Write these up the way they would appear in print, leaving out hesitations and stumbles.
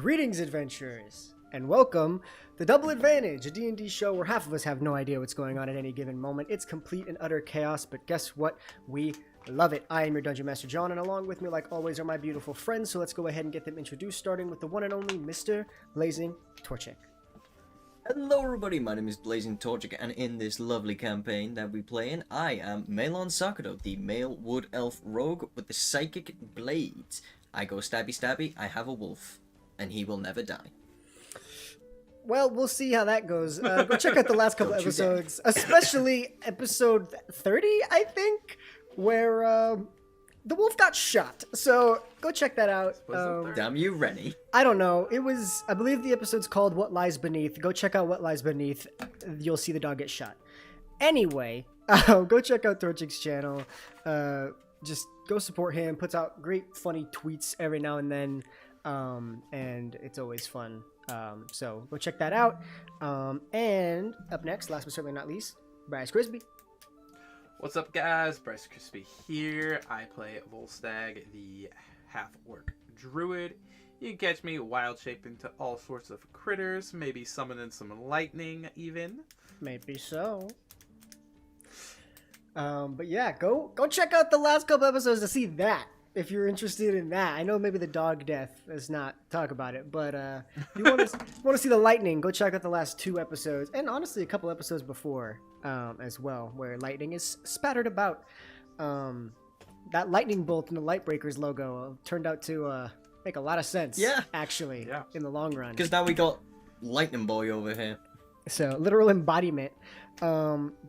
Greetings, adventurers, and welcome to Double Advantage, a D&D show where half of us have no idea what's going on at any given moment. It's complete and utter chaos, but guess what? We love it. I am your Dungeon Master, John, and along with me, like always, are my beautiful friends, so let's go ahead and get them introduced, starting with the one and only Mr. Blazing Torchic. Hello everybody, my name is Blazing Torchic, and in this lovely campaign that we play in, I am Melon Sakado, the male wood elf rogue with the psychic blades. I go stabby stabby, I have a wolf, and he will never die. Well, we'll see how that goes. Go check out the last couple episodes, especially episode 30, I think, where the wolf got shot. So go check that out. Damn you, Renny. I don't know. It was, I believe the episode's called What Lies Beneath. Go check out What Lies Beneath. You'll see the dog get shot. Anyway, go check out Torchic's channel. Just go support him. Puts out great, funny tweets every now and then. And it's always fun. So go check that out. And up next, last but certainly not least, BryceKrispie. What's up, guys? BryceKrispie here. I play Volstagg, the half-orc druid. You can catch me wild shape into all sorts of critters, maybe summoning some lightning even. Maybe so. But yeah, go check out the last couple episodes to see that. If you're interested in that, I know maybe the dog death is not talk about it, but if you want to see the lightning, go check out the last 2 episodes, and honestly a couple episodes before as well, where lightning is spattered about. That lightning bolt in the Lightbreakers logo turned out to make a lot of sense. Yeah, actually, in the long run. Because now we got Lightning Boy over here. So, literal embodiment.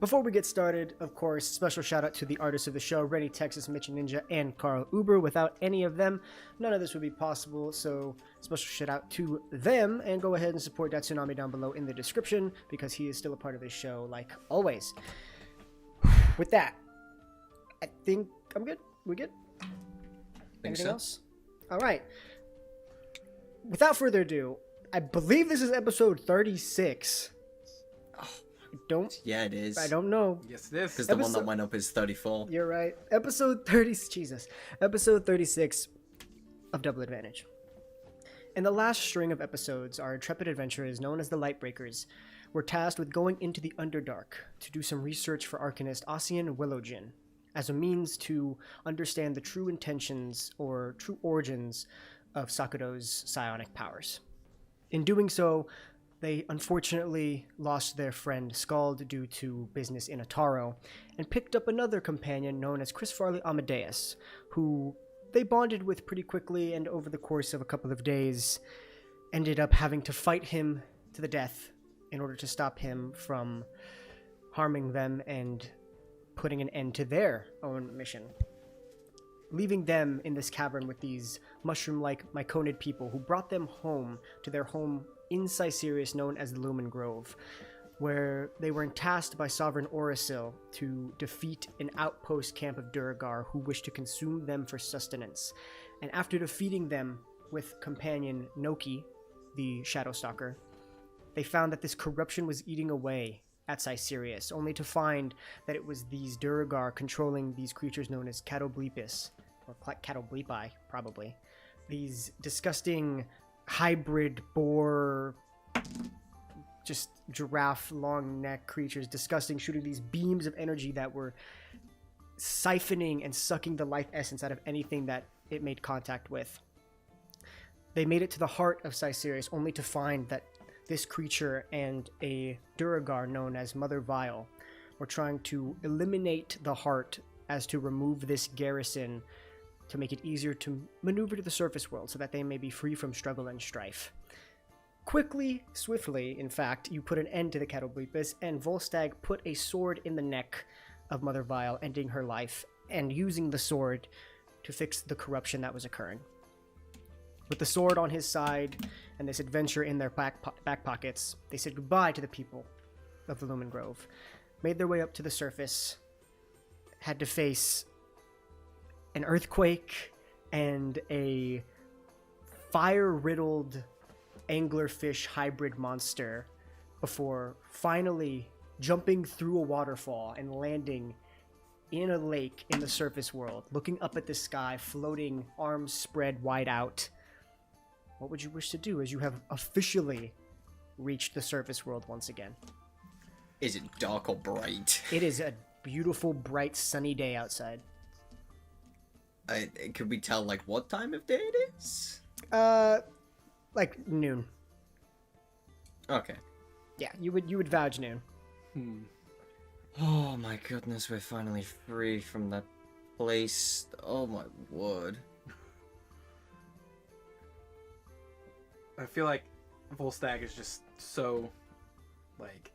Before we get started, of course, special shout out to the artists of the show, Renny, Texas, Mitch Ninja, and Carl Uber. Without any of them, none of this would be possible, so special shout out to them, and go ahead and support Datsunami down below in the description, because he is still a part of this show, like always. With that, I think I'm good. We good? Anything else? Alright. Without further ado, I believe this is episode 36. Yeah, it is. I don't know. Yes, it is. Because the one that went up is 34. You're right. Episode 30. Jesus. Episode 36 of Double Advantage. In the last string of episodes, our intrepid adventurers, known as the Lightbreakers, were tasked with going into the Underdark to do some research for Arcanist Ossian Willowgin, as a means to understand the true intentions or true origins of Sakado's psionic powers. In doing so, they unfortunately lost their friend Scald due to business in Ataro, and picked up another companion known as Chris Farley Amadeus, who they bonded with pretty quickly, and over the course of a couple of days ended up having to fight him to the death in order to stop him from harming them and putting an end to their own mission. Leaving them in this cavern with these mushroom-like myconid people who brought them home to their home in Cycerius known as the Lumen Grove, where they were tasked by Sovereign Orasil to defeat an outpost camp of Duragar who wished to consume them for sustenance. And after defeating them with companion Noki, the Shadow Stalker, they found that this corruption was eating away at Cycerius, only to find that it was these Duragar controlling these creatures known as Catoblepis, or Catoblepi, probably. These disgusting hybrid boar, just giraffe long neck creatures, disgusting, shooting these beams of energy that were siphoning and sucking the life essence out of anything that it made contact with. They made it to the heart of Cycerius only to find that this creature and a Duragar known as Mother Vile were trying to eliminate the heart as to remove this garrison to make it easier to maneuver to the surface world so that they may be free from struggle and strife. Quickly, swiftly, in fact, you put an end to the Catoblepis, and Volstagg put a sword in the neck of Mother Vile, ending her life, and using the sword to fix the corruption that was occurring. With the sword on his side and this adventure in their back pockets, they said goodbye to the people of the Lumen Grove, made their way up to the surface, had to face an earthquake and a fire-riddled anglerfish hybrid monster before finally jumping through a waterfall and landing in a lake in the surface world, looking up at the sky, floating, arms spread wide out, what would you wish to do as you have officially reached the surface world once again? Is it dark or bright? It is a beautiful, bright, sunny day outside. Could we tell, like, what time of day it is? Like noon. Okay. Yeah, you would vouch noon. Oh my goodness, we're finally free from that place. Oh my word. I feel like Volstagg is just so, like,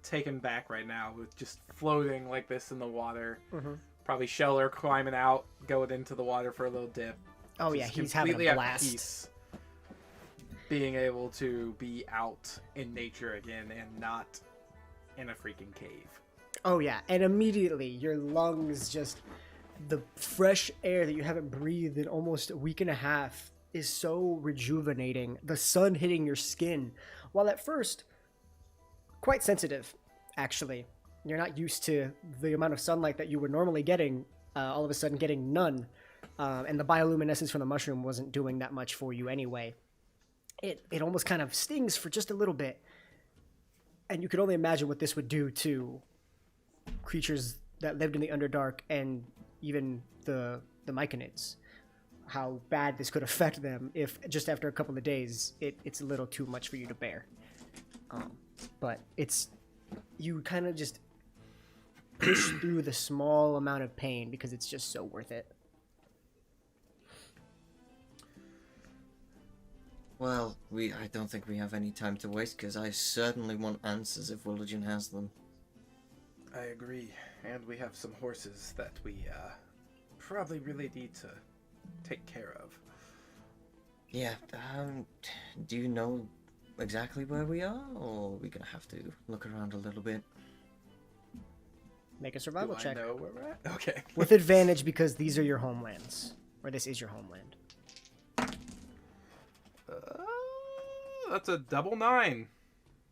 taken back right now with just floating like this in the water. Mm-hmm. Probably Scheller climbing out, going into the water for a little dip. Oh yeah, he's having a blast. Peace, being able to be out in nature again and not in a freaking cave. Oh yeah, and immediately your lungs just, the fresh air that you haven't breathed in almost a week and a half is so rejuvenating. The sun hitting your skin, while at first quite sensitive, actually. You're not used to the amount of sunlight that you were normally getting, all of a sudden getting none. And the bioluminescence from the mushroom wasn't doing that much for you anyway. It almost kind of stings for just a little bit. And you could only imagine what this would do to creatures that lived in the Underdark and even the Myconids. How bad this could affect them if just after a couple of days it's a little too much for you to bear. But you kind of just push through the small amount of pain because it's just so worth it. Well, I don't think we have any time to waste, because I certainly want answers if Willigen has them. I agree, and we have some horses that we probably really need to take care of. Yeah, do you know exactly where we are, or are we gonna have to look around a little bit? Make a survival check. I know where we're at? Okay. With advantage because these are your homelands. Or this is your homeland. That's a double 9.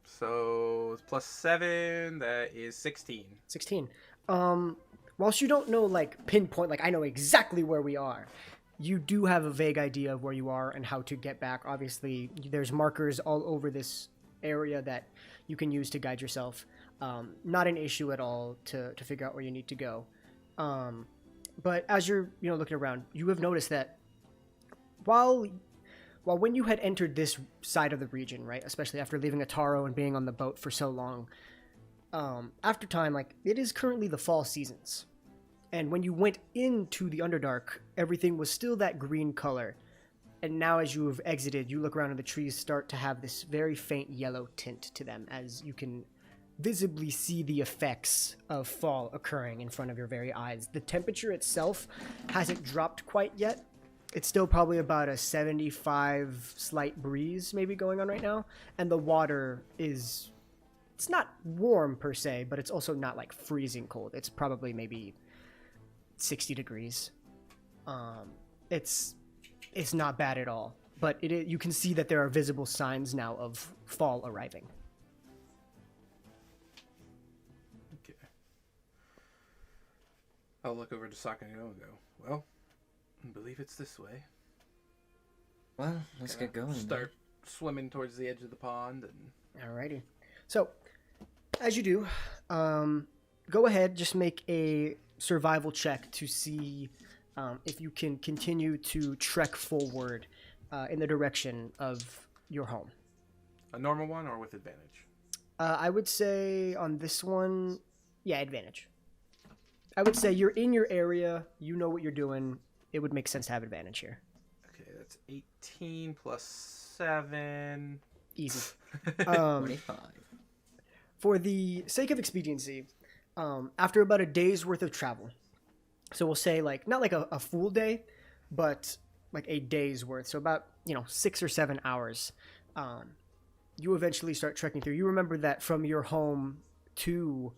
So plus 7, that is 16. 16. Whilst you don't know, like, pinpoint, like, I know exactly where we are, you do have a vague idea of where you are and how to get back. Obviously, there's markers all over this area that you can use to guide yourself. Not an issue at all to figure out where you need to go. But as you're, looking around, you have noticed that while when you had entered this side of the region, right, especially after leaving Ataro and being on the boat for so long, after time, like, it is currently the fall seasons. And when you went into the Underdark, everything was still that green color. And now as you have exited, you look around and the trees start to have this very faint yellow tint to them, as you can visibly see the effects of fall occurring in front of your very eyes. The temperature itself hasn't dropped quite yet. It's still probably about a 75 slight breeze maybe going on right now. And the water it's not warm per se, but it's also not like freezing cold. It's probably maybe 60 degrees. It's not bad at all. But you can see that there are visible signs now of fall arriving. Okay. I'll look over to Sakano and go, well, I believe it's this way. Well, let's get going. Start swimming towards the edge of the pond. And Alrighty. So, as you do, go ahead, just make a survival check to see if you can continue to trek forward in the direction of your home. A normal one or with advantage? I would say on this one, yeah, advantage. I would say you're in your area, you know what you're doing. It would make sense to have advantage here. Okay, that's 18 plus 7. Easy. 25. For the sake of expediency, after about a day's worth of travel, so we'll say like not like a full day, but like a day's worth, so about 6 or 7 hours, you eventually start trekking through. You remember that from your home to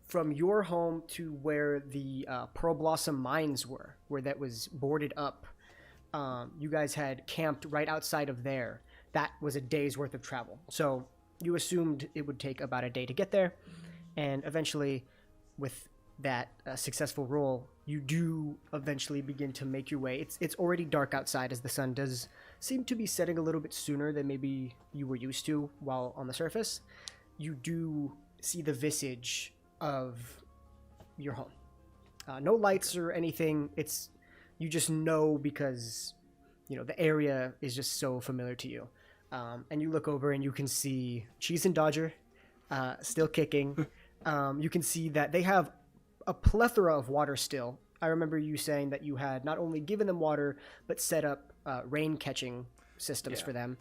from your home to where the Pearl Blossom mines were, where that was boarded up, you guys had camped right outside of there. That was a day's worth of travel. So you assumed it would take about a day to get there, and eventually, with that successful roll, you do eventually begin to make your way. It's already dark outside as the sun does seem to be setting a little bit sooner than maybe you were used to while on the surface. You do see the visage of your home. No lights or anything. You just know because the area is just so familiar to you. And you look over and you can see Cheese and Dodger still kicking. You can see that they have a plethora of water still. I remember you saying that you had not only given them water, but set up rain catching systems for them.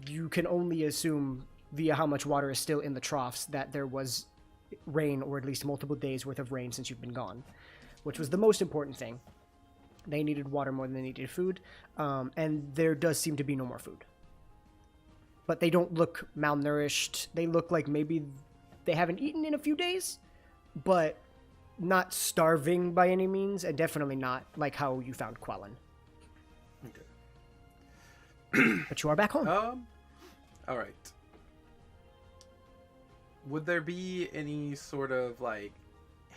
You can only assume via how much water is still in the troughs that there was rain, or at least multiple days worth of rain since you've been gone, which was the most important thing. They needed water more than they needed food, and there does seem to be no more food. But they don't look malnourished. They look like maybe they haven't eaten in a few days, but not starving by any means, and definitely not like how you found Quellen. Okay. But you are back home. All right. Would there be any sort of like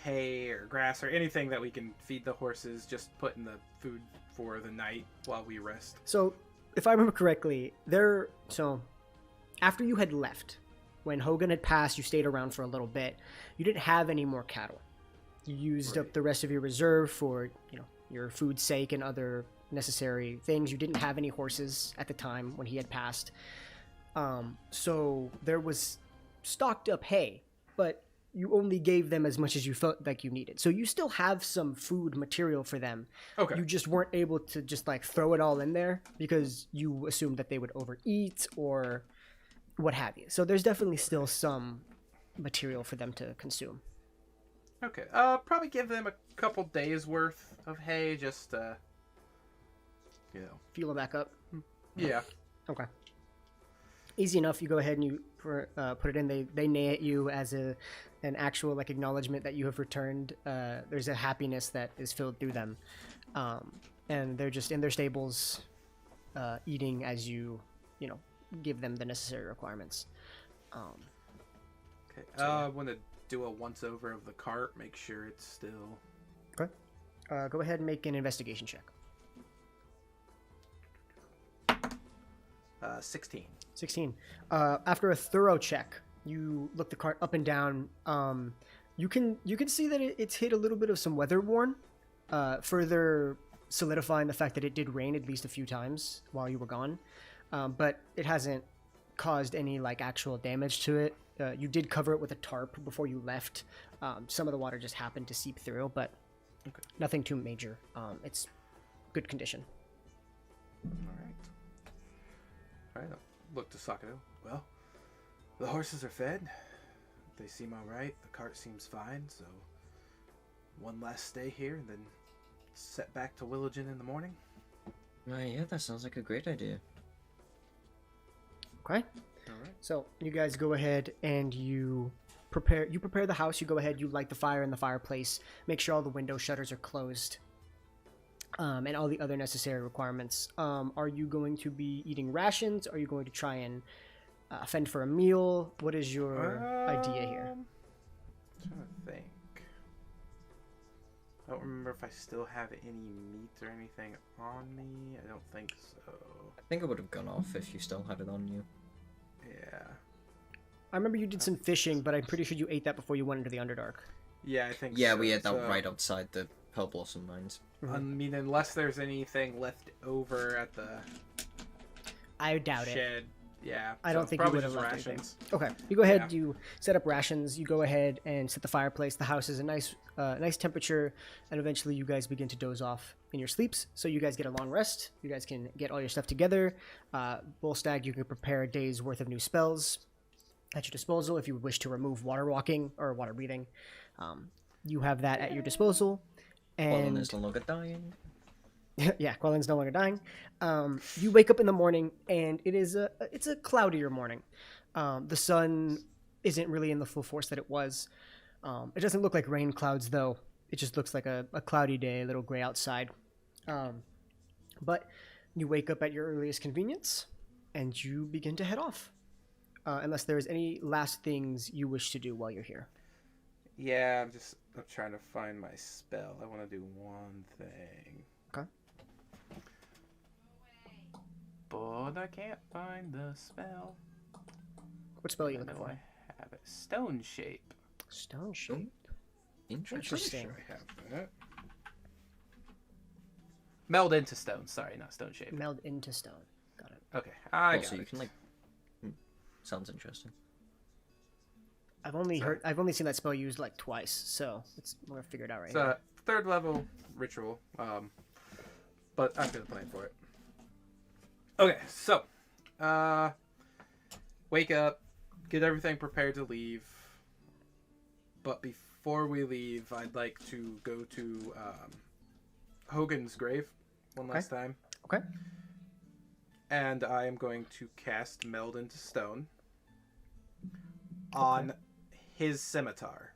hay or grass or anything that we can feed the horses, just put in the food for the night while we rest? So, if I remember correctly, after you had left, when Hogan had passed, you stayed around for a little bit. You didn't have any more cattle. You used up the rest of your reserve for, your food's sake and other necessary things. You didn't have any horses at the time when he had passed. So there was stocked up hay, but you only gave them as much as you felt like you needed. So you still have some food material for them. Okay. You just weren't able to just like throw it all in there because you assumed that they would overeat or what have you. So there's definitely still some material for them to consume. Okay. Probably give them a couple days worth of hay, just Fuel it back up. Yeah. Okay. Easy enough. You go ahead and you put it in. They neigh at you as an actual like acknowledgement that you have returned. There's a happiness that is filled through them, and they're just in their stables, eating as you give them the necessary requirements. Okay. I want to do a once over of the cart, make sure it's still. Okay. Go ahead and make an investigation check. 16. 16. After a thorough check, you look the cart up and down. You can see that it's hit a little bit of some weather worn, further solidifying the fact that it did rain at least a few times while you were gone. But it hasn't caused any like actual damage to it. You did cover it with a tarp before you left. Some of the water just happened to seep through, but nothing too major. It's good condition. All right. I'll look to Sakato. Well, the horses are fed. They seem all right. The cart seems fine. So one last stay here and then set back to Willogen in the morning. Yeah, that sounds like a great idea. Okay. All right. So you guys go ahead and you prepare the house. You go ahead, you light the fire in the fireplace, make sure all the window shutters are closed, and all the other necessary requirements. Are you going to be eating rations? Are you going to try and fend for a meal? What is your idea here? I'm trying to think. I don't remember if I still have any meat or anything on me. I don't think so. I think it would have gone off if you still had it on you. Yeah. I remember you did some fishing, but I'm pretty sure you ate that before you went into the Underdark. Yeah, I think Yeah, so. we had that right outside the Pearl Blossom Mines. I mean, unless there's anything left over at the I doubt it. shed. Yeah. I don't think you probably would have just left rations. anything. Okay, you go ahead. Yeah. You set up rations. You go ahead and set the fireplace. The house is a nice temperature, and eventually you guys begin to doze off in your sleeps. So you guys get a long rest. You guys can get all your stuff together. Bullstag, you can prepare a day's worth of new spells at your disposal if you wish to remove water walking or water breathing. You have that at your disposal. Quellen And is no longer dying. yeah, Quellen's no longer dying. You wake up in the morning, and it's a cloudier morning. The sun isn't really in the full force that it was. It doesn't look like rain clouds, though. It just looks like a cloudy day, a little gray outside. But you wake up at your earliest convenience, and you begin to head off. Unless there is any last things you wish to do while you're here. Yeah, I'm trying to find my spell. I want to do one thing. Okay. But I can't find the spell. What spell are you I looking know for? I have it. Stone shape. Stone shape. Interesting. Interesting. Pretty sure I have that. Meld into stone. Sorry, not stone shape. Meld into stone. Got it. Okay, I got Also, it. you can like. Sounds interesting. I've only seen that spell used like twice, so we're gonna figure it out right It's here. a third level ritual, but I'm gonna plan for it. Okay, so wake up, get everything prepared to leave. But before we leave, I'd like to go to Hogan's grave one last time. Okay. And I am going to cast Meld into Stone on his scimitar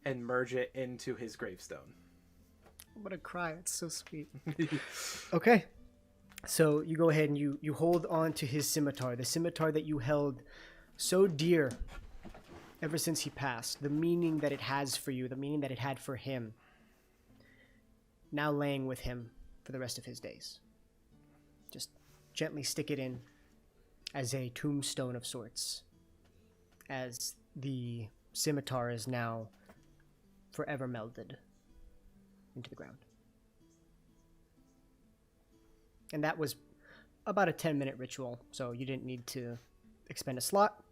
and merge it into his gravestone. I'm gonna cry. It's so sweet. Okay. So you go ahead and you hold on to his scimitar, the scimitar that you held so dear ever since he passed, the meaning that it has for you, the meaning that it had for him, now laying with him for the rest of his days. Just gently stick it in as a tombstone of sorts, as the scimitar is now forever melded into the ground. And that was about a 10-minute ritual, so you didn't need to expend a slot.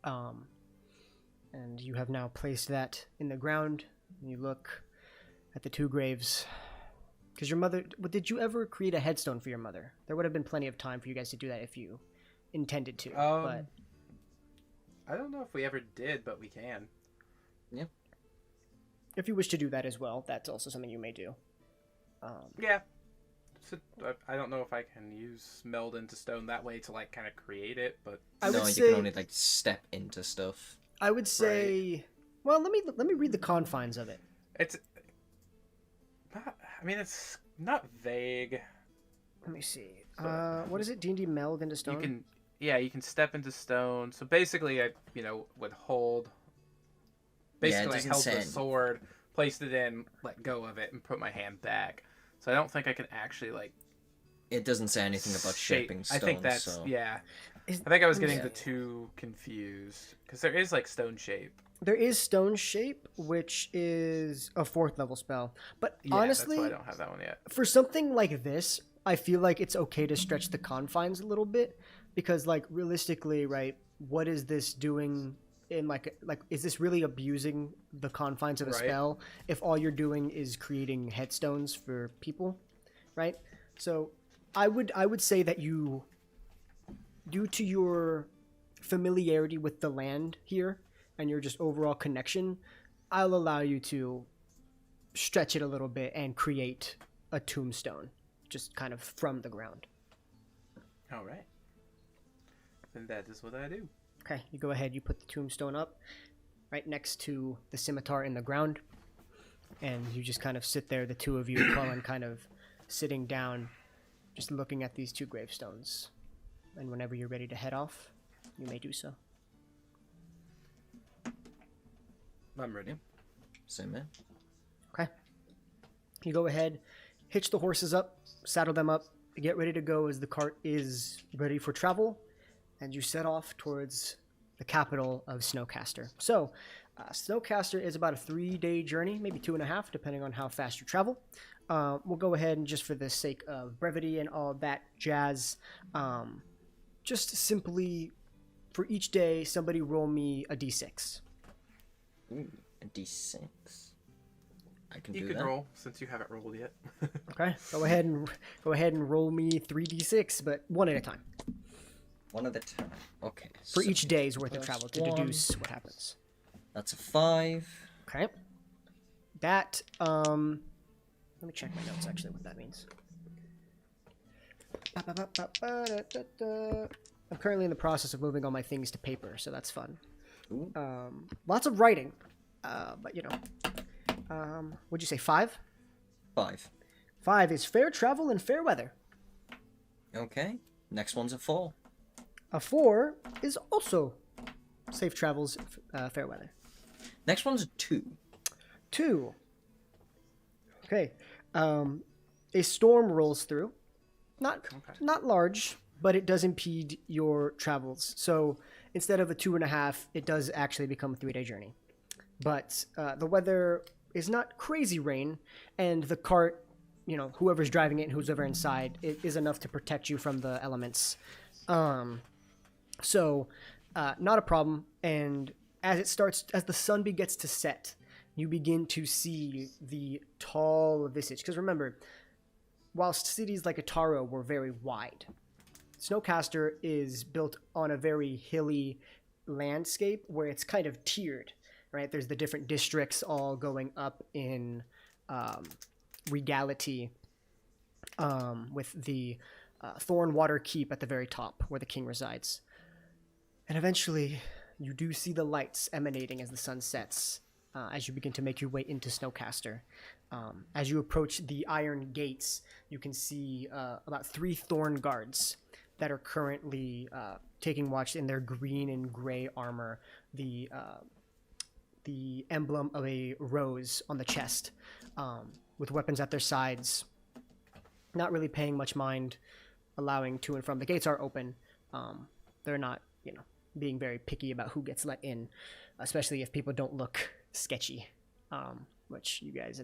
And you have now placed that in the ground. And you look at the two graves. Because your mother... Did you ever create a headstone for your mother? There would have been plenty of time for you guys to do that if you intended to. But I don't know if we ever did, but we can. Yep. if you wish to do that as well, that's also something you may do. Yeah. So, I don't know if I can use meld into stone that way to like kind of create it, but I would you say- can only like step into stuff. I would say, well, let me read the confines of it. it's not. I mean, it's not vague. Let me see. What is it? D&D meld into stone? You can step into stone. So basically, I would hold. Basically, I doesn't held say the anything. sword, placed it in, let go of it, and put my hand back. So I don't think I can actually like It doesn't say anything about shaping stone. I think that's so. yeah. Is- I think I was let me getting see. the two confused because there is like stone shape. There is stone shape, which is a 4th level spell. But Yeah, honestly, that's why I don't have that one yet. for something like this, I feel like it's okay to stretch the confines a little bit because, like, realistically, right? What is this doing? In like is this really abusing the confines of a Right. spell if all you're doing is creating headstones for people, right? So I would say that you, due to your familiarity with the land here and your just overall connection, I'll allow you to stretch it a little bit and create a tombstone just kind of from the ground. All right. Then that is what I do. Okay, you go ahead, you put the tombstone up right next to the scimitar in the ground, and you just kind of sit there, the two of you, Cullen, kind of sitting down, just looking at these two gravestones. And whenever you're ready to head off, you may do so. I'm ready. Same man. Okay. You go ahead, hitch the horses up, saddle them up, get ready to go as the cart is ready for travel, and you set off towards the capital of Snowcaster. So, Snowcaster is about a 3-day journey, maybe 2.5, depending on how fast you travel. We'll go ahead and just for the sake of brevity and all that jazz, just simply for each day, somebody roll me a d6. Ooh, a d6. I can You do can that. roll since you haven't rolled yet. Okay, go ahead and roll me 3d6, but one at a time One at a time. Okay. for so each day's worth of first travel to one. deduce what happens. That's a 5. Okay, that let me check my notes actually what that means. I'm currently in the process of moving all my things to paper, so that's fun. Ooh. Lots of writing, but what'd you say, 5? 5. 5 is fair travel and fair weather. Okay. Next one's a 4. A 4 is also Safe travels, fair weather. Next one's 2. 2. Okay. A storm rolls through. Not large, but it does impede your travels. So instead of a 2.5, it does actually become a 3-day journey. But the weather is not crazy rain, and the cart, whoever's driving it and who's ever inside, it is enough to protect you from the elements. So not a problem. And as the sun begins to set, you begin to see the tall visage. Because remember, whilst cities like Ataro were very wide, Snowcaster is built on a very hilly landscape where it's kind of tiered, right? There's the different districts all going up in regality, with the Thornwater Keep at the very top where the king resides. And eventually, you do see the lights emanating as the sun sets, as you begin to make your way into Snowcaster. As you approach the iron gates, you can see about 3 thorn guards that are currently taking watch in their green and gray armor, the emblem of a rose on the chest, with weapons at their sides, not really paying much mind, allowing to and from. The gates are open. They're not, being very picky about who gets let in, especially if people don't look sketchy, which you guys,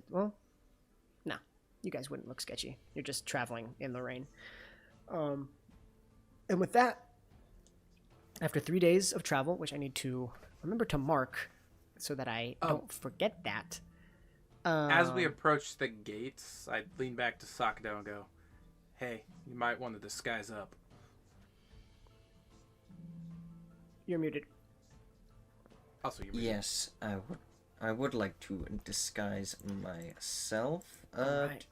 you guys wouldn't look sketchy. You're just traveling in the rain. And with that, after 3 days of travel, which I need to remember to mark so that I don't forget that. As we approach the gates, I lean back to Sakado and go, "Hey, you might want to disguise up." You're muted. Also, you're muted. Yes, I would like to disguise myself. Alright.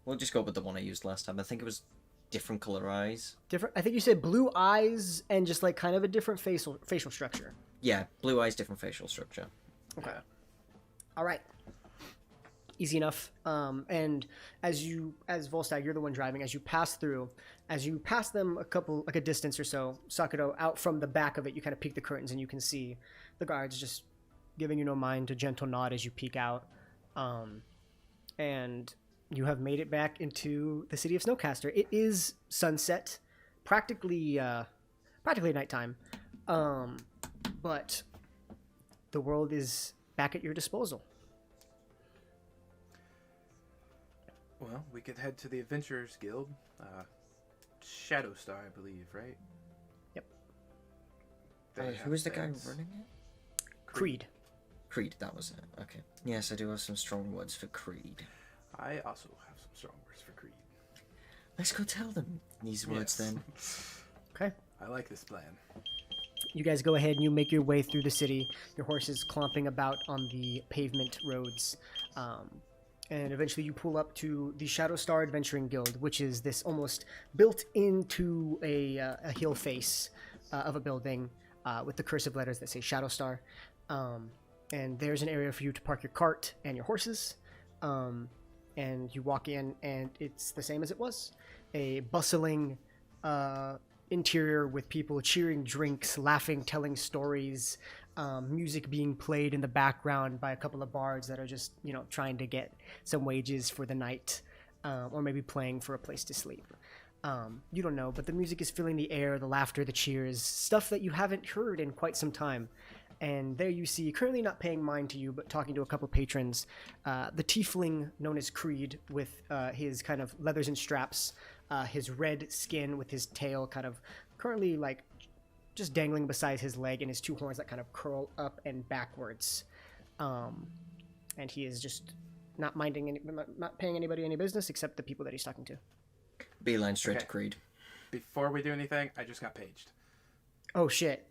We'll just go with the one I used last time. I think it was different color eyes. Different. I think you said blue eyes and just like kind of a different facial structure. Yeah, blue eyes, different facial structure. Okay. All right. Easy enough. And as Volstagg, you're the one driving. As you pass them a distance or so, Sakado, out from the back of it, you kind of peek the curtains and you can see the guards just giving you no mind, a gentle nod as you peek out. And you have made it back into the city of Snowcaster. It is sunset, practically nighttime, but the world is back at your disposal. Well, we could head to the Adventurers Guild. Shadowstar, I believe, right? Yep. Who is the guy running it? Creed. Creed, that was it. Okay. Yes, I do have some strong words for Creed. I also have some strong words for Creed. Let's go tell them these words then. Okay. I like this plan. You guys go ahead and you make your way through the city. Your horses clomping about on the pavement roads. And eventually you pull up to the Shadowstar Adventuring Guild, which is this almost built into a hill face of a building with the cursive letters that say Shadowstar. And there's an area for you to park your cart and your horses. And you walk in, and it's the same as it was. A bustling interior with people cheering drinks, laughing, telling stories, music being played in the background by a couple of bards that are just, trying to get some wages for the night, or maybe playing for a place to sleep. You don't know, but the music is filling the air, the laughter, the cheers, stuff that you haven't heard in quite some time. And there you see, currently not paying mind to you, but talking to a couple patrons, the tiefling known as Creed with his kind of leathers and straps, his red skin with his tail kind of currently like just dangling beside his leg and his 2 horns that kind of curl up and backwards. And he is just not paying anybody any business except the people that he's talking to. Beeline straight to Creed. Before we do anything, I just got paged. Oh, shit.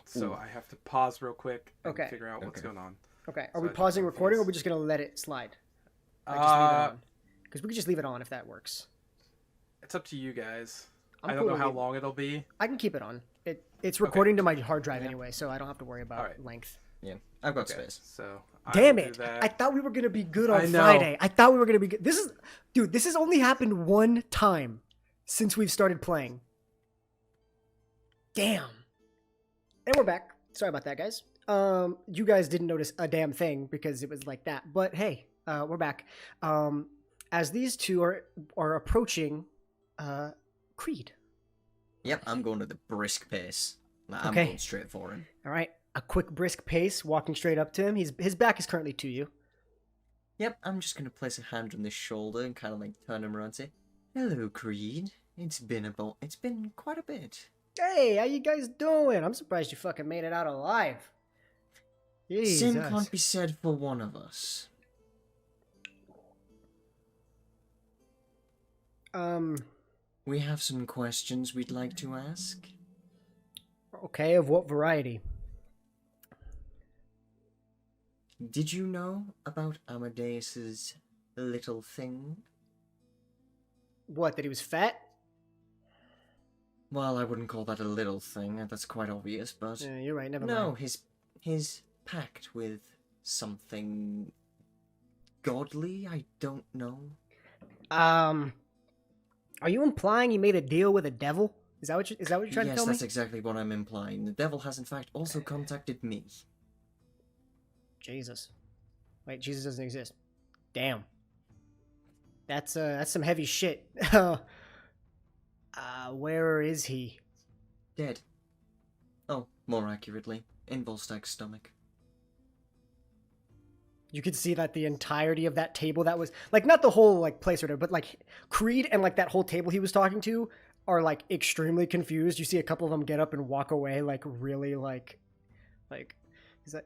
So I have to pause real quick and figure out what's going on. Okay. Are we pausing recording, or are we just going to let it slide? Because we could just leave it on if that works. It's up to you guys. I'm I don't know how long it'll be. I can keep it on. It's recording to my hard drive anyway, so I don't have to worry about length. Yeah, I've got space. So damn it! I thought we were gonna be good on Friday. I thought we were gonna be good. This has only happened one time since we've started playing. Damn. And we're back. Sorry about that, guys. You guys didn't notice a damn thing because it was like that. But hey, we're back. As these two are approaching, Creed. Yep, I'm going at the brisk pace. I'm Okay. going straight for him. All right, a quick brisk pace, walking straight up to him. His back is currently to you. Yep, I'm just going to place a hand on his shoulder and kind of like turn him around and say, "Hello, Creed. It's been quite a bit." Hey, how you guys doing? I'm surprised you fucking made it out alive. Same Jesus. can't be said for one of us. We have some questions we'd like to ask. Okay, of what variety? Did you know about Amadeus's little thing? What, that he was fat? Well, I wouldn't call that a little thing, that's quite obvious, but... Yeah, you're right, never no, mind. his pact with something... godly? I don't know. Are you implying he made a deal with a devil? Is that what you're trying to Yes, tell me? that's exactly what I'm implying. The devil has in fact also contacted me. Jesus. Wait, Jesus doesn't exist. Damn. That's some heavy shit. Where is he? Dead. Oh, more accurately, in Volstag's stomach. You could see that the entirety of that table that was like not the whole like place or whatever, but like Creed and like that whole table he was talking to are like extremely confused. You see a couple of them get up and walk away like really like is that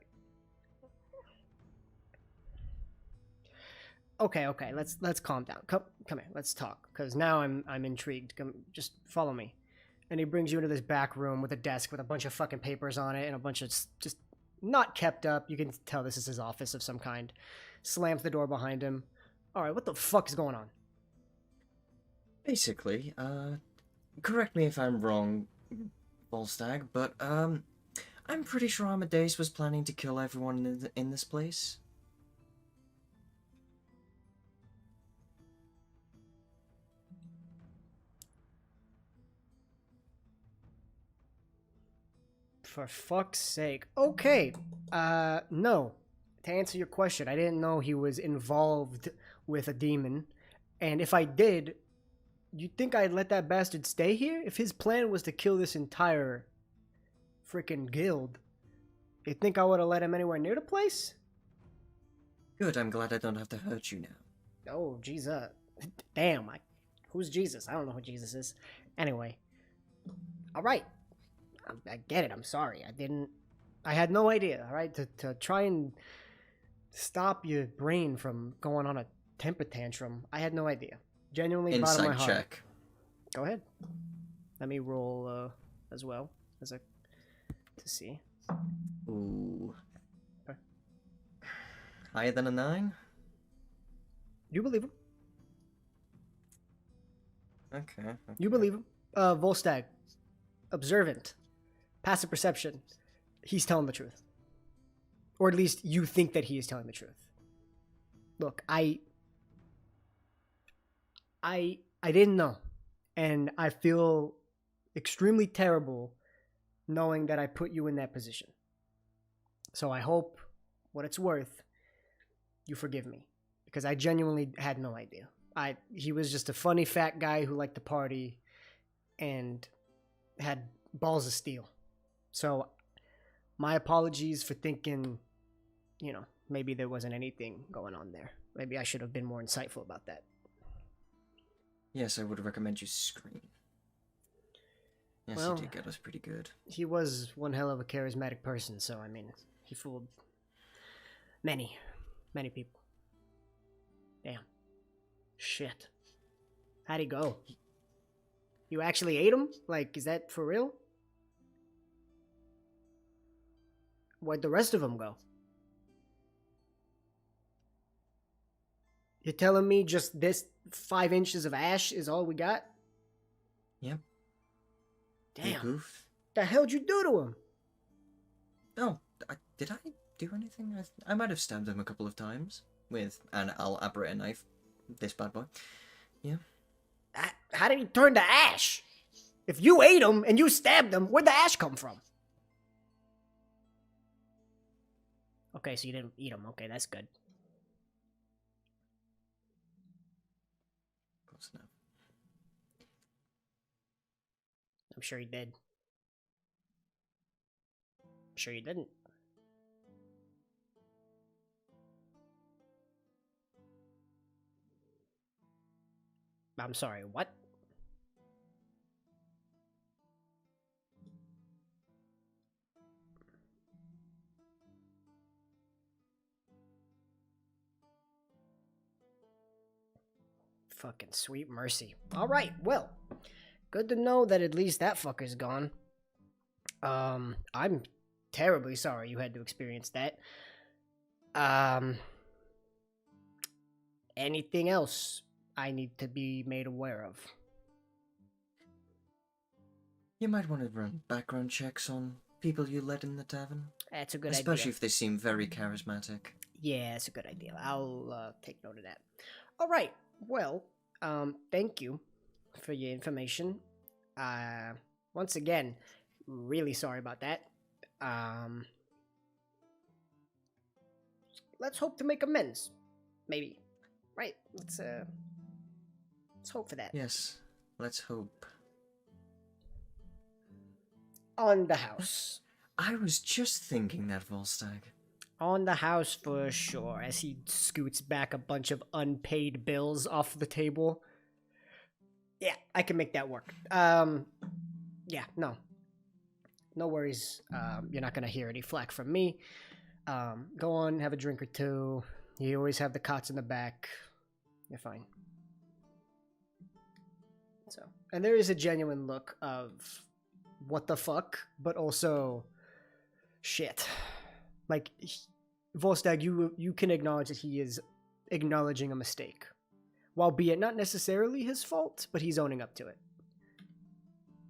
okay, let's calm down. Come here, let's talk cuz now I'm intrigued. Come just follow me. And he brings you into this back room with a desk with a bunch of fucking papers on it and a bunch of just not kept up. You can tell this is his office of some kind. Slams the door behind him. All right, what the fuck is going on? Basically, correct me if I'm wrong, Volstagg, but, I'm pretty sure Amadeus was planning to kill everyone in this place. For fuck's sake. Okay. No. To answer your question, I didn't know he was involved with a demon. And if I did, you think I'd let that bastard stay here? If his plan was to kill this entire freaking guild, you think I would have let him anywhere near the place? Good, I'm glad I don't have to hurt you now. Oh, Jesus. Damn. Who's Jesus? I don't know who Jesus is. Anyway. All right. I get it. I'm sorry. I had no idea, all right? To try and stop your brain from going on a temper tantrum, I had no idea. Genuinely, bottom of my Insight heart. check. Go ahead. Let me roll as well to see. Ooh. Okay. Higher than a 9? You believe him. Okay. You believe him. Volstagg. Observant. Passive perception. He's telling the truth. Or at least you think that he is telling the truth. Look, I didn't know. And I feel extremely terrible knowing that I put you in that position. So I hope, what it's worth, you forgive me. Because I genuinely had no idea. He was just a funny fat guy who liked to party and had balls of steel. So my apologies for thinking, maybe there wasn't anything going on there. Maybe I should have been more insightful about that. Yes, I would recommend you scream. Yes, Well, he did get us pretty good. He was one hell of a charismatic person, so I mean, he fooled many people. Damn. Shit. How'd he go? You actually ate him? Like, is that for real? Where'd the rest of them go? You're telling me just this 5 inches of ash is all we got? Yep. Damn. You goof. The hell'd you do to him? Oh, did I do anything? I might have stabbed him a couple of times with an I'll operate a knife. This bad boy. Yeah. How did he turn to ash? If you ate him and you stabbed him, where'd the ash come from? Okay, so you didn't eat them. Okay, that's good. Close enough. I'm sure you did. I'm sure you didn't. I'm sorry, what? Fucking sweet mercy. Alright, well. Good to know that at least that fucker's gone. I'm terribly sorry you had to experience that. Anything else I need to be made aware of? You might want to run background checks on people you let in the tavern. That's a good Especially idea. if they seem very charismatic. Yeah, that's a good idea. I'll take note of that. Alright, well, thank you for your information. Once again, really sorry about that. Let's hope to make amends. Maybe. Right, let's hope for that. Yes, let's hope. On the house. I was just thinking that, Volstagg. On the house for sure, as he scoots back a bunch of unpaid bills off the table. Yeah, I can make that work. Yeah, no. No worries. You're not gonna hear any flack from me. Go on, have a drink or two. You always have the cots in the back. You're fine. So, and there is a genuine look of what the fuck, but also shit. Like, Volstagg, you can acknowledge that he is acknowledging a mistake. While be it not necessarily his fault, but he's owning up to it.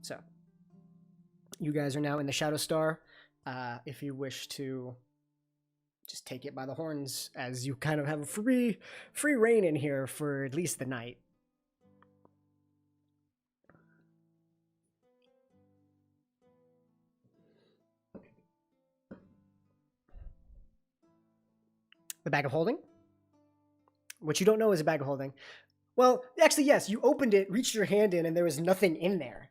So, you guys are now in the Shadow Star. If you wish to just take it by the horns, as you kind of have a free reign in here for at least the night. The bag of holding? What you don't know is a bag of holding. Well, actually, yes, you opened it, reached your hand in, and there was nothing in there.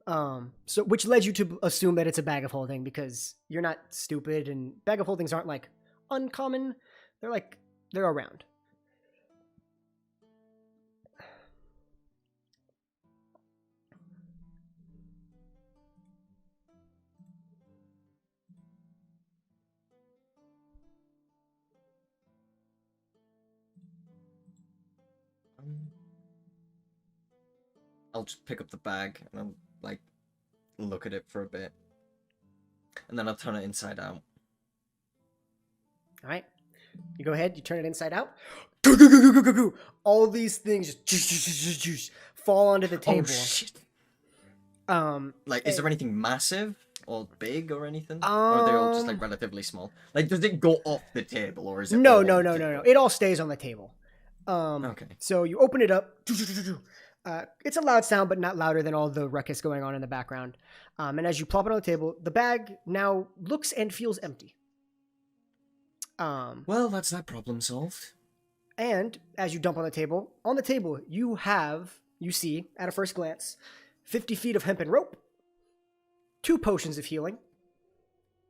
So which led you to assume that it's a bag of holding, because you're not stupid, and bag of holdings aren't like uncommon. They're around. I'll just pick up the bag and I'll, like, look at it for a bit. And then I'll turn it inside out. All right. You go ahead, you turn it inside out. All these things just fall onto the table. Oh, shit. Like, is there anything massive or big or anything? Or are they all just, like, relatively small? Like, does it go off the table, or is it No. all on the table? It all stays on the table. Okay. So you open it up. It's a loud sound, but not louder than all the ruckus going on in the background. And as you plop it on the table, the bag now looks and feels empty. Well, that's that problem solved. And as you dump on the table, you see, at a first glance, 50 feet of hempen rope, 2 potions of healing,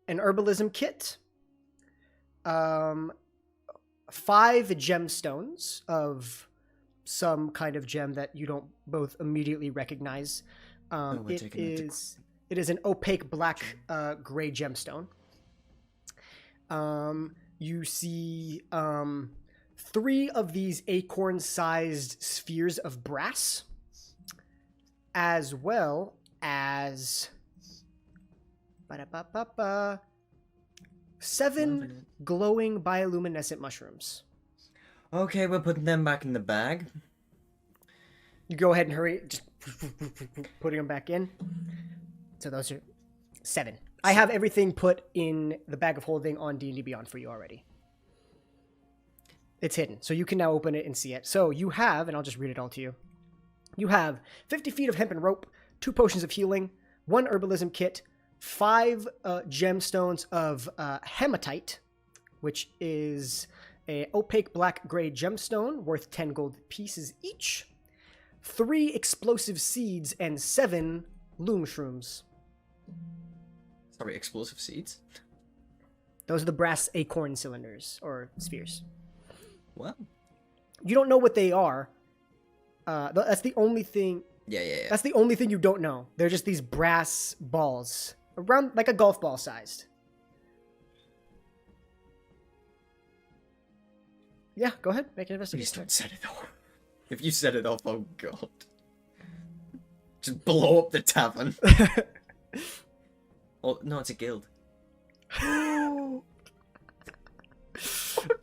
an herbalism kit, 5 gemstones of some kind of gem that you don't both immediately recognize. It is an opaque black gray gemstone. You see 3 of these acorn-sized spheres of brass, as well as 7 glowing bioluminescent mushrooms. Okay, we're putting them back in the bag. You go ahead and hurry, just putting them back in. So those are 7. I have everything put in the bag of holding on D&D Beyond for you already. It's hidden, so you can now open it and see it. So you have, and I'll just read it all to you. You have 50 feet of hempen rope, 2 potions of healing, 1 herbalism kit, 5 gemstones of hematite, which is a opaque black-gray gemstone worth 10 gold pieces each, 3 explosive seeds, and 7 loom shrooms. Sorry, explosive seeds? Those are the brass acorn cylinders, or spheres. Well, You don't know what they are. That's the only thing... yeah. That's the only thing you don't know. They're just these brass balls, around like a golf ball sized. Yeah, go ahead. Make an Please investigation. don't set it off. If you set it off, oh god. Just blow up the tavern. Oh, no, it's a guild.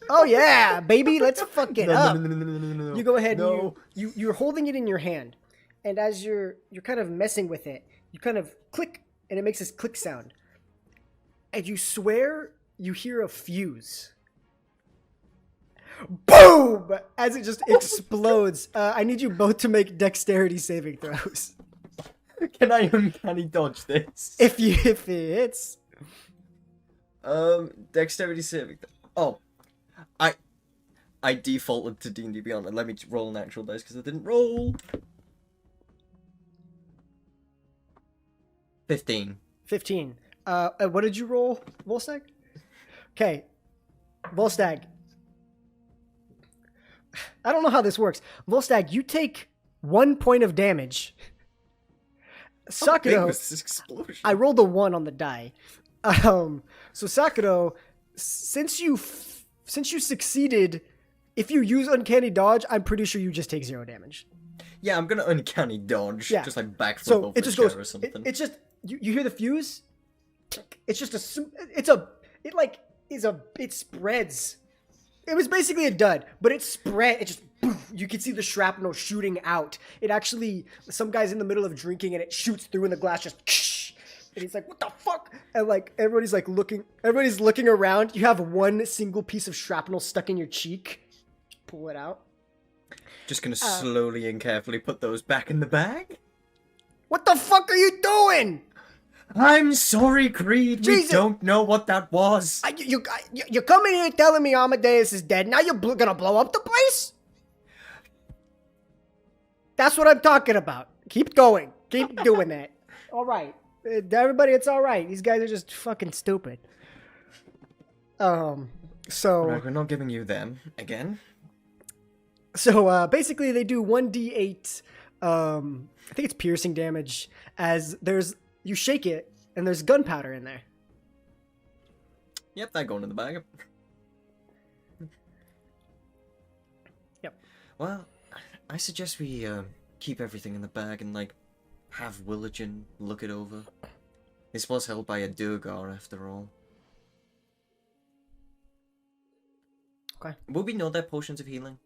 Oh yeah, baby, let's fuck it up. No. You go ahead. No. And you're holding it in your hand, and as you're kind of messing with it, you kind of click, and it makes this click sound. And you swear you hear a fuse. Boom! As it just explodes. I need you both to make dexterity saving throws. Can I uncanny dodge this? If it hits. Dexterity saving. Oh, I defaulted to D&D Beyond, and let me roll an actual dice because I didn't roll. 15. 15. What did you roll, Volstagg? Okay, Volstagg. I don't know how this works. Volstagg, you take 1 point of damage. How big Sakuro, was this explosion? I rolled a 1 on the die. So Sakuro, since you succeeded, if you use Uncanny Dodge, I'm pretty sure you just take 0 damage. Yeah, I'm gonna uncanny dodge. Yeah. Just like backflip So over it a just chair goes. or something. It's just you hear the fuse. It's just it spreads. It was basically a dud, but it spread. It just you could see the shrapnel shooting out. It actually, some guy's in the middle of drinking and it shoots through, and the glass just. And he's like, "What the fuck?" And like everybody's looking around. You have one single piece of shrapnel stuck in your cheek. Pull it out. Just gonna slowly and carefully put those back in the bag. What the fuck are you doing? I'm sorry, Creed. Jesus. We don't know what that was. You're coming here telling me Amadeus is dead. Now you're gonna blow up the place? That's what I'm talking about. Keep going. Keep doing that. All right. Everybody, it's all right. These guys are just fucking stupid. So... Right, we're not giving you them again. So, basically, they do 1d8, I think it's piercing damage, as you shake it, and there's gunpowder in there. Yep, they're going in the bag. Yep. Well, I suggest we keep everything in the bag and like have Willigen look it over. This was held by a Durgar after all. Okay. Will we know their potions of healing?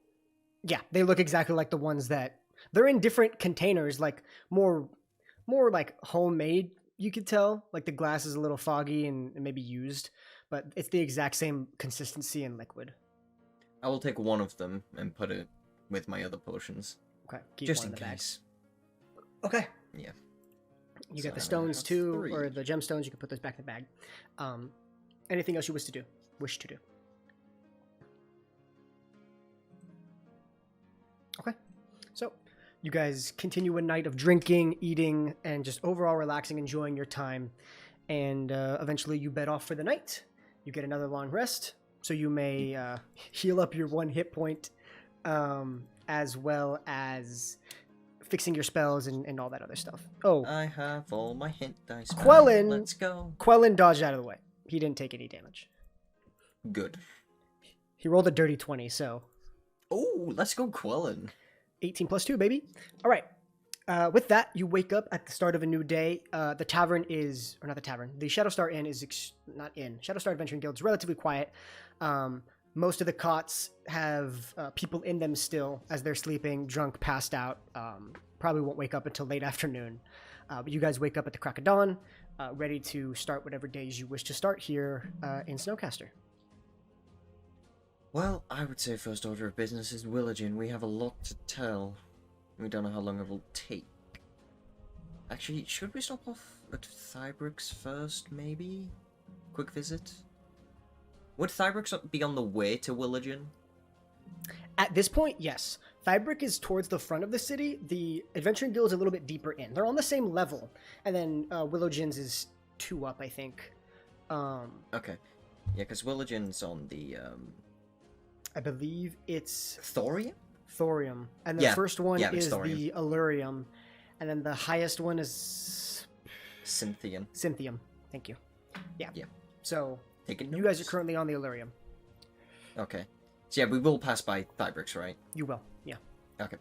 Yeah, they look exactly like the ones that... They're in different containers, like more like homemade, you could tell. Like the glass is a little foggy and maybe used, but it's the exact same consistency and liquid. I will take one of them and put it with my other potions. Okay, keep Just one in in the bag. case. Okay. Yeah. You So got the I stones have too, 3. or the gemstones. You can put those back in the bag. Anything else you wish to do? Okay. So, you guys continue a night of drinking, eating, and just overall relaxing, enjoying your time. And eventually you bed off for the night. You get another long rest, so you may heal up your 1 hit point, as well as fixing your spells and all that other stuff. Oh, I have all my hint dice. back. Quellen- Let's go. Quellen dodged out of the way. He didn't take any damage. Good. He rolled a dirty 20, so Oh, let's go Quellen. 18 plus 2, baby. All right. With that, you wake up at the start of a new day. The tavern is, or not the tavern, the Shadowstar Inn is, not inn. Shadowstar Adventuring Guild is relatively quiet. Most of the cots have people in them still as they're sleeping, drunk, passed out. Probably won't wake up until late afternoon. But you guys wake up at the crack of dawn, ready to start whatever days you wish to start here in Snowcaster. Well, I would say first order of business is Willigen. We have a lot to tell. We don't know how long it will take. Actually, should we stop off at Thibrix first, maybe? Quick visit? Would Thybrox be on the way to Willigen? At this point, yes. Thybrook is towards the front of the city. The Adventuring Guild is a little bit deeper in. They're on the same level. And then Willowgin's is 2 up, I think. Okay. Yeah, because Willigen's on the, I believe it's... Thorium? Thorium. And the first one is Thorium. the Allurium. And then the highest one is... Cynthian. Cynthium. Thank you. Yeah. Yeah. So, Taking you guys are notes. currently on the Allurium. Okay. So yeah, we will pass by Thybrox, right? You will, yeah. Okay.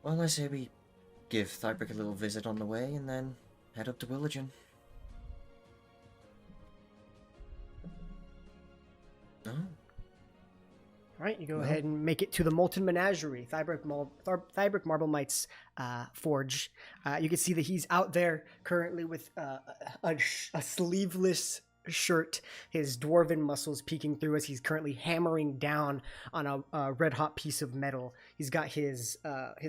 Well, I say we give Thybrox a little visit on the way, and then head up to Willigen. Oh. Alright, you go Well. ahead and make it to the Molten Menagerie, Thybrook Marble Might's forge. You can see that he's out there currently with a sleeveless shirt, his dwarven muscles peeking through as he's currently hammering down on a red-hot piece of metal. He's got his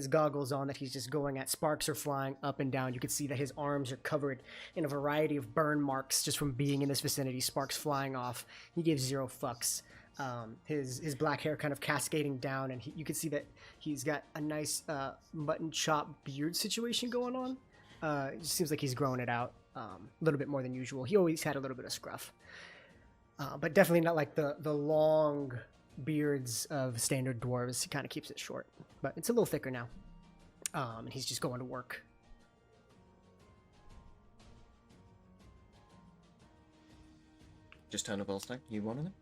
goggles on that he's just going at. Sparks are flying up and down. You can see that his arms are covered in a variety of burn marks just from being in this vicinity, sparks flying off. He gives 0 fucks. His black hair kind of cascading down, and you can see that he's got a nice mutton chop beard situation going on. It just seems like he's growing it out a little bit more than usual. He always had a little bit of scruff, but definitely not like the long beards of standard dwarves. He kind of keeps it short, but it's a little thicker now. And he's just going to work. Just turn up, Ulstag. You one of them?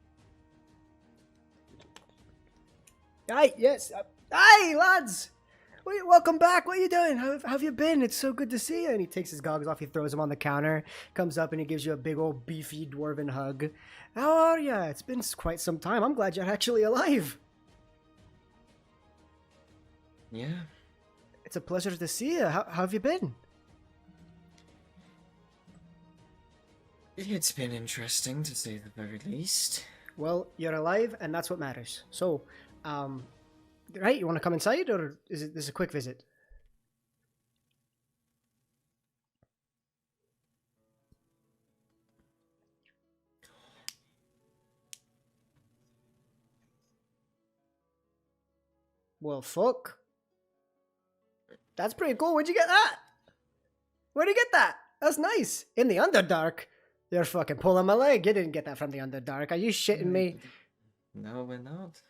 Hi, yes. Hi, lads. Welcome back. What are you doing? How have you been? It's so good to see you. And he takes his goggles off. He throws them on the counter. Comes up and he gives you a big old beefy dwarven hug. How are you? It's been quite some time. I'm glad you're actually alive. Yeah. It's a pleasure to see you. How have you been? It's been interesting, to say the very least. Well, you're alive, and that's what matters. So, right, you want to come inside, or is this a quick visit? Well, fuck. That's pretty cool. Where'd you get that? Where'd you get that? That's nice. In the Underdark? You're fucking pulling my leg. You didn't get that from the Underdark. Are you shitting me? No, we're not.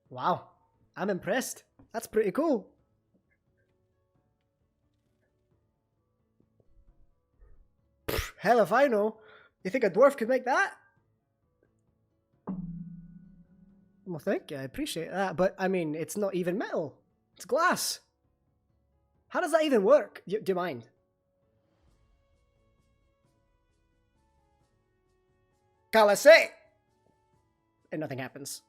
Wow. I'm impressed. That's pretty cool. Pfft, hell if I know. You think a dwarf could make that? Well, thank you. I appreciate that. But, I mean, it's not even metal. It's glass. How does that even work? Do you mind? Calase! And nothing happens.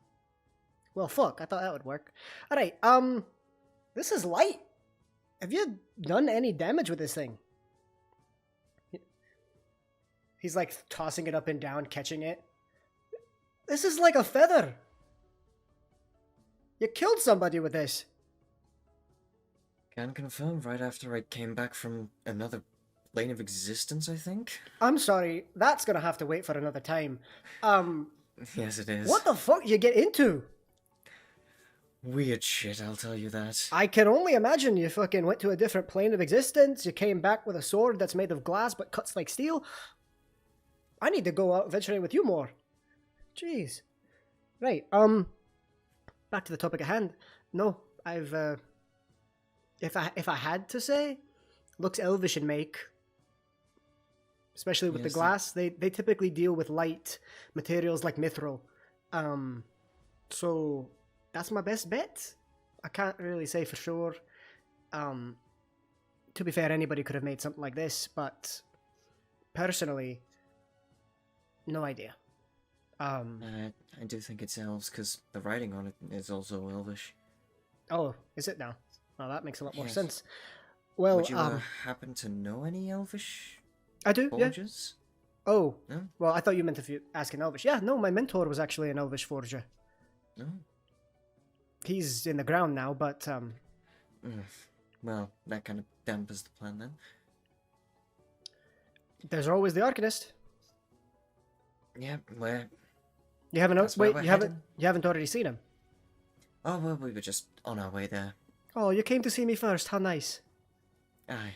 Well, fuck. I thought that would work. Alright, this is light. Have you done any damage with this thing? He's like tossing it up and down, catching it. This is like a feather. You killed somebody with this. Can confirm right after I came back from another plane of existence, I think. I'm sorry, that's gonna have to wait for another time. Yes, it is. What the fuck did you get into? Weird shit, I'll tell you that. I can only imagine you fucking went to a different plane of existence, you came back with a sword that's made of glass but cuts like steel. I need to go out adventuring with you more. Jeez. Right, back to the topic at hand. No, I've, if I had to say, looks elvish in make. Especially with the Yes, glass. They typically deal with light materials like mithril. So that's my best bet. I can't really say for sure. To be fair, anybody could have made something like this, but personally, no idea. I do think it's elves, because the writing on it is also elvish. Oh, is it now? Oh, that makes a lot more Yes. sense. Well, Would you happen to know any elvish I do, yeah. forges? Oh, No? well, I thought you meant if you ask an elvish. Yeah, no, my mentor was actually an elvish forger. No? He's in the ground now, but, Well, that kind of dampers the plan then. there's always the Arcanist. Yeah, well, You haven't. That's where Wait, we're you haven't. heading. You haven't already seen him. Oh, well, we were just on our way there. Oh, you came to see me first. How nice. Aye.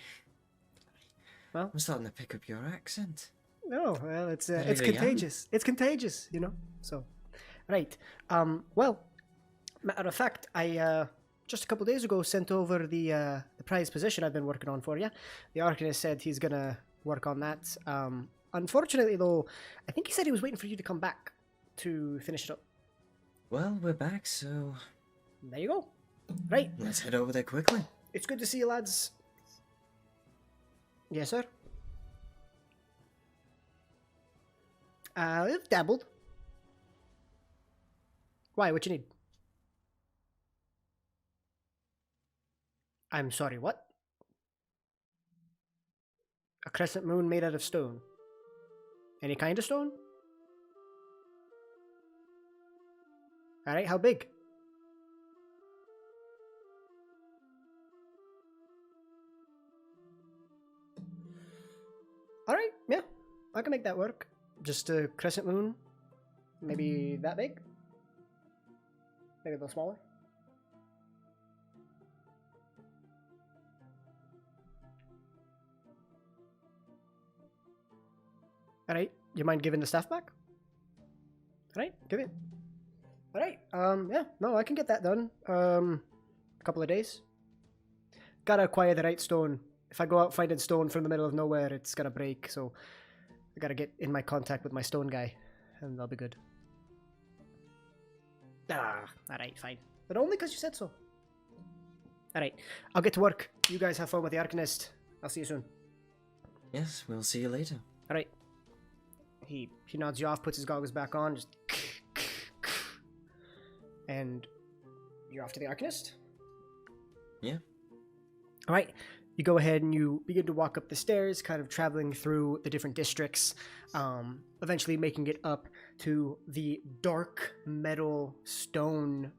Well, I'm starting to pick up your accent. oh well, it's There you go. contagious. It's contagious, you know. So, right. Well, matter of fact, I just a couple days ago sent over the prize position I've been working on for you. The Arcanist said he's gonna work on that. Unfortunately, though, I think he said he was waiting for you to come back to finish it up. Well, we're back, so There you go. Right. let's head over there quickly. It's good to see you, lads. Yes, sir. I've dabbled. Why? What you need? I'm sorry, what? A crescent moon made out of stone. Any kind of stone? Alright, how big? Alright, yeah. I can make that work. Just a crescent moon. Maybe that big? Maybe a little smaller? Alright, you mind giving the stuff back? Alright, give it. Alright, yeah, no, I can get that done. A couple of days. Gotta acquire the right stone. If I go out finding stone from the middle of nowhere, it's gonna break, so I gotta get in my contact with my stone guy, and I'll be good. Ah, alright, fine. But only because you said so. Alright, I'll get to work. You guys have fun with the Arcanist. I'll see you soon. Yes, we'll see you later. Alright. He nods you off, puts his goggles back on, just... And you're off to the Arcanist? Yeah. Alright. You go ahead and you begin to walk up the stairs, kind of traveling through the different districts, eventually making it up to the dark metal stone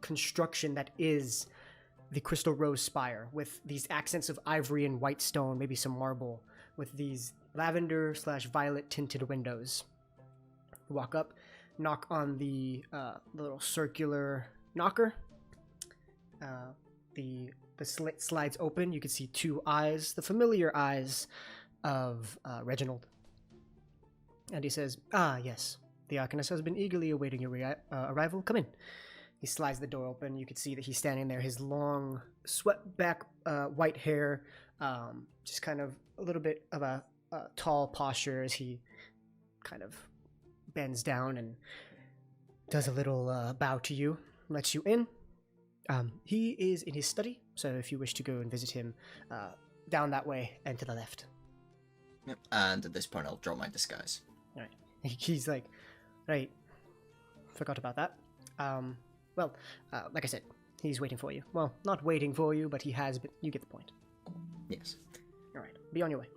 construction that is the Crystal Rose Spire, with these accents of ivory and white stone, maybe some marble, with these lavender/violet tinted windows. You walk up, knock on the little circular knocker. The slit slides open. You can see two eyes, the familiar eyes of Reginald. And he says, "Ah, yes. The Arcanist has been eagerly awaiting your arrival. Come in." He slides the door open. You can see that he's standing there. His long, swept back white hair, just kind of a little bit of a tall posture as he kind of bends down and does a little bow to you, lets you in. He is in his study, so if you wish to go and visit him, down that way and to the left. Yep. And at this point, I'll draw my disguise. All right. He's like, right, forgot about that. Well, like I said, he's waiting for you. Well, not waiting for you, but he has been. You get the point. Yes. All right, be on your way.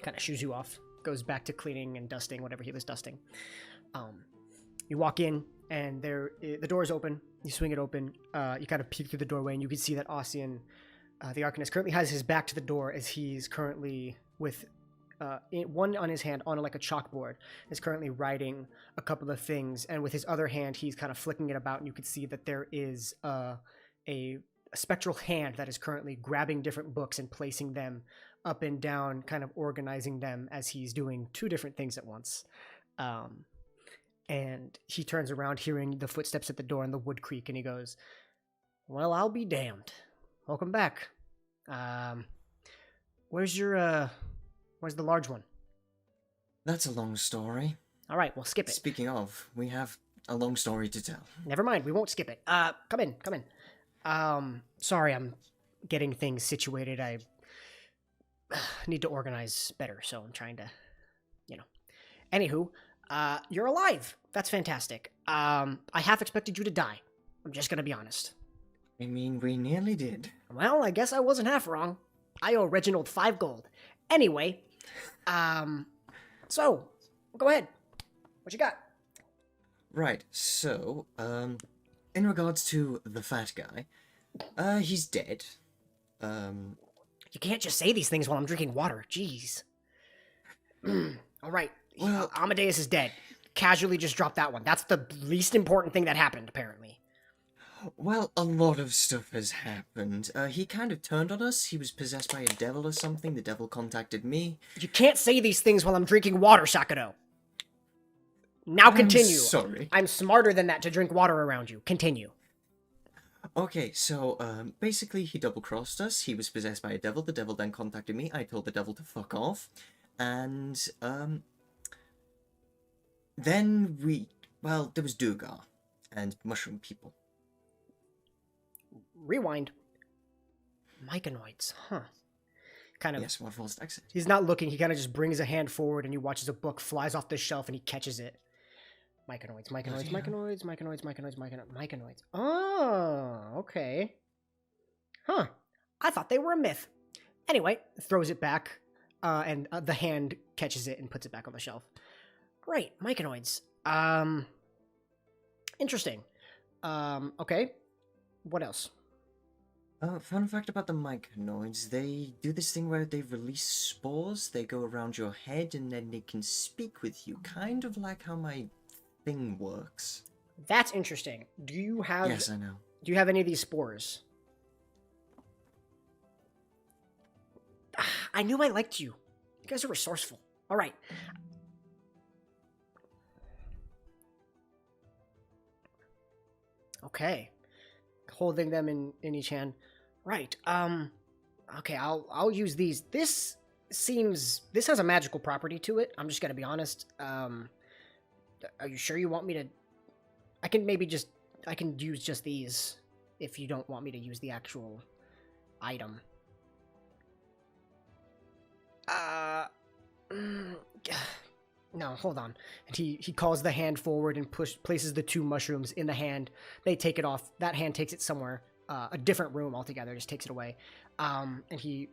Kind of shoos you off, goes back to cleaning and dusting whatever he was dusting. You walk in, and the door is open. You swing it open. You kind of peek through the doorway, and you can see that Ossian, the Arcanist, currently has his back to the door as he's currently with one on his hand on like a chalkboard, is currently writing a couple of things, and with his other hand, he's kind of flicking it about, and you can see that there is a spectral hand that is currently grabbing different books and placing them up and down, kind of organizing them as he's doing two different things at once. And he turns around, hearing the footsteps at the door and the wood creak, and he goes, "Well, I'll be damned. Welcome back. Where's the large one?" That's a long story. All right, we'll skip it. Speaking of, we have a long story to tell. Never mind, we won't skip it. Come in. Sorry, I'm getting things situated. I need to organize better, so I'm trying to, Anywho, you're alive. That's fantastic. I half expected you to die. I'm just gonna be honest. I mean, we nearly did. Well, I guess I wasn't half wrong. I owe Reginald 5 gold. Anyway, so, go ahead. What you got? Right, so, in regards to the fat guy, he's dead. You can't just say these things while I'm drinking water. Jeez. All right. Well, Amadeus is dead. casually just dropped that one. That's the least important thing that happened, apparently. Well, a lot of stuff has happened. He kind of turned on us. He was possessed by a devil or something. The devil contacted me. You can't say these things while I'm drinking water, Sakado. Now continue. I'm sorry. I'm smarter than that to drink water around you. Continue. Okay, so, basically he double-crossed us. He was possessed by a devil. The devil then contacted me. I told the devil to fuck off. And, then there was Duergar and mushroom people. Rewind. Myconoids, huh. Kind of. Yes, what Volstagg said. He's not looking. He kind of just brings a hand forward and he watches a book flies off the shelf and he catches it. Myconoids. Oh, okay. Huh. I thought they were a myth. Anyway, throws it back, and the hand catches it and puts it back on the shelf. Great, myconoids. Interesting. Okay. What else? Fun fact about the myconoids, they do this thing where they release spores, they go around your head, and then they can speak with you, kind of like how my thing works. That's interesting. Do you have... Yes, I know. Do you have any of these spores? I knew I liked you. You guys are resourceful. All right. Okay. Holding them in each hand. Right. Okay, I'll use these. This has a magical property to it. I'm just gonna be honest. Are you sure you want me to... I can use just these if you don't want me to use the actual item. No, hold on. And he calls the hand forward and places the 2 mushrooms in the hand. They take it off. That hand takes it somewhere, a different room altogether, just takes it away. And he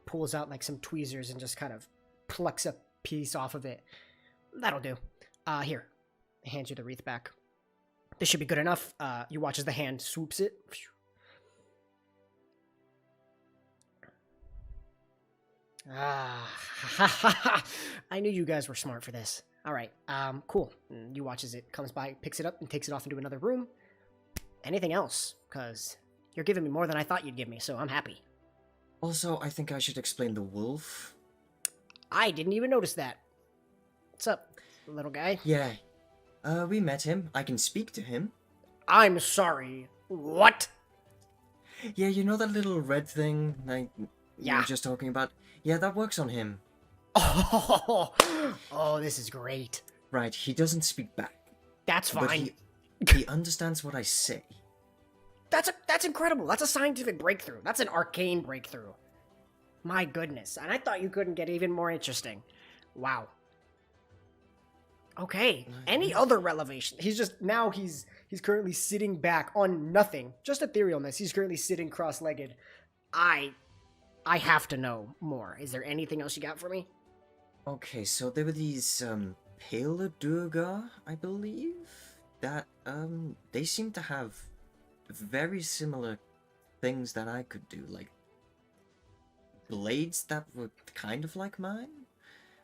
pulls out like some tweezers and just kind of plucks a piece off of it. That'll do. Here. He hands you the wreath back. This should be good enough. You watch as the hand swoops it. I knew you guys were smart for this. All right, cool. And you watch as it comes by, picks it up, and takes it off into another room. Anything else? Because you're giving me more than I thought you'd give me, so I'm happy. Also, I think I should explain the wolf. I didn't even notice that. What's up, little guy? Yeah. We met him. I can speak to him. I'm sorry. What? Yeah, you know that little red thing you were Yeah. just talking about? Yeah, that works on him. Oh, this is great. Right, he doesn't speak back. That's But fine. he understands what I say. That's incredible. That's a scientific breakthrough. That's an arcane breakthrough. My goodness. And I thought you couldn't get even more interesting. Wow. Okay. Any other relevation? He's currently sitting back on nothing. Just etherealness. He's currently sitting cross-legged. I have to know more. Is there anything else you got for me? Okay, so there were these, paler Duergar, I believe? That, they seem to have very similar things that I could do, like blades that were kind of like mine.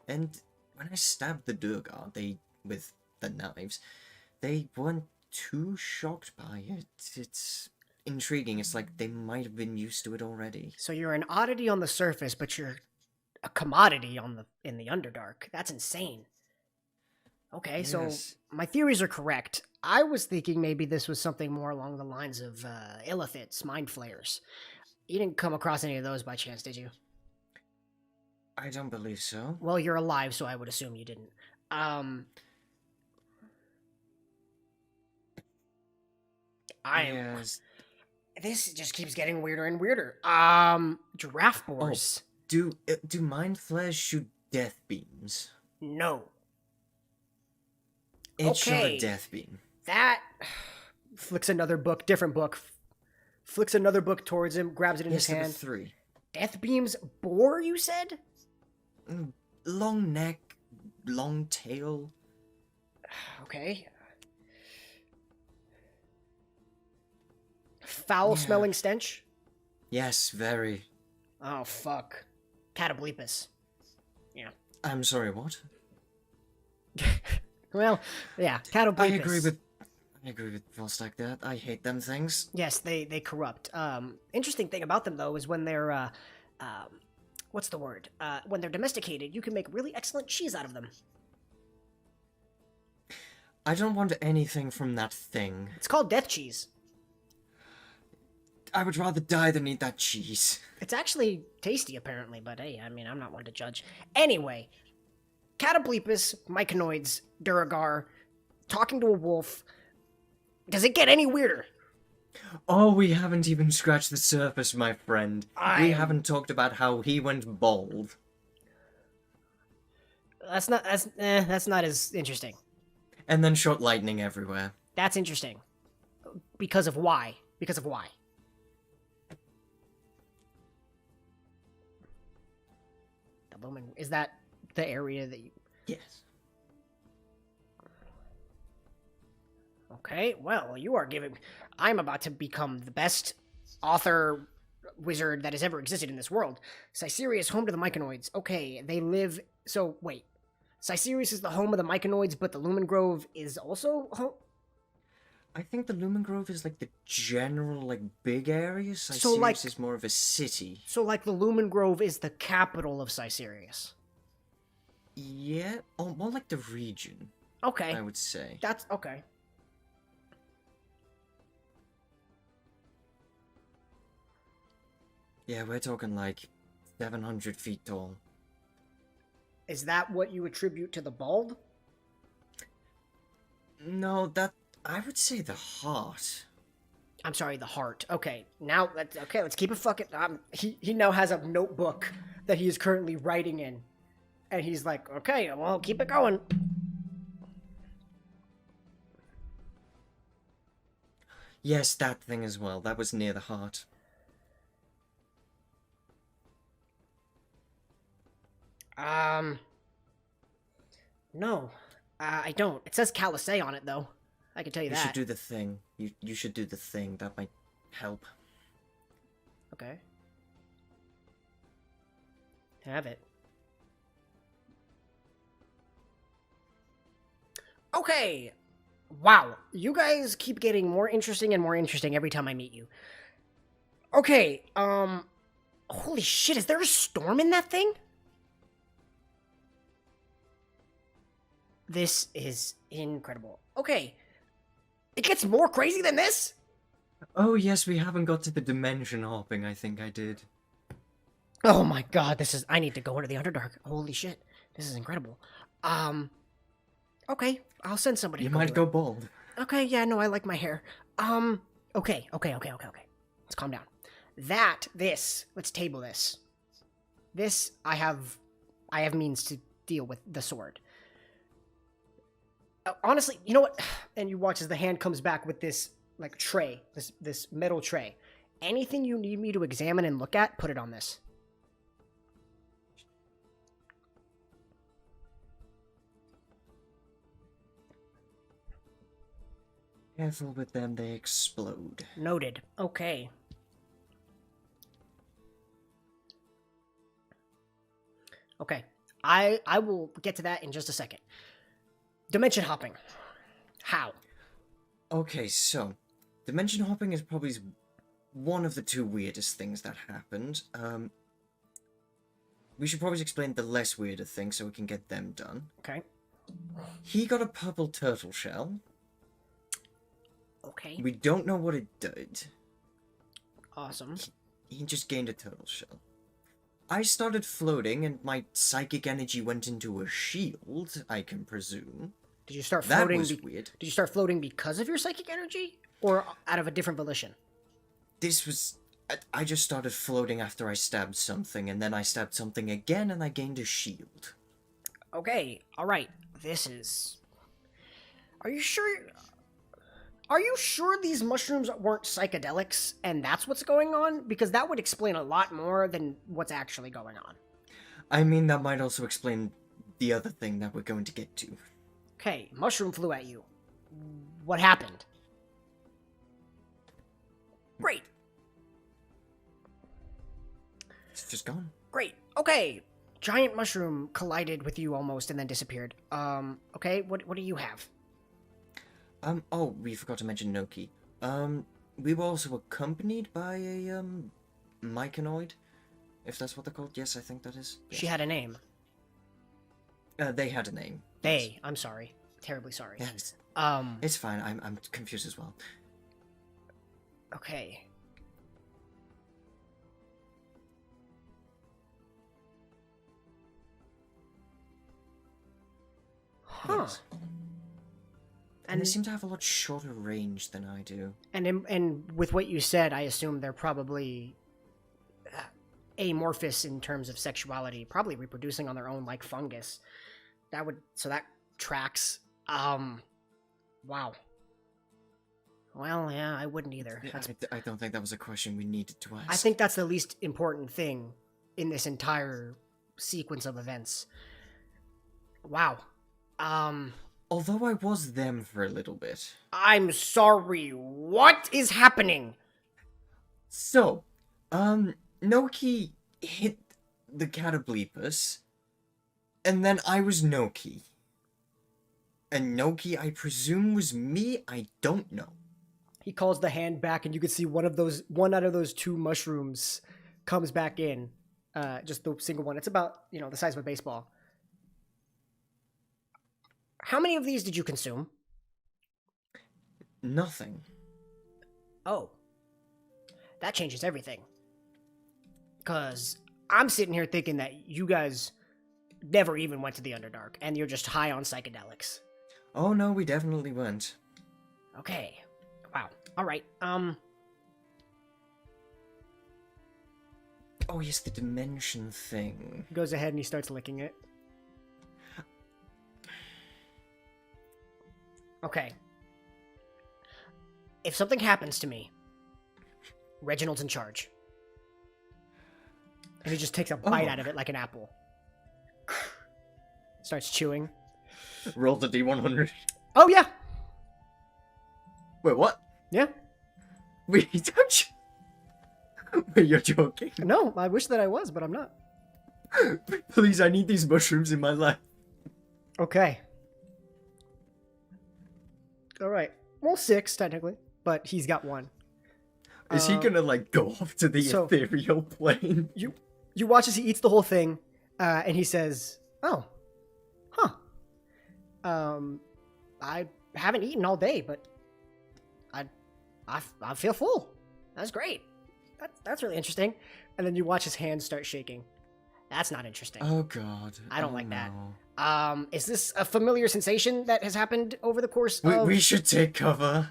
And when I stabbed the Duergar, with the knives, they weren't too shocked by it. It's intriguing. It's like they might have been used to it already. So you're an oddity on the surface, but you're a commodity in the Underdark. That's insane. Okay, Yes. so my theories are correct. I was thinking maybe this was something more along the lines of illithits, mind flayers. You didn't come across any of those by chance, did you? I don't believe so. Well, you're alive, so I would assume you didn't. Yes. This just keeps getting weirder and weirder. Giraffe boars. Do mind flares shoot death beams? No. It shot Okay. a death beam. That flicks another book, different book. Flicks another book towards him, grabs it in Yes, his there were hand. 3. Death beams boar, you said? Long neck, long tail. Okay. Foul smelling stench? Yes, very. Oh, fuck. Catoblepus. Yeah. I'm sorry, what? Well, yeah, cattle I bleepus. agree with Voss like that. I hate them things. Yes, they corrupt. Interesting thing about them though is when they're what's the word? When they're domesticated, you can make really excellent cheese out of them. I don't want anything from that thing. It's called death cheese. I would rather die than eat that cheese. It's actually tasty, apparently, but hey, I mean, I'm not one to judge. Anyway, Cataplepus, Myconoids, Duragar, talking to a wolf. Does it get any weirder? Oh, we haven't even scratched the surface, my friend. We haven't talked about how he went bald. That's not as interesting. And then shot lightning everywhere. That's interesting. Because of why? Because of why? The lumen, is that the area that you... Yes. Okay, well, you are giving... I'm about to become the best author wizard that has ever existed in this world. Cycerius, home to the Myconoids. Okay, they live... So, wait. Cycerius is the home of the Myconoids, but the Lumen Grove is also home... I think the Lumen Grove is like the general, like, big area. So, like- Cycerius is more of a city. So, like, the Lumen Grove is the capital of Cycerius. Yeah, or more like the region, Okay, I would say. that's... Okay. Yeah, we're talking like 700 feet tall. Is that what you attribute to the bald? No, I would say the heart. I'm sorry, the heart. Okay, now let's keep it fucking. He now has a notebook that he is currently writing in, and he's like, okay, well, keep it going. Yes, that thing as well. That was near the heart. No, I don't. It says Calisay on it though. I can tell you You that. should do the thing. You should do the thing. That might help. Okay. Have it. Okay. Wow. You guys keep getting more interesting and more interesting every time I meet you. Okay, holy shit, is there a storm in that thing? This is incredible. Okay. It gets more crazy than this? Oh yes, we haven't got to the dimension hopping. I think I did. Oh my god, I need to go into the Underdark. Holy shit. This is incredible. Okay, I'll send somebody You to go might do go it. bald. Okay, yeah, no, I like my hair. Okay. Let's calm down. Let's table this. This, I have means to deal with the sword. Honestly, you know what? And you watch as the hand comes back with this, like, tray. This metal tray. Anything you need me to examine and look at, put it on this. Careful with them, they explode. Noted. Okay. Okay. I will get to that in just a second. Dimension hopping. How? Okay, so dimension hopping is probably one of the two weirdest things that happened. We should probably explain the less weirder things so we can get them done. Okay. He got a purple turtle shell. Okay. We don't know what it did. Awesome. He just gained a turtle shell. I started floating and my psychic energy went into a shield, I can presume. Did you start That floating? was weird. Did you start floating because of your psychic energy, or out of a different volition? This was... I just started floating after I stabbed something, and then I stabbed something again and I gained a shield. Okay. All right. This is. Are you sure? Are you sure these mushrooms weren't psychedelics and that's what's going on? Because that would explain a lot more than what's actually going on. I mean, that might also explain the other thing that we're going to get to. Okay, mushroom flew at you. What happened? Great. It's just gone. Great. Okay. giant mushroom collided with you almost and then disappeared. Okay, what do you have? Oh, we forgot to mention Noki. We were also accompanied by a, myconoid, if that's what they're called. Yes, I think that is. Yes. She had a name. They had a name. They. Yes. I'm sorry. Terribly sorry. Yes. It's fine. I'm confused as well. Okay. Huh. Yes. And they seem to have a lot shorter range than I do. And with what you said, I assume they're probably amorphous in terms of sexuality, probably reproducing on their own like fungus. That tracks. Wow. Well, yeah, I wouldn't either. Yeah, I don't think that was a question we needed to ask. I think that's the least important thing in this entire sequence of events. Wow. Although I was them for a little bit. I'm sorry, what is happening? So, Noki hit the Catobleepus, and then I was Noki. And Noki, I presume, was me? I don't know. He calls the hand back, and you can see one out of those two mushrooms comes back in. Just the single one. It's about, the size of a baseball. How many of these did you consume? Nothing. Oh. That changes everything. Because I'm sitting here thinking that you guys never even went to the Underdark, and you're just high on psychedelics. Oh no, we definitely went. Okay. Wow. Alright, Oh yes, the dimension thing. He goes ahead and he starts licking it. Okay. If something happens to me, Reginald's in charge. And he just takes a bite out of it like an apple. Starts chewing. Roll the D100. Oh, yeah. Wait, what? Yeah. Wait, don't you? Wait, you're joking. No, I wish that I was, but I'm not. Please, I need these mushrooms in my life. Okay. Alright. Well, 6, technically. But he's got 1. Is he gonna, go off to the ethereal plane? You watch as he eats the whole thing, and he says, oh. Huh. I haven't eaten all day, but I feel full. That's great. That's really interesting. And then you watch his hands start shaking. That's not interesting. Oh god. I don't like that. Is this a familiar sensation that has happened over the course of... We should take cover.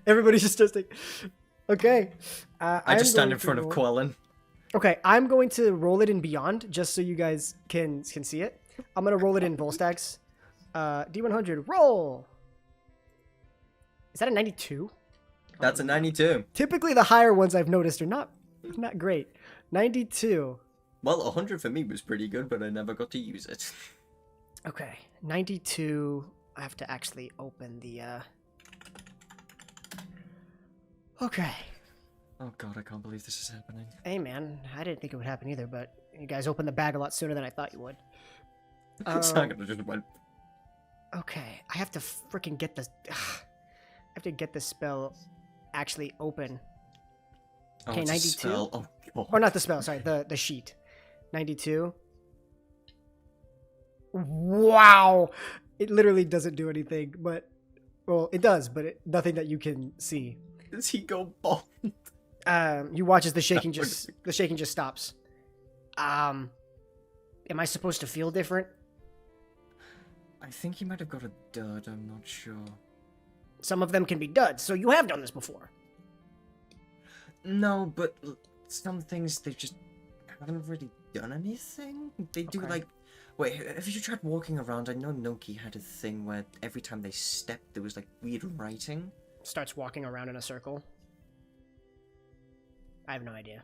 Everybody's just like, okay. I just stand in front of Quellen. Okay, I'm going to roll it in Beyond, just so you guys can see it. I'm going to roll it in Volstag's. D100, roll! Is that a 92? That's a 92. Typically, the higher ones I've noticed are not great. 92. Well, 100 for me was pretty good, but I never got to use it. Okay, 92. I have to actually open the... Okay. Oh god, I can't believe this is happening. Hey man, I didn't think it would happen either, but you guys opened the bag a lot sooner than I thought you would. It's not gonna just went... Okay, I have to freaking get this... I have to get this spell actually open. Oh, Okay, it's a 92? spell. Oh, god. Or not the spell, sorry, the sheet. 92. Wow! It literally doesn't do anything, but... Well, it does, but nothing that you can see. Does he go bald? You watch as the shaking just stops. Am I supposed to feel different? I think he might have got a dud, I'm not sure. Some of them can be duds, so you have done this before. No, but some things they just haven't really done anything. They do Okay. Wait, have you tried walking around? I know Noki had a thing where every time they stepped there was weird writing. Starts walking around in a circle. I have no idea.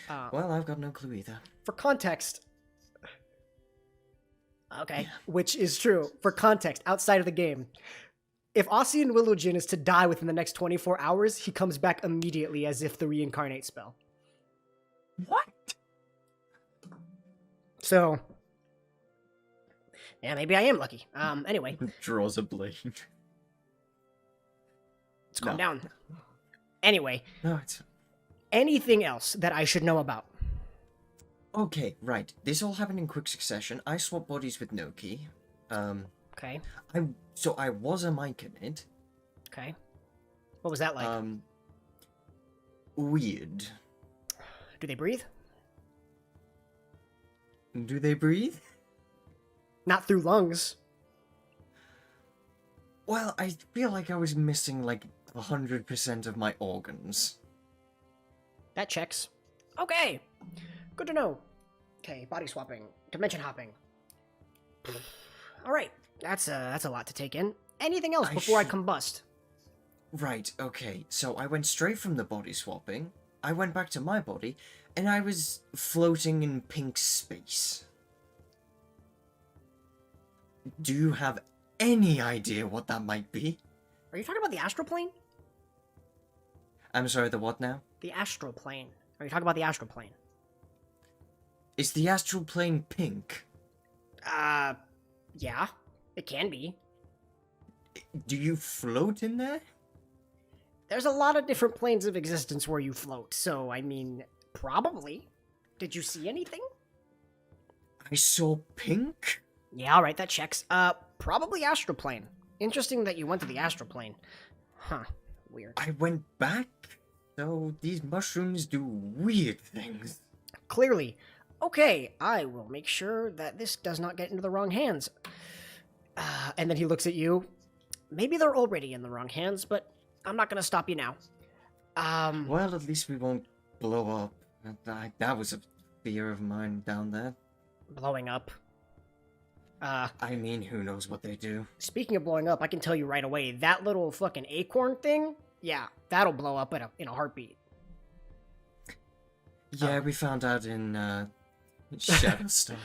Well, I've got no clue either. For context... Okay, which is true. For context, outside of the game, if Ossian Willowjin is to die within the next 24 hours, he comes back immediately as if the reincarnate spell. What? So, yeah, maybe I am lucky. Anyway, Draws a blade. let's calm No. down. Anyway, No, it's... anything else that I should know about? Okay, right. This all happened in quick succession. I swapped bodies with Noki. Okay. I was a Myconid. Okay. What was that like? Weird. Do they breathe? Do they breathe? Not through lungs. Well, I feel like I was missing like 100% of my organs. That checks. Okay. Good to know. Okay, body swapping, dimension hopping. All right, that's a lot to take in. Anything else before I combust? Right, okay. So I went straight from the body swapping. I went back to my body, and I was floating in pink space. Do you have any idea what that might be? Are you talking about the astral plane? I'm sorry, the what now? The astral plane. Are you talking about the astral plane? Is the astral plane pink? Yeah. It can be. Do you float in there? There's a lot of different planes of existence where you float, so, I mean, probably. Did you see anything? I saw pink? Yeah, alright, that checks. Probably astral plane. Interesting that you went to the astral plane. Huh. Weird. I went back? So these mushrooms do weird things. Clearly. Okay, I will make sure that this does not get into the wrong hands. And then he looks at you. Maybe they're already in the wrong hands, but I'm not gonna stop you now. Well, at least we won't blow up. That was a fear of mine down there. Blowing up. I mean, who knows what they do. Speaking of blowing up, I can tell you right away, that little fucking acorn thing, yeah, that'll blow up in a heartbeat. Yeah, we found out in Shadowstar.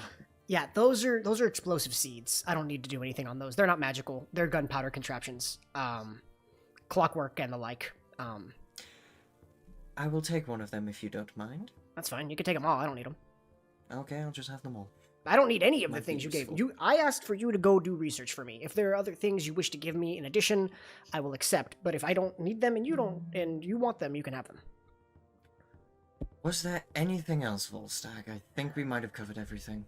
Yeah, those are explosive seeds. I don't need to do anything on those. They're not magical. They're gunpowder contraptions. Clockwork and the like. I will take one of them if you don't mind. That's fine. You can take them all. I don't need them. Okay, I'll just have them all. I don't need any of the Might be things you gave. useful. I asked for you to go do research for me. If there are other things you wish to give me in addition, I will accept. But if I don't need them and you want them, you can have them. Was there anything else, Volstagg? I think we might have covered everything.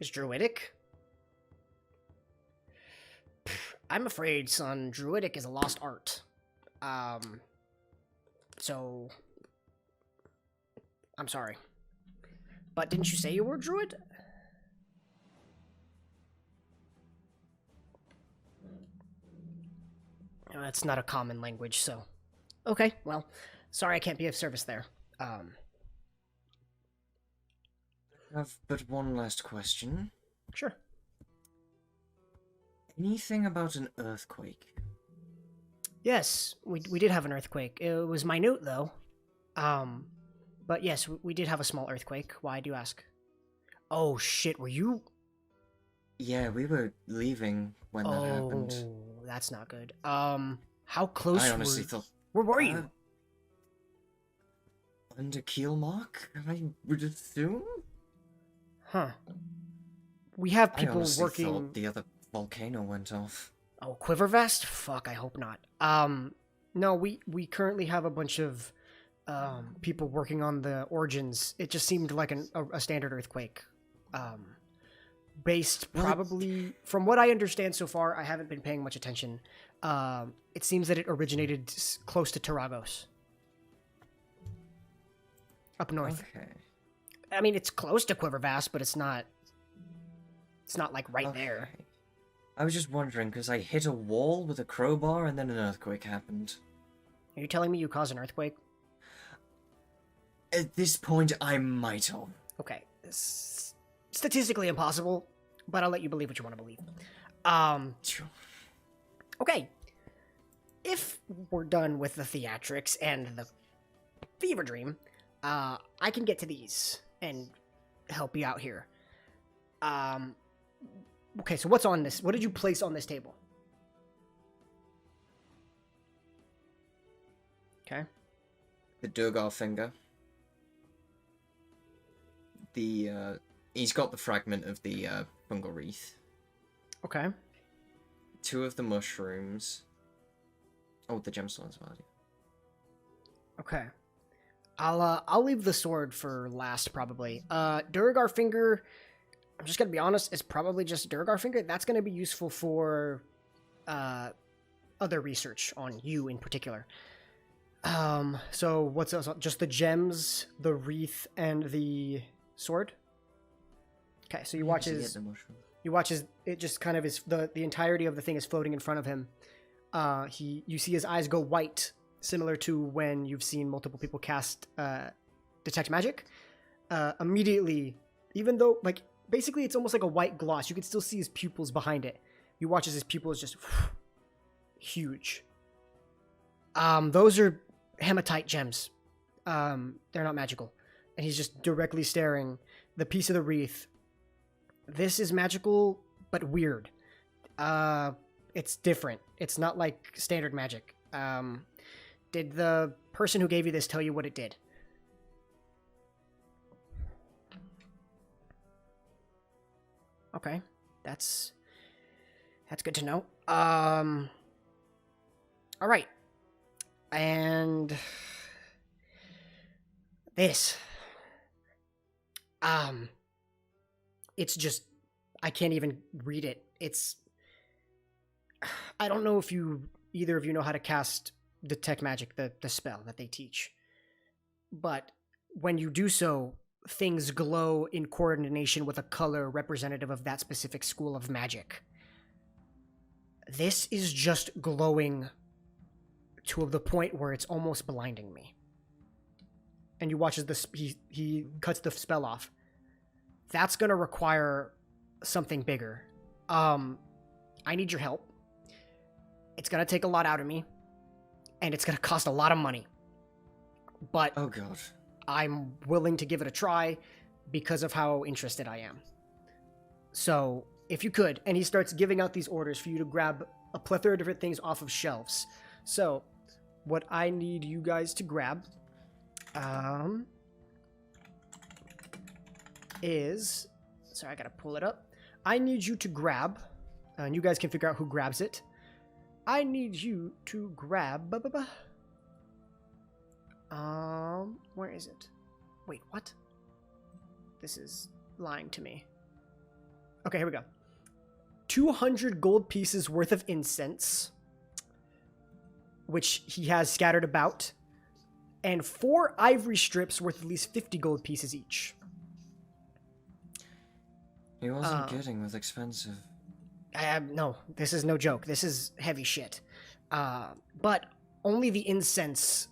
Is Druidic? I'm afraid, son, Druidic is a lost art. So... I'm sorry. But didn't you say you were a druid? That's not a common language, so... Okay, well, sorry I can't be of service there. I have but one last question. Sure. Anything about an earthquake? Yes, we did have an earthquake. It was minute, though. But yes, we did have a small earthquake. Why do you ask? Oh, shit, were you... Yeah, we were leaving when that happened. Oh, that's not good. How close I honestly thought... Where were you? Under Keelmark, I would assume? Huh. We have I people honestly working... thought the other volcano went off. Oh, Quivervest? Fuck, I hope not. No, we currently have a bunch of people working on the origins. It just seemed like a standard earthquake. Based probably... From what I understand so far, I haven't been paying much attention. It seems that it originated close to Tarragos. Up north. Okay. I mean, it's close to Quivervast, but it's not... It's not, like, right there. I was just wondering, because I hit a wall with a crowbar and then an earthquake happened. Are you telling me you caused an earthquake? At this point, I might have. Okay. Statistically impossible, but I'll let you believe what you want to believe. Sure. Okay. If we're done with the theatrics and the fever dream, I can get to these and help you out here. Okay, so what's on this? What did you place on this table? Okay. The Durgar finger. He's got the fragment of the fungal wreath. Okay. 2 of the mushrooms. Oh, the gemstone as well. Okay. I'll leave the sword for last, probably. Durgar finger, I'm just gonna be honest, it's probably just Durgar finger. That's gonna be useful for other research on you in particular. So what's else? Just the gems, the wreath, and the sword? Okay, so you watch as it just kind of is, the entirety of the thing is floating in front of him. You see his eyes go white, similar to when you've seen multiple people cast detect magic. Immediately, even though, like, basically it's almost like a white gloss, you can still see his pupils behind it. You watch as his pupils just huge. Those are hematite gems. They're not magical. And he's just directly staring. The piece of the wreath. This is magical, but weird. It's different. It's not like standard magic. Did the person who gave you this tell you what it did? Okay. That's good to know. All right. And this. It's just, I can't even read it. I don't know if either of you know how to cast detect magic, the spell that they teach. But when you do so, things glow in coordination with a color representative of that specific school of magic. This is just glowing to the point where it's almost blinding me. And you watch as he cuts the spell off. That's gonna require something bigger. I need your help. It's gonna take a lot out of me, and it's gonna cost a lot of money. But oh god, I'm willing to give it a try because of how interested I am. So, if you could, and he starts giving out these orders for you to grab a plethora of different things off of shelves. So, what I need you guys to grab, is, sorry, I gotta pull it up. I need you to grab, and you guys can figure out who grabs it. I need you to grab, where is it? Wait, what? This is lying to me. Okay, here we go. 200 gold pieces worth of incense, which he has scattered about, and 4 ivory strips worth at least 50 gold pieces each. He wasn't kidding with expensive. No, this is no joke. This is heavy shit. But only the incense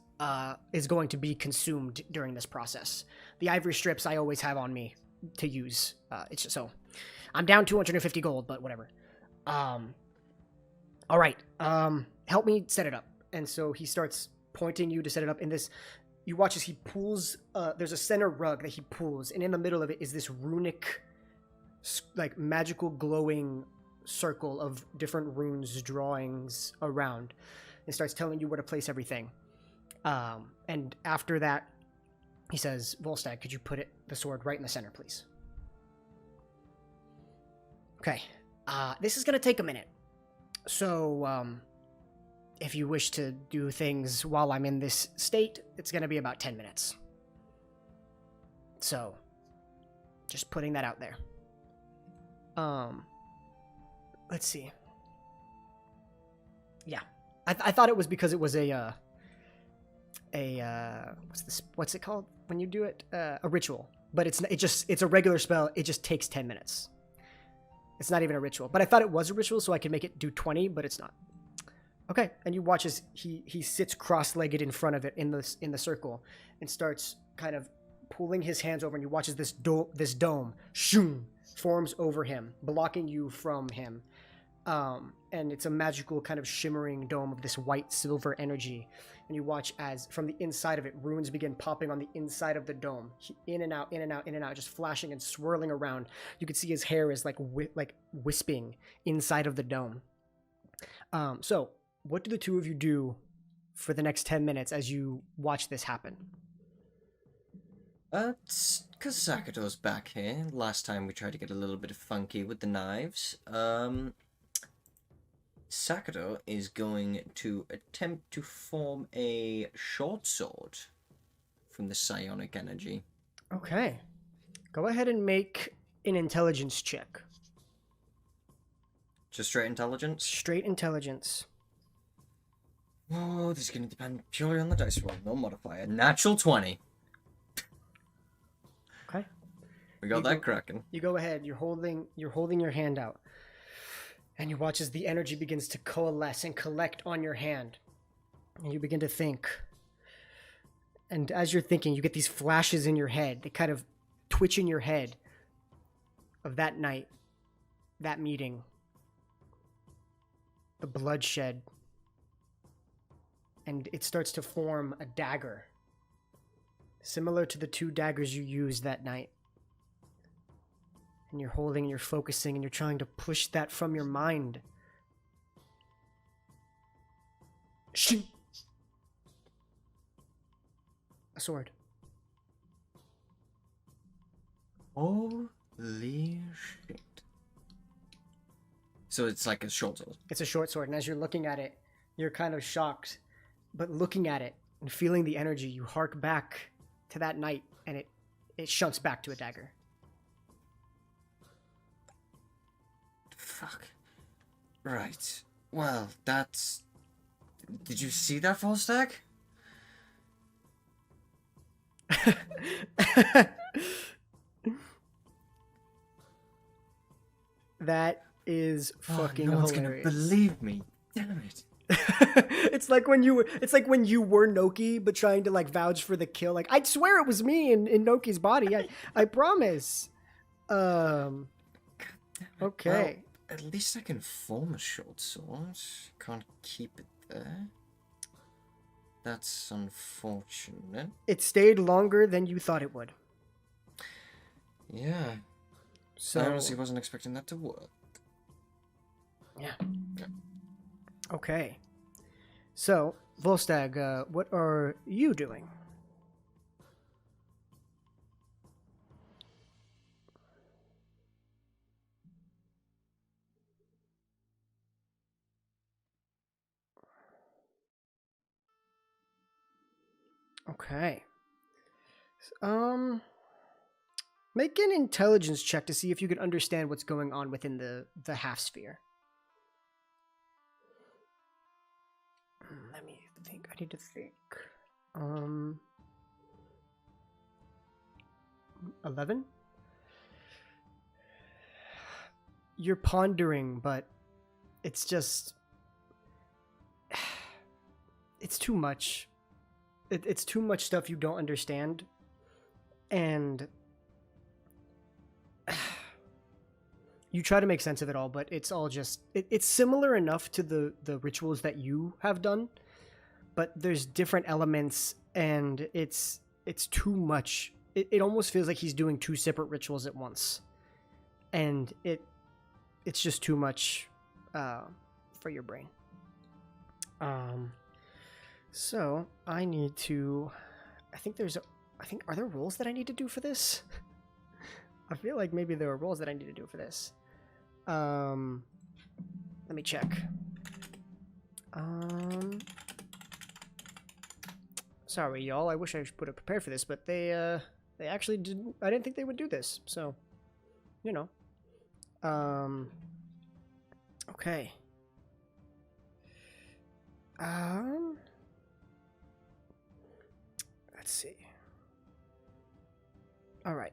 is going to be consumed during this process. The ivory strips I always have on me to use. It's just, so I'm down 250 gold, but whatever. All right. Help me set it up. And so he starts pointing you to set it up in this. You watch as he pulls. There's a center rug that he pulls, and in the middle of it is this runic, like magical glowing circle of different runes, drawings around, and starts telling you where to place everything. And after that, he says, Volstagg, could you put the sword right in the center, please? Okay. This is going to take a minute. So, if you wish to do things while I'm in this state, it's going to be about 10 minutes. So, just putting that out there. Let's see. Yeah. I thought it was because it was what's it called when you do it? A ritual. But it's a regular spell. It just takes 10 minutes. It's not even a ritual. But I thought it was a ritual so I could make it do 20, but it's not. Okay, and you watch as he sits cross-legged in front of it in the circle and starts kind of pulling his hands over, and you watch as this dome shoom, forms over him, blocking you from him. And it's a magical kind of shimmering dome of this white silver energy. And you watch as from the inside of it, runes begin popping on the inside of the dome, in and out, in and out, in and out, just flashing and swirling around. You can see his hair is like wisping inside of the dome. So what do the two of you do for the next 10 minutes as you watch this happen? Because Sakato's back here. Last time we tried to get a little bit funky with the knives. Sakato is going to attempt to form a short sword from the psionic energy. Okay. Go ahead and make an intelligence check. Just straight intelligence? Straight intelligence. Oh, this is going to depend purely on the dice roll. No modifier. Natural 20. Okay. We got that cracking. You go ahead. You're holding your hand out. And you watch as the energy begins to coalesce and collect on your hand. And you begin to think. And as you're thinking, you get these flashes in your head. They kind of twitch in your head of that night, that meeting, the bloodshed. And it starts to form a dagger, similar to the two daggers you used that night. And you're holding and you're focusing and you're trying to push that from your mind. Shing! A sword. Holy shit. So it's like a short sword. It's a short sword, and as you're looking at it, you're kind of shocked. But looking at it and feeling the energy, you hark back to that night, and it shunts back to a dagger. Fuck. Right. Well, that's... Did you see that full stack? That is fucking no one's hilarious. gonna believe me. Damn it. It's like when you were Noki, but trying to like vouch for the kill. Like, I'd swear it was me in Noki's body. I promise. Okay. Well, at least I can form a short sword. Can't keep it there. That's unfortunate. It stayed longer than you thought it would. Yeah. So I honestly wasn't expecting that to work. Yeah. Okay. So, Volstagg, what are you doing? Okay. Make an intelligence check to see if you can understand what's going on within the half sphere. Let me think. I need to think. 11? You're pondering, but it's just... It's too much. It's too much stuff you don't understand. And... You try to make sense of it all, but it's all just... It's similar enough to the rituals that you have done, but there's different elements, and it's too much. It almost feels like he's doing two separate rituals at once. And it's just too much for your brain. So, I need to... are there rules that I need to do for this? I feel like maybe there are rules that I need to do for this. Let me check. Sorry, y'all. I wish I would have prepared for this, but they actually didn't. I didn't think they would do this. So, you know. Okay. Let's see. All right.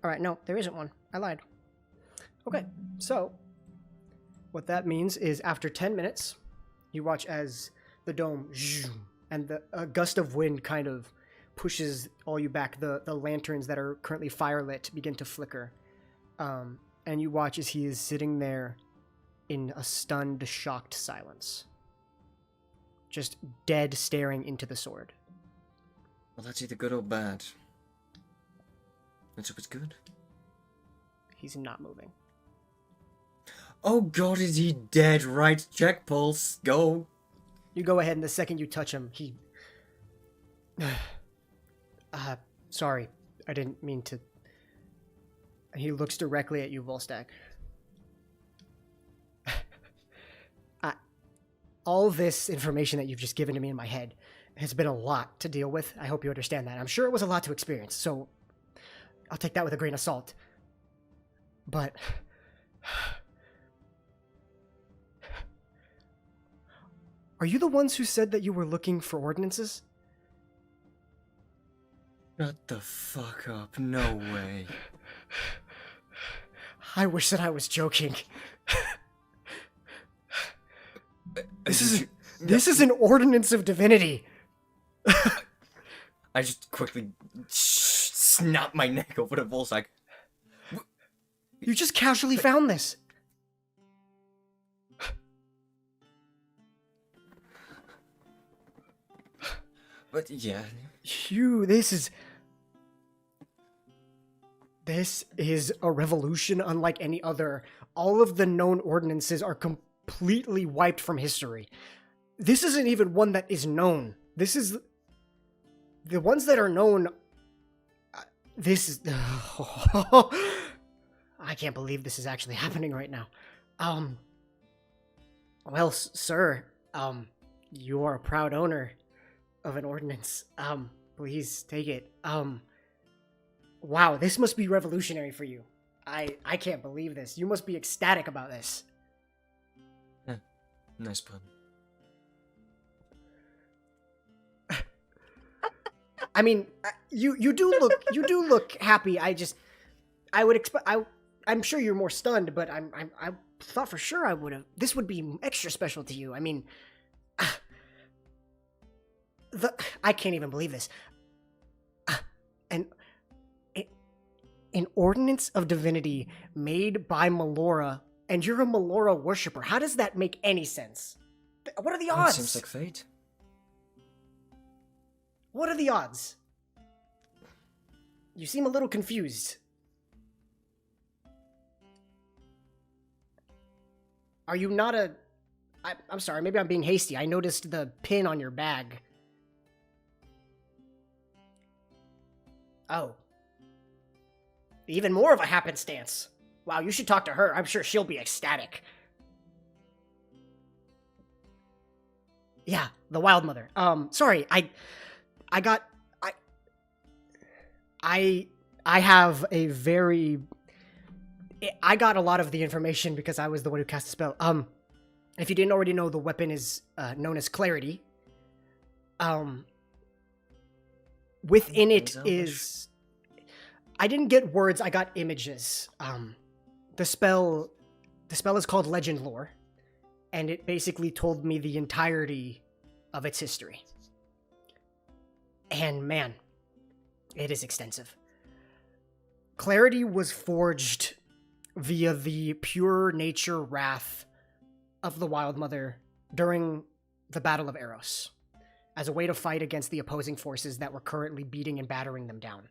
Alright, no, there isn't one. I lied. Okay, so what that means is after 10 minutes, you watch as the dome and a gust of wind kind of pushes all you back. The lanterns that are currently firelit begin to flicker. And you watch as he is sitting there in a stunned, shocked silence. Just dead, staring into the sword. Well, that's either good or bad. Let's hope it's good. He's not moving. Oh god, is he dead? Right, check pulse, go. You go ahead, and the second you touch him, he... sorry, I didn't mean to... He looks directly at you, Volstagg. All this information that you've just given to me in my head has been a lot to deal with. I hope you understand that. I'm sure it was a lot to experience, so I'll take that with a grain of salt. But... Are you the ones who said that you were looking for ordinances? Shut the fuck up, no way. I wish that I was joking. This is an ordinance of divinity. I just quickly snap my neck over to Volstagg. You just casually found this. But yeah. This is a revolution unlike any other. All of the known ordinances are completely wiped from history. This isn't even one that is known. This is... The ones that are known... This is... I can't believe this is actually happening right now. Well, sir, you are a proud owner of an ordinance. Please take it. Wow, this must be revolutionary for you. I can't believe this. You must be ecstatic about this. Nice pun. I mean, you do look happy. I would expect. I'm sure you're more stunned, but I thought for sure I would have. This would be extra special to you. I mean, I can't even believe this. An ordinance of divinity made by Melora, and you're a Melora worshiper. How does that make any sense? What are the odds? Seems like fate. What are the odds? You seem a little confused. Are you not a... I'm sorry, maybe I'm being hasty. I noticed the pin on your bag. Oh. Even more of a happenstance. Wow, you should talk to her. I'm sure she'll be ecstatic. Yeah, the Wild Mother. Sorry, I have a very... I got a lot of the information because I was the one who cast the spell. If you didn't already know, the weapon is known as Clarity. Within it is... I didn't get words, I got images. The spell is called Legend Lore, and it basically told me the entirety of its history. And man, it is extensive. Clarity was forged via the pure nature wrath of the Wild Mother during the Battle of Eros, as a way to fight against the opposing forces that were currently beating and battering them down.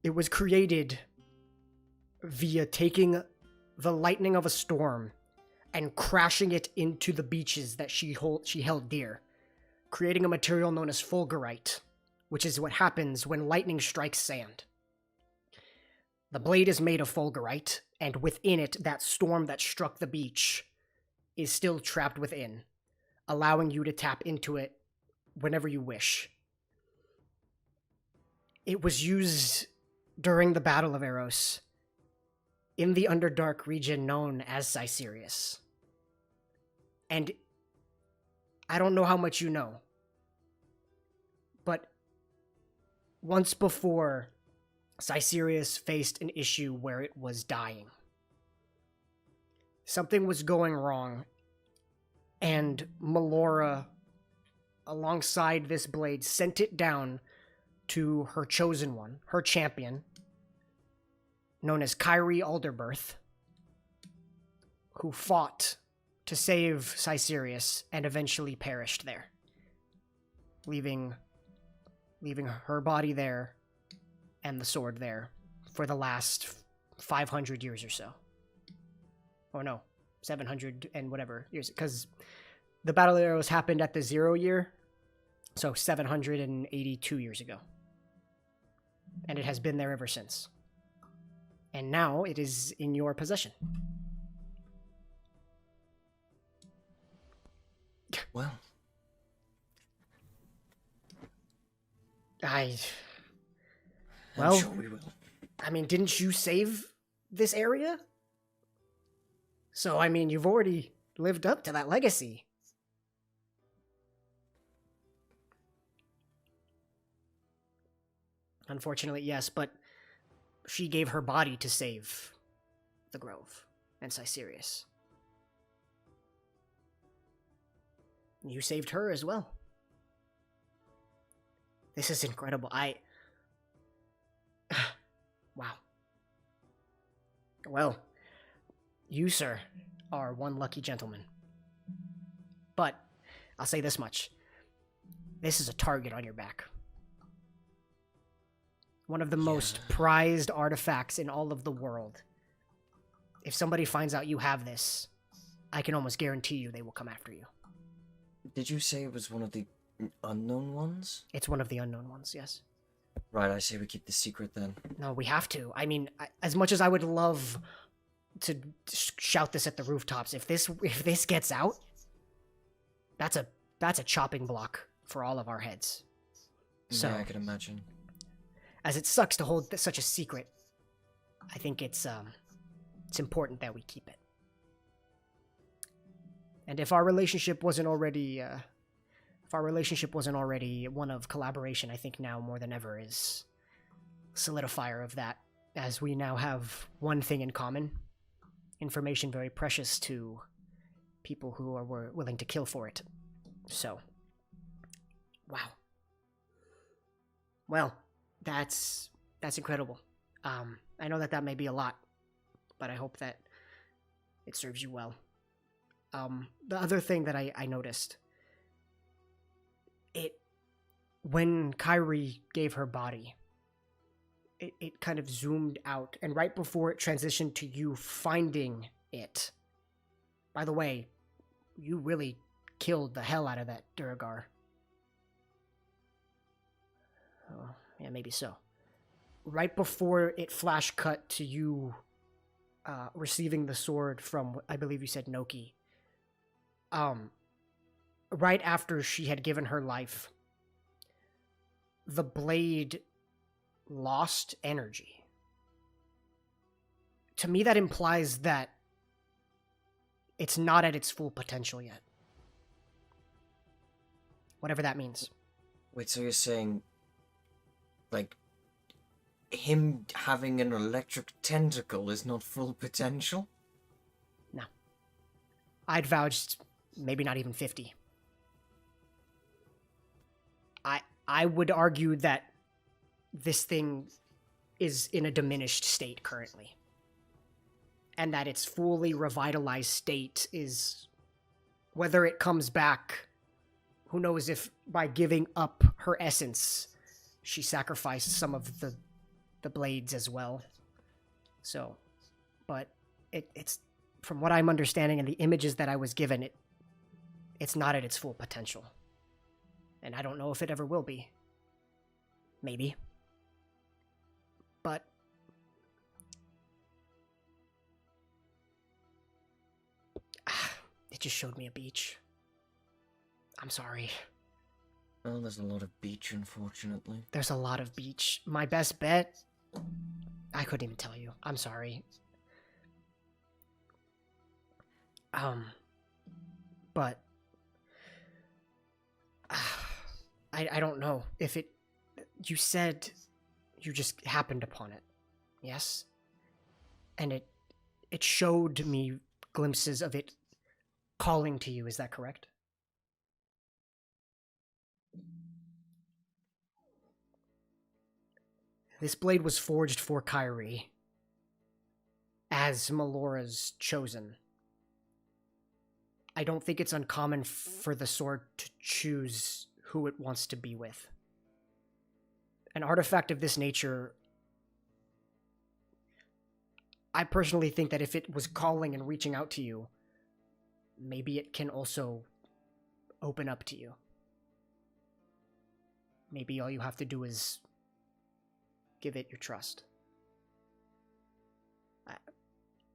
It was created via taking the lightning of a storm and crashing it into the beaches that she held dear, creating a material known as fulgurite, which is what happens when lightning strikes sand. The blade is made of fulgurite, and within it, that storm that struck the beach is still trapped within, allowing you to tap into it whenever you wish. It was used during the Battle of Eros in the Underdark region known as Caesarius. And I don't know how much you know, but once before, Caesarius faced an issue where it was dying. Something was going wrong, and Melora, alongside this blade, sent it down to her chosen one, her champion, known as Kyrie Alderberth, who fought to save Caesarius and eventually perished there, leaving her body there and the sword there for the last 500 years or so. Or no, 700 and whatever years, because the Battle Arrows happened at the 0 year, so 782 years ago. And it has been there ever since. And now it is in your possession. Well, I'm sure we will. I mean, didn't you save this area? So, I mean, you've already lived up to that legacy. Unfortunately, yes, but she gave her body to save the Grove and Caesarius. You saved her as well. This is incredible. Wow. Well, you, sir, are one lucky gentleman. But I'll say this much. This is a target on your back. One of the most prized artifacts in all of the world. If somebody finds out you have this, I can almost guarantee you they will come after you. Did you say it was one of the unknown ones? It's one of the unknown ones, yes. Right, I say we keep the secret then. No, we have to. I mean, as much as I would love to shout this at the rooftops, if this gets out, that's a chopping block for all of our heads. So, yeah, I can imagine. As it sucks to hold such a secret, I think it's important that we keep it. And if our relationship wasn't already one of collaboration, I think now more than ever is solidifier of that, as we now have one thing in common: information very precious to people who are willing to kill for it. So, wow. Well, that's incredible. I know that may be a lot, but I hope that it serves you well. The other thing that I noticed, when Kyrie gave her body, it kind of zoomed out, and right before it transitioned to you finding it. By the way, you really killed the hell out of that Duragar. Oh, yeah, maybe so. Right before it flash cut to you receiving the sword from, I believe you said Noki. Right after she had given her life, the blade lost energy. To me, that implies that it's not at its full potential yet. Whatever that means. Wait, so you're saying, like, him having an electric tentacle is not full potential? No. I'd vouch maybe not even 50. I would argue that this thing is in a diminished state currently. And that its fully revitalized state is, whether it comes back, who knows if by giving up her essence, she sacrificed some of the blades as well. So, but it's from what I'm understanding and the images that I was given, it's not at its full potential. And I don't know if it ever will be. Maybe. But it just showed me a beach. I'm sorry. Well, there's a lot of beach, unfortunately. There's a lot of beach. My best bet, I couldn't even tell you. I'm sorry. But I don't know if it. You said you just happened upon it, yes? And it showed me glimpses of it calling to you. Is that correct? This blade was forged for Kyrie, as Melora's chosen. I don't think it's uncommon for the sword to choose who it wants to be with. An artifact of this nature, I personally think that if it was calling and reaching out to you, maybe it can also open up to you. Maybe all you have to do is give it your trust.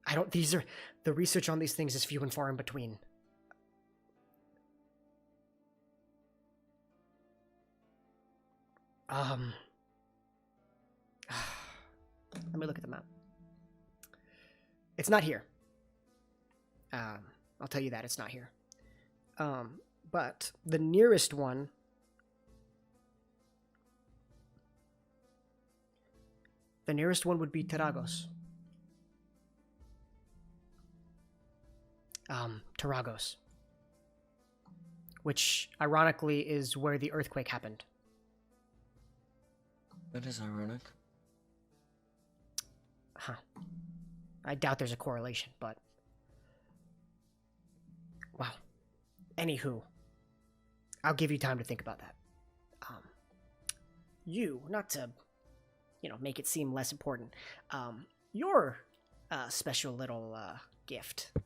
I don't, the research on these things is few and far in between. Let me look at the map. It's not here. I'll tell you that, it's not here. But the nearest one would be Taragos. Taragos. Which, ironically, is where the earthquake happened. That is ironic. Huh. I doubt there's a correlation, but... Wow. Anywho, I'll give you time to think about that. You, not to, make it seem less important, your special little gift. I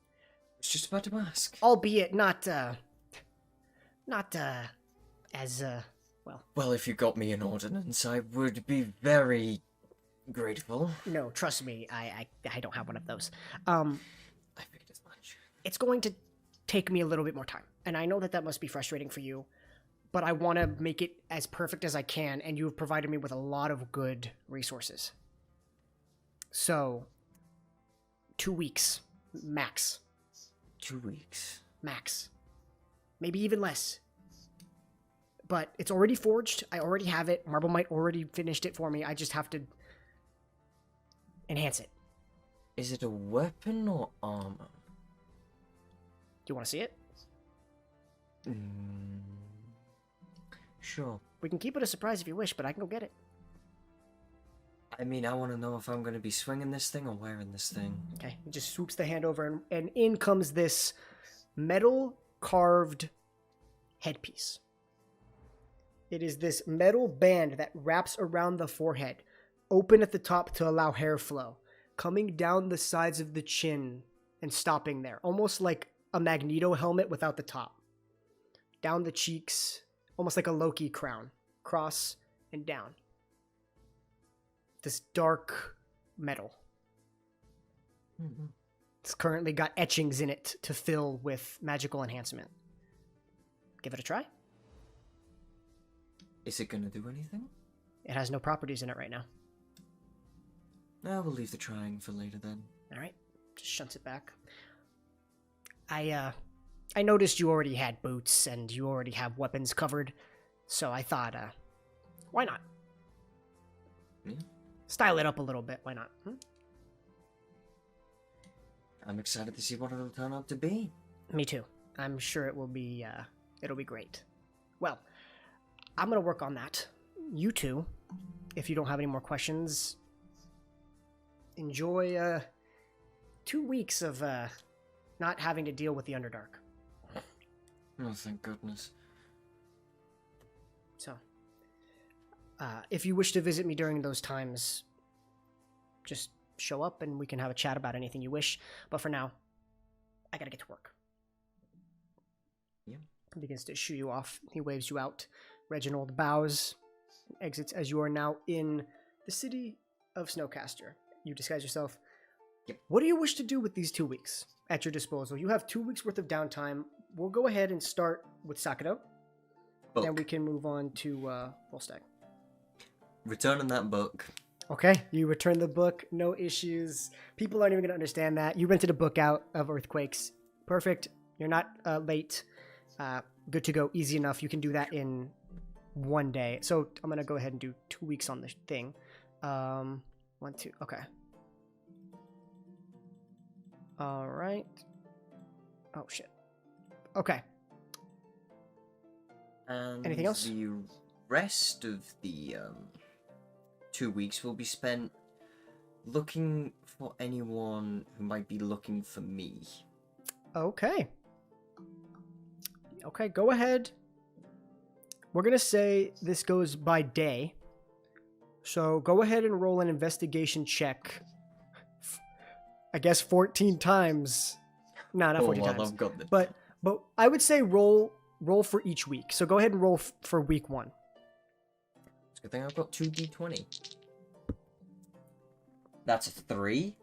was just about to ask. Albeit not as, well... Well, if you got me an ordnance, I would be very grateful. No, trust me, I don't have one of those. I figured as much. It's going to take me a little bit more time, and I know that must be frustrating for you, but I want to make it as perfect as I can, and you have provided me with a lot of good resources. So, 2 weeks, max. 2 weeks. Max. Maybe even less. But it's already forged, I already have it, Marble Might already finished it for me, I just have to enhance it. Is it a weapon or armor? Do you want to see it? Sure. We can keep it a surprise if you wish, but I can go get it. I mean, I want to know if I'm going to be swinging this thing or wearing this thing. Okay, he just swoops the hand over, and in comes this metal-carved headpiece. It is this metal band that wraps around the forehead, open at the top to allow hair flow, coming down the sides of the chin and stopping there, almost like a Magneto helmet without the top. Down the cheeks, almost like a Loki crown, cross and down. This dark metal. Mm-hmm. It's currently got etchings in it to fill with magical enhancement. Give it a try. Is it gonna do anything? It has no properties in it right now. No, we'll leave the trying for later then. Alright, just shunts it back. I noticed you already had boots and you already have weapons covered, so I thought, why not? Yeah. Style it up a little bit, why not? I'm excited to see what it'll turn out to be. Me too. I'm sure it will be, it'll be great. Well, I'm gonna work on that. You two, if you don't have any more questions, enjoy, 2 weeks of, not having to deal with the Underdark. Oh, thank goodness. So, if you wish to visit me during those times, just show up and we can have a chat about anything you wish. But for now, I gotta get to work. Yeah. He begins to shoo you off. He waves you out. Reginald bows, exits as you are now in the city of Snowcaster. You disguise yourself. Yep. What do you wish to do with these 2 weeks at your disposal? You have 2 weeks worth of downtime. We'll go ahead and start with Sakado. Book. Then we can move on to Volstagg. Returning that book. Okay, you return the book, no issues. People aren't even going to understand that. You rented a book out of Earthquakes. Perfect. You're not late. Good to go. Easy enough. You can do that in 1 day. So I'm going to go ahead and do 2 weeks on the thing. 1, 2. Okay. All right. Oh, shit. Okay. And anything else? The rest of the 2 weeks will be spent looking for anyone who might be looking for me. Okay. Okay, go ahead. We're going to say this goes by day. So go ahead and roll an investigation check. I guess 14 times. No, not 14 times. I've got the... But I would say roll for each week. So go ahead and roll for week 1. It's a good thing I've got 2d20. That's a 3.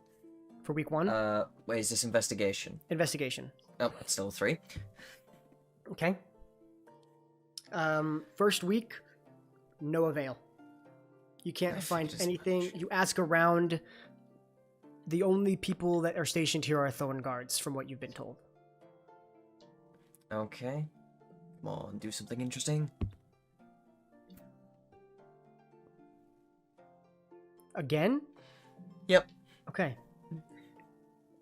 For week 1? Wait, is this investigation? Investigation. Oh, it's still a 3. Okay. First week, no avail. You can't find anything. You ask around. The only people that are stationed here are Thorn guards, from what you've been told. Okay. Come on, do something interesting. Again? Yep. Okay.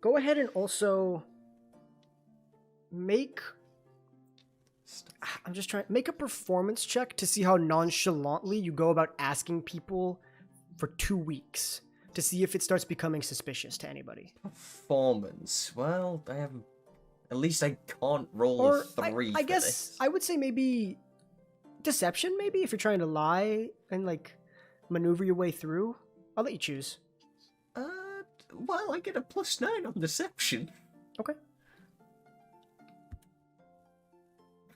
Go ahead and also make... I'm just trying... Make a performance check to see how nonchalantly you go about asking people for 2 weeks. To see if it starts becoming suspicious to anybody. Performance. Well, I have... At least I can't roll Or a 3 I for guess this. I would say maybe deception, maybe, if you're trying to lie and, like, maneuver your way through. I'll let you choose. Well, I get a +9 on deception. Okay.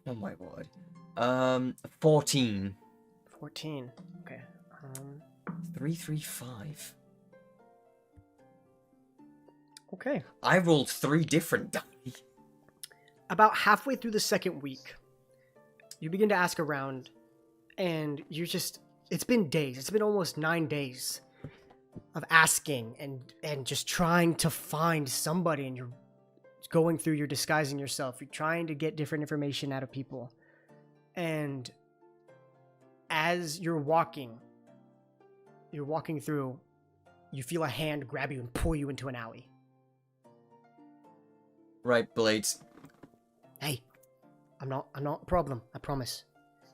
Oh my word. 14. 14. Okay. 335. Okay. I rolled 3 different die. About halfway through the second week, you begin to ask around, and you just... It's been days. It's been almost 9 days of asking and just trying to find somebody, and you're going through, you're disguising yourself, you're trying to get different information out of people. And as you're walking through, you feel a hand grab you and pull you into an alley. Right, Blades. Hey, I'm not a problem, I promise.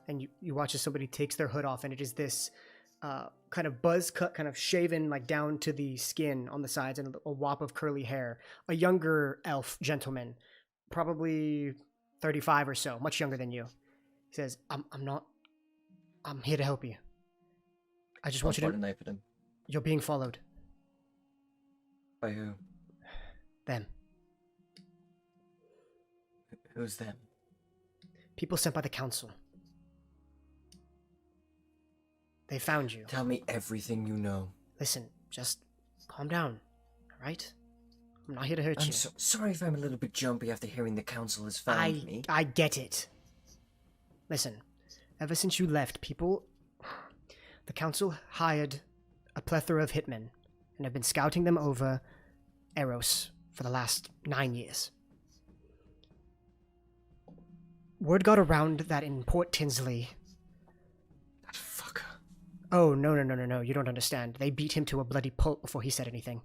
And you watch as somebody takes their hood off, and it is this kind of buzz cut, kind of shaven like down to the skin on the sides, and a wop of curly hair. A younger elf gentleman, probably 35 or so, much younger than you. He says, I'm here to help you. I just want you to... Knife at him. You're being followed. By who? Them. Who's them? People sent by the council. They found you. Tell me everything you know. Listen, just calm down, alright? I'm not here to hurt I'm you. sorry if I'm a little bit jumpy after hearing the council has found me. I get it. Listen, ever since you left, the council hired a plethora of hitmen and have been scouting them over Eros for the last 9 years. Word got around that in Port Tinsley... That fucker. Oh, no, you don't understand. They beat him to a bloody pulp before he said anything.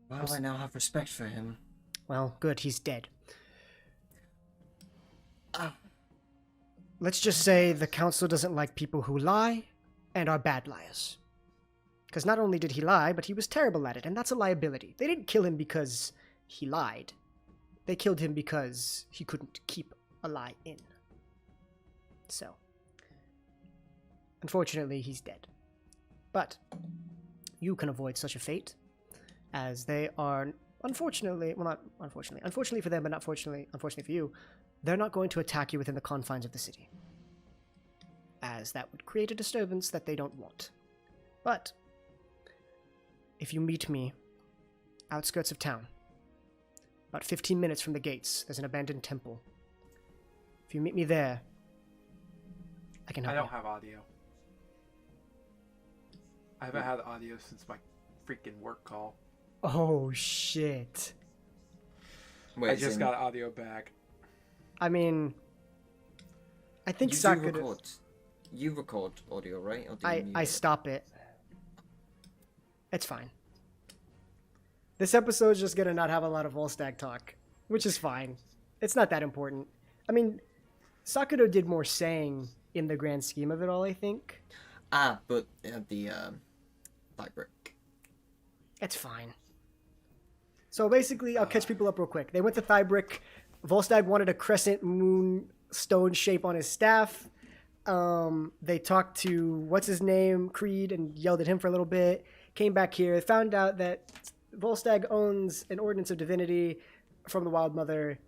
Well, I now have respect for him. Well, good, he's dead. Let's just say the council doesn't like people who lie and are bad liars. Because not only did he lie, but he was terrible at it, and that's a liability. They didn't kill him because he lied. They killed him because he couldn't keep a lie in. So, unfortunately, he's dead. But you can avoid such a fate, as they are, unfortunately for them, but not unfortunately for you, they're not going to attack you within the confines of the city, as that would create a disturbance that they don't want. But if you meet me outskirts of town, about 15 minutes from the gates, there's an abandoned temple. If you meet me there, I can help you. I don't have audio. I haven't had audio since my freaking work call. Oh, shit. Wait, I just got audio back. I mean, I think You record audio, right? Or do you mute I it? stop it. It's fine. This episode's just gonna not have a lot of Volstagg talk, which is fine. It's not that important. I mean, Sakudo did more saying in the grand scheme of it all, I think. But the fabric. It's fine. So basically, I'll catch people up real quick. They went to Thiebrick. Volstagg wanted a crescent moon stone shape on his staff. They talked to what's his name, Creed, and yelled at him for a little bit. Came back here, found out that Volstagg owns an ordinance of divinity from the Wild Mother.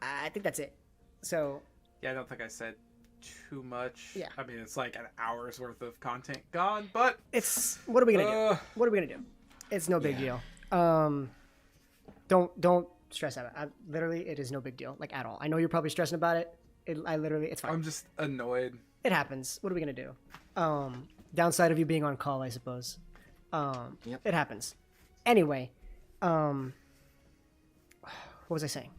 I think that's it. So Yeah, I don't think I said too much. Yeah. I mean, it's like an hour's worth of content gone, but it's what are we gonna do? What are we gonna do? It's no big deal. Don't stress out. Literally, it is no big deal, like at all. I know you're probably stressing about it. It's fine. I'm just annoyed. It happens. What are we gonna do? Downside of you being on call, I suppose. Yep. It happens. Anyway, what was I saying?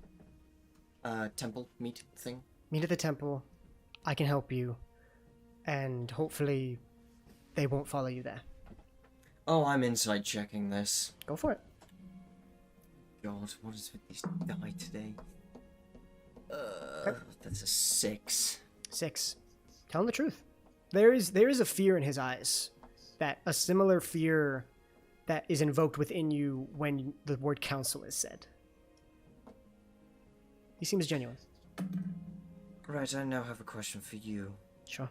Temple meet thing. Meet at the temple. I can help you, and hopefully, they won't follow you there. Oh, I'm inside checking this. Go for it. God, what is with these die today? Okay. That's a 6. 6. Tell him the truth. There is a fear in his eyes, that a similar fear that is invoked within you when the word council is said. He seems genuine. Right, I now have a question for you. Sure.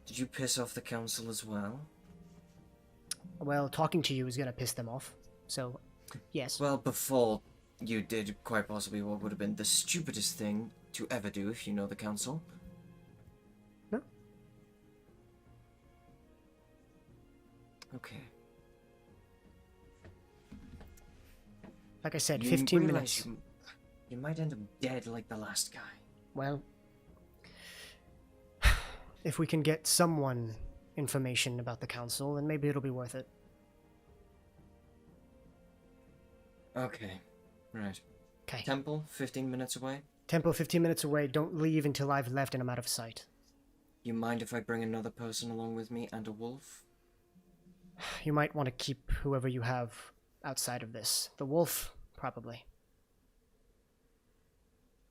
Did you piss off the council as well? Well, talking to you is gonna piss them off. So, yes. Well, before you did quite possibly what would have been the stupidest thing to ever do if you know the council. No. Okay. Like I said, You 15 realize minutes. You might end up dead like the last guy. Well, if we can get someone information about the council, then maybe it'll be worth it. Okay. Right. Okay. Temple, 15 minutes away. Temple, 15 minutes away. Don't leave until I've left and I'm out of sight. You mind if I bring another person along with me and a wolf? You might want to keep whoever you have outside of this. The wolf, probably.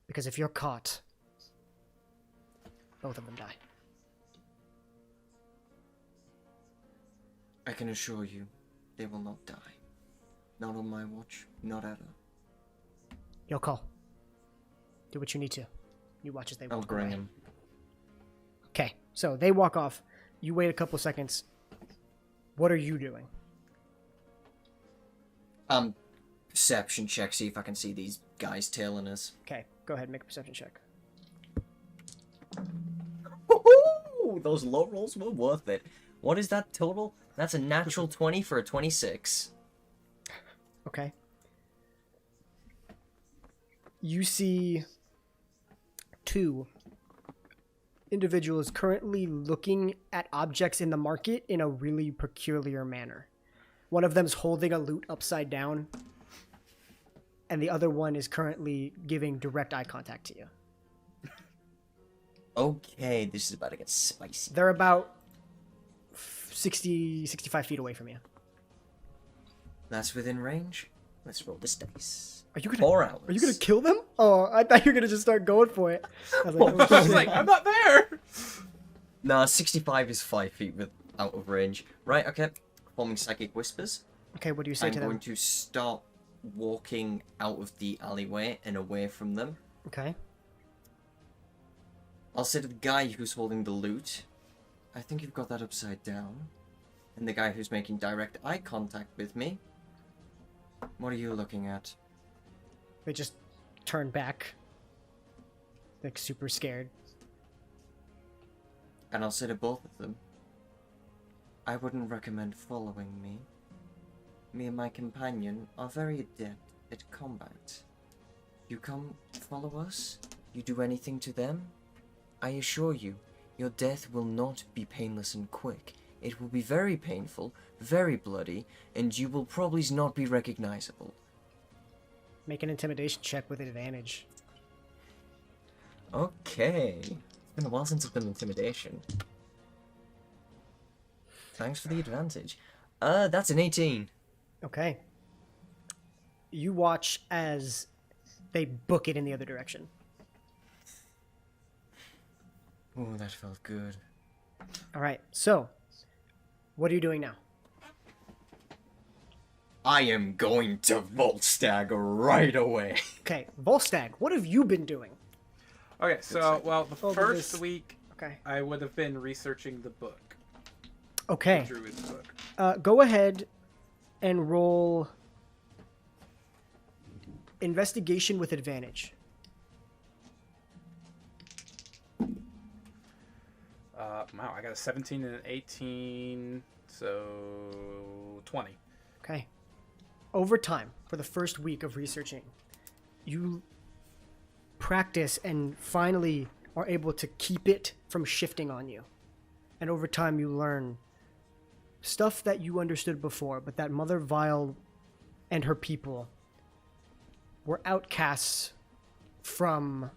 Because if you're caught, both of them die. I can assure you, they will not die. Not on my watch, not ever. Your call. Do what you need to. You watch as they walk I'll bring away. him. Okay, so they walk off. You wait a couple seconds. What are you doing? Perception check, see if I can see these guys tailing us. Okay, go ahead, make a perception check. Woohoo! Those low rolls were worth it. What is that total? That's a natural 20 for a 26. Okay. You see 2 individuals currently looking at objects in the market in a really peculiar manner. One of them's holding a loot upside down, and the other one is currently giving direct eye contact to you. Okay, this is about to get spicy. They're about 65 feet away from you. That's within range. Let's roll this dice. Are you gonna? 4 hours. Are you gonna kill them? Oh, I thought you were gonna just start going for it. I was like, oh, I was shit. like, I'm not there. Nah, 65 is 5 feet out of range. Right, okay. Performing Psychic Whispers. Okay, what do you say I'm to them? going to start walking out of the alleyway and away from them. Okay. I'll say to the guy who's holding the loot, I think you've got that upside down. And the guy who's making direct eye contact with me, what are you looking at? They just turn back, like super scared. And I'll say to both of them, I wouldn't recommend following me. Me and my companion are very adept at combat. You come follow us, you do anything to them, I assure you, your death will not be painless and quick. It will be very painful, very bloody, and you will probably not be recognizable. Make an intimidation check with advantage. Okay. It's been a while since I've done intimidation. Thanks for the advantage. That's an 18. Okay. You watch as they book it in the other direction. Ooh, that felt good. All right. So, what are you doing now? I am going to Volstagg right away. Okay, Volstagg, what have you been doing? Okay, so, well, the Over first this- week, Okay. I would have been researching the book. Okay. The Druid's book. Go ahead and roll investigation with advantage. Wow, I got a 17 and an 18, so 20. Okay. Over time, for the first week of researching, you practice and finally are able to keep it from shifting on you. And over time, you learn stuff that you understood before, but that Mother Vile and her people were outcasts from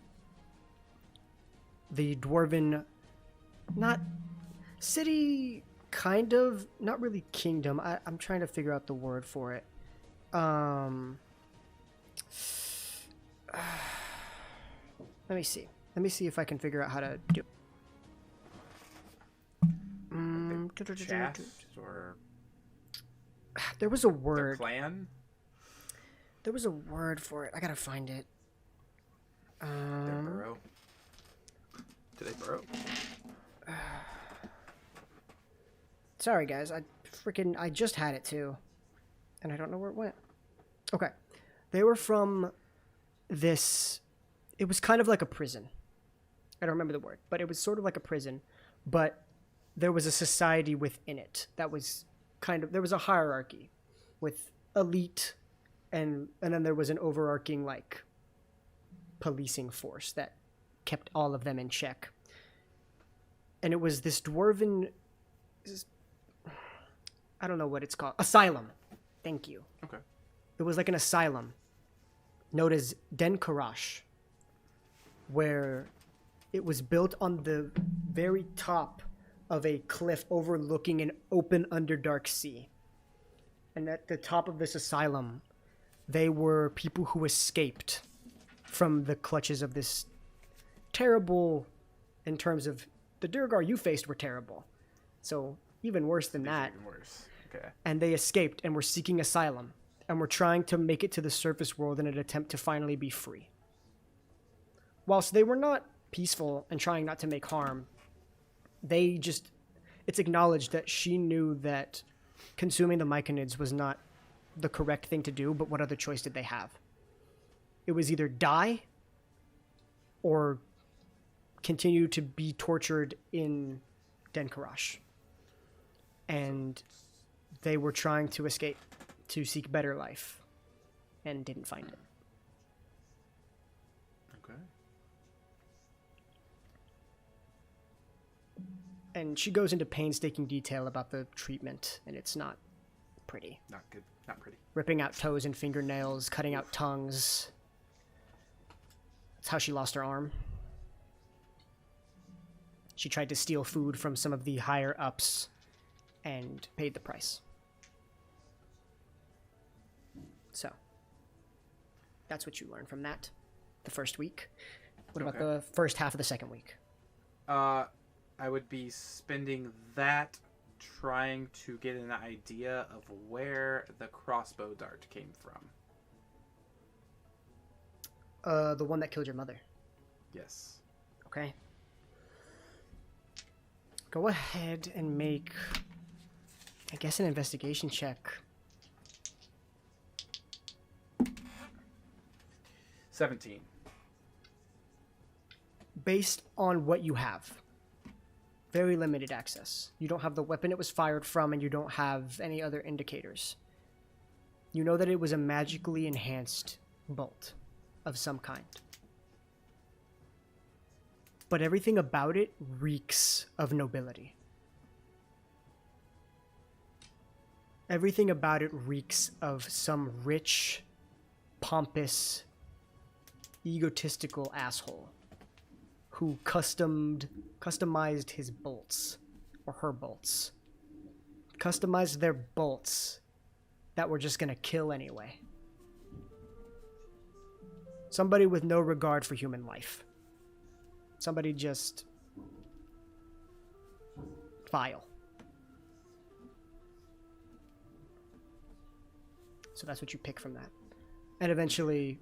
the dwarven, not city, kind of, not really kingdom. I'm trying to figure out the word for it. Let me see. Let me see if I can figure out how to do. Chaff or There was a their word. clan? There was a word for it. I gotta find it. Their burrow. Do they burrow? Sorry, guys. I just had it too, and I don't know where it went. Okay, they were from this. It was kind of like a prison. I don't remember the word, but it was sort of like a prison, but there was a society within it that was kind of, there was a hierarchy with elite, and then there was an overarching like policing force that kept all of them in check. And it was this dwarven, I don't know what it's called, asylum. Thank you. Okay. It was like an asylum known as Den Karash, where it was built on the very top of a cliff overlooking an open underdark sea. And at the top of this asylum, they were people who escaped from the clutches of this terrible, in terms of the Durgar you faced were terrible. So even worse than that. Even worse. Okay. And they escaped and were seeking asylum and were trying to make it to the surface world in an attempt to finally be free. Whilst they were not peaceful and trying not to make harm, they just, it's acknowledged that she knew that consuming the myconids was not the correct thing to do, but what other choice did they have? It was either die or continue to be tortured in Den Karash. And they were trying to escape, to seek better life, and didn't find it. Okay. And she goes into painstaking detail about the treatment, and it's not pretty. Not good. Not pretty. Ripping out toes and fingernails, cutting out tongues. That's how she lost her arm. She tried to steal food from some of the higher ups and paid the price. So, that's what you learned from that, the first week. What about Okay. the first half of the second week? I would be spending that trying to get an idea of where the crossbow dart came from. The one that killed your mother. Yes. Okay. Go ahead and make, I guess, an investigation check. 17. Based on what you have. Very limited access. You don't have the weapon it was fired from, and you don't have any other indicators. You know that it was a magically enhanced bolt of some kind. But everything about it reeks of nobility. Everything about it reeks of some rich, pompous, egotistical asshole who customized his bolts, or her bolts. Customized their bolts that were just gonna kill anyway. Somebody with no regard for human life. Somebody just file. So that's what you pick from that. And eventually,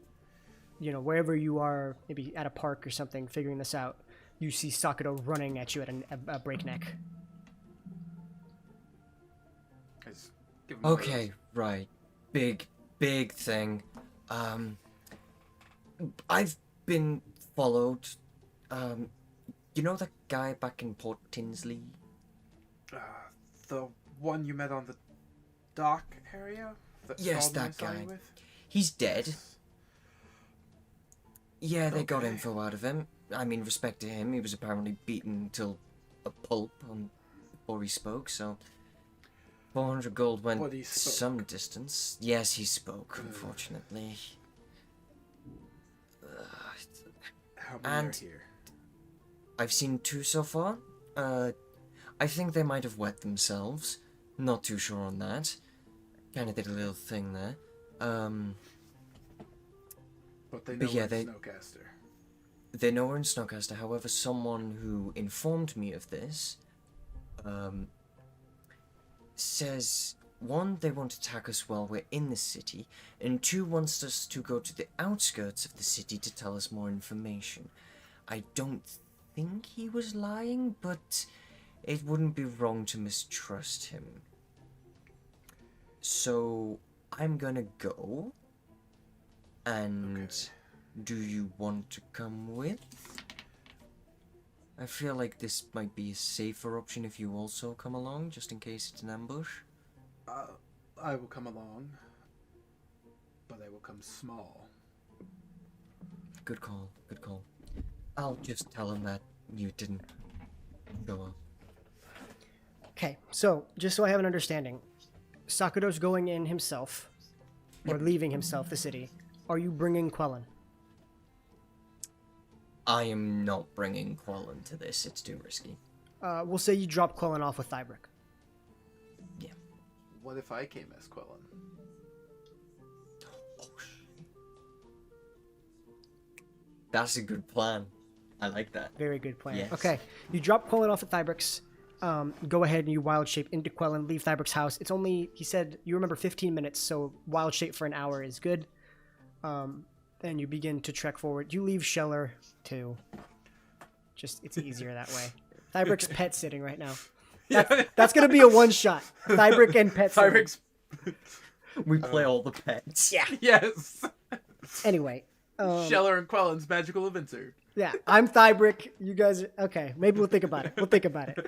you know, wherever you are, maybe at a park or something, figuring this out, you see Sakudo running at you at a breakneck. I just give him Okay, right. Big thing. I've been followed. You know that guy back in Port Tinsley? the one you met on the dock area? Yes, Scaldman that saw you guy. with? He's dead. Yeah, they got Okay. info out of him. I mean, respect to him, he was apparently beaten till a pulp before he spoke, so 400 gold went But he spoke. some distance. Yes, he spoke, unfortunately. How many are And- here? I've seen 2 so far. I think they might have wet themselves. Not too sure on that. Kinda did a little thing there. But they know yeah, we're they- Snowcaster. They know we're in Snowcaster, however, someone who informed me of this, says, 1, they won't attack us while we're in the city, and 2, wants us to go to the outskirts of the city to tell us more information. I don't think he was lying, but it wouldn't be wrong to mistrust him. So, I'm gonna go, and... Okay. Do you want to come with? I feel like this might be a safer option if you also come along, just in case it's an ambush. I will come along, but I will come small. Good call, good call. I'll just tell him that you didn't go up. Okay, so just so I have an understanding, Sakudo's going in himself, or leaving himself the city. Are you bringing Quellen? I am not bringing Quellen to this, it's too risky. We'll say you drop Quellen off with Thybrik. Yeah. What if I came as Quellen? That's a good plan. I like that. Very good plan. Yes. Okay, you drop Quellen off at Thybrik's. Go ahead and you wild shape into Quellen, leave Thybrik's house. It's only, he said, you remember 15 minutes, so wild shape for an hour is good. And you begin to trek forward. You leave Scheller too. Just, it's easier that way. Thybrik's pet sitting right now. That's gonna be a one shot. Thybrik and pet sitting. Tyrix. We play all the pets. Yeah. Yes. Anyway. Scheller and Quellen's magical adventure. Yeah, I'm Thybrik. You guys, okay. Maybe we'll think about it. We'll think about it.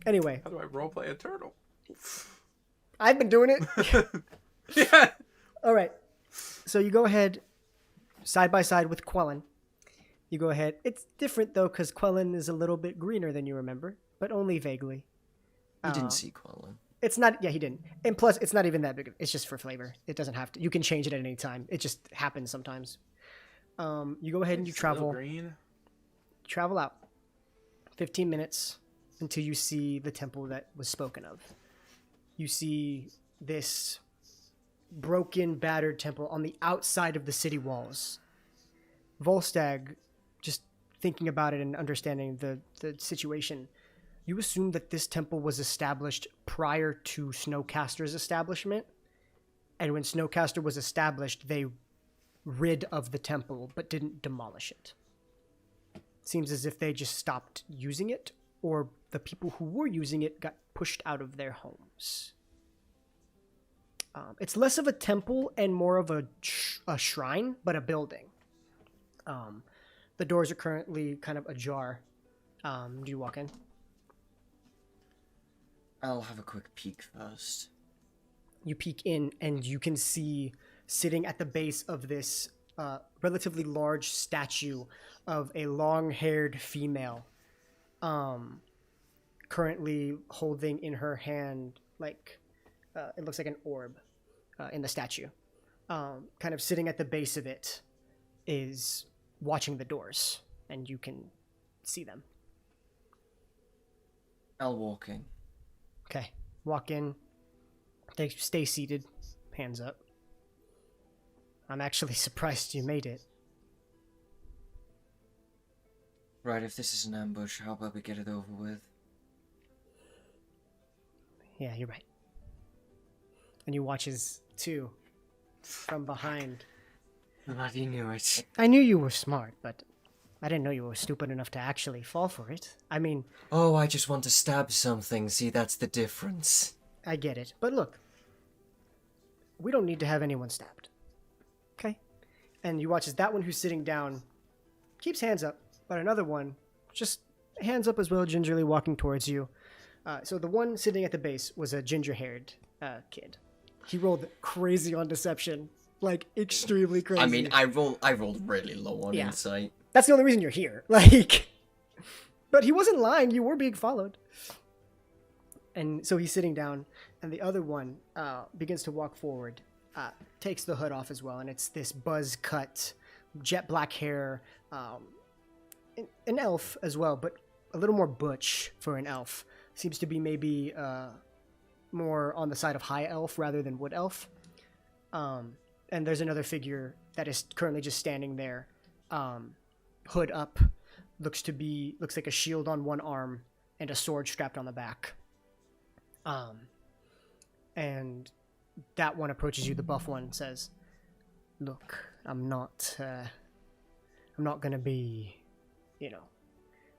Anyway, How do I roleplay a turtle? I've been doing it. Yeah. All right. So you go ahead, side by side with Quellen. You go ahead. It's different though, because Quellen is a little bit greener than you remember, but only vaguely. You didn't see Quellen. It's not. Yeah, he didn't. And plus, it's not even that big. It's just for flavor. It doesn't have to. You can change it at any time. It just happens sometimes. You go ahead and you Still travel. green. Travel out 15 minutes until you see the temple that was spoken of. You see this broken, battered temple on the outside of the city walls. Volstagg, just thinking about it and understanding the situation, you assume that this temple was established prior to Snowcaster's establishment. And when Snowcaster was established, they rid of the temple but didn't demolish it. Seems as if they just stopped using it, or the people who were using it got pushed out of their homes. It's less of a temple and more of a shrine, but a building. The doors are currently kind of ajar. Do you walk in? I'll have a quick peek first. You peek in and you can see sitting at the base of this relatively large statue of a long-haired female, currently holding in her hand, like, it looks like an orb in the statue. Kind of sitting at the base of it is watching the doors, and you can see them. I'll walk in. Okay, walk in. They stay seated, hands up. I'm actually surprised you made it. Right, if this is an ambush, how about we get it over with? Yeah, you're right. And you watch as two from behind. Bloody knew it. I knew you were smart, but I didn't know you were stupid enough to actually fall for it. I mean, Oh, I just want to stab something. See, that's the difference. I get it. But look, we don't need to have anyone stabbed. Okay? And you watch as that one who's sitting down keeps hands up, but another one just hands up as well, gingerly walking towards you. So the one sitting at the base was a ginger-haired kid. He rolled crazy on deception, like extremely crazy. I mean, I rolled really low on insight. That's the only reason you're here. Like, but he wasn't lying. You were being followed. And so he's sitting down, and the other one begins to walk forward, takes the hood off as well, and it's this buzz cut, jet black hair, an elf as well, but a little more butch for an elf. Seems to be maybe more on the side of high elf rather than wood elf. And there's another figure that is currently just standing there, hood up, looks like a shield on one arm and a sword strapped on the back. And that one approaches you, the buff one, says, "Look, I'm not gonna be, I'm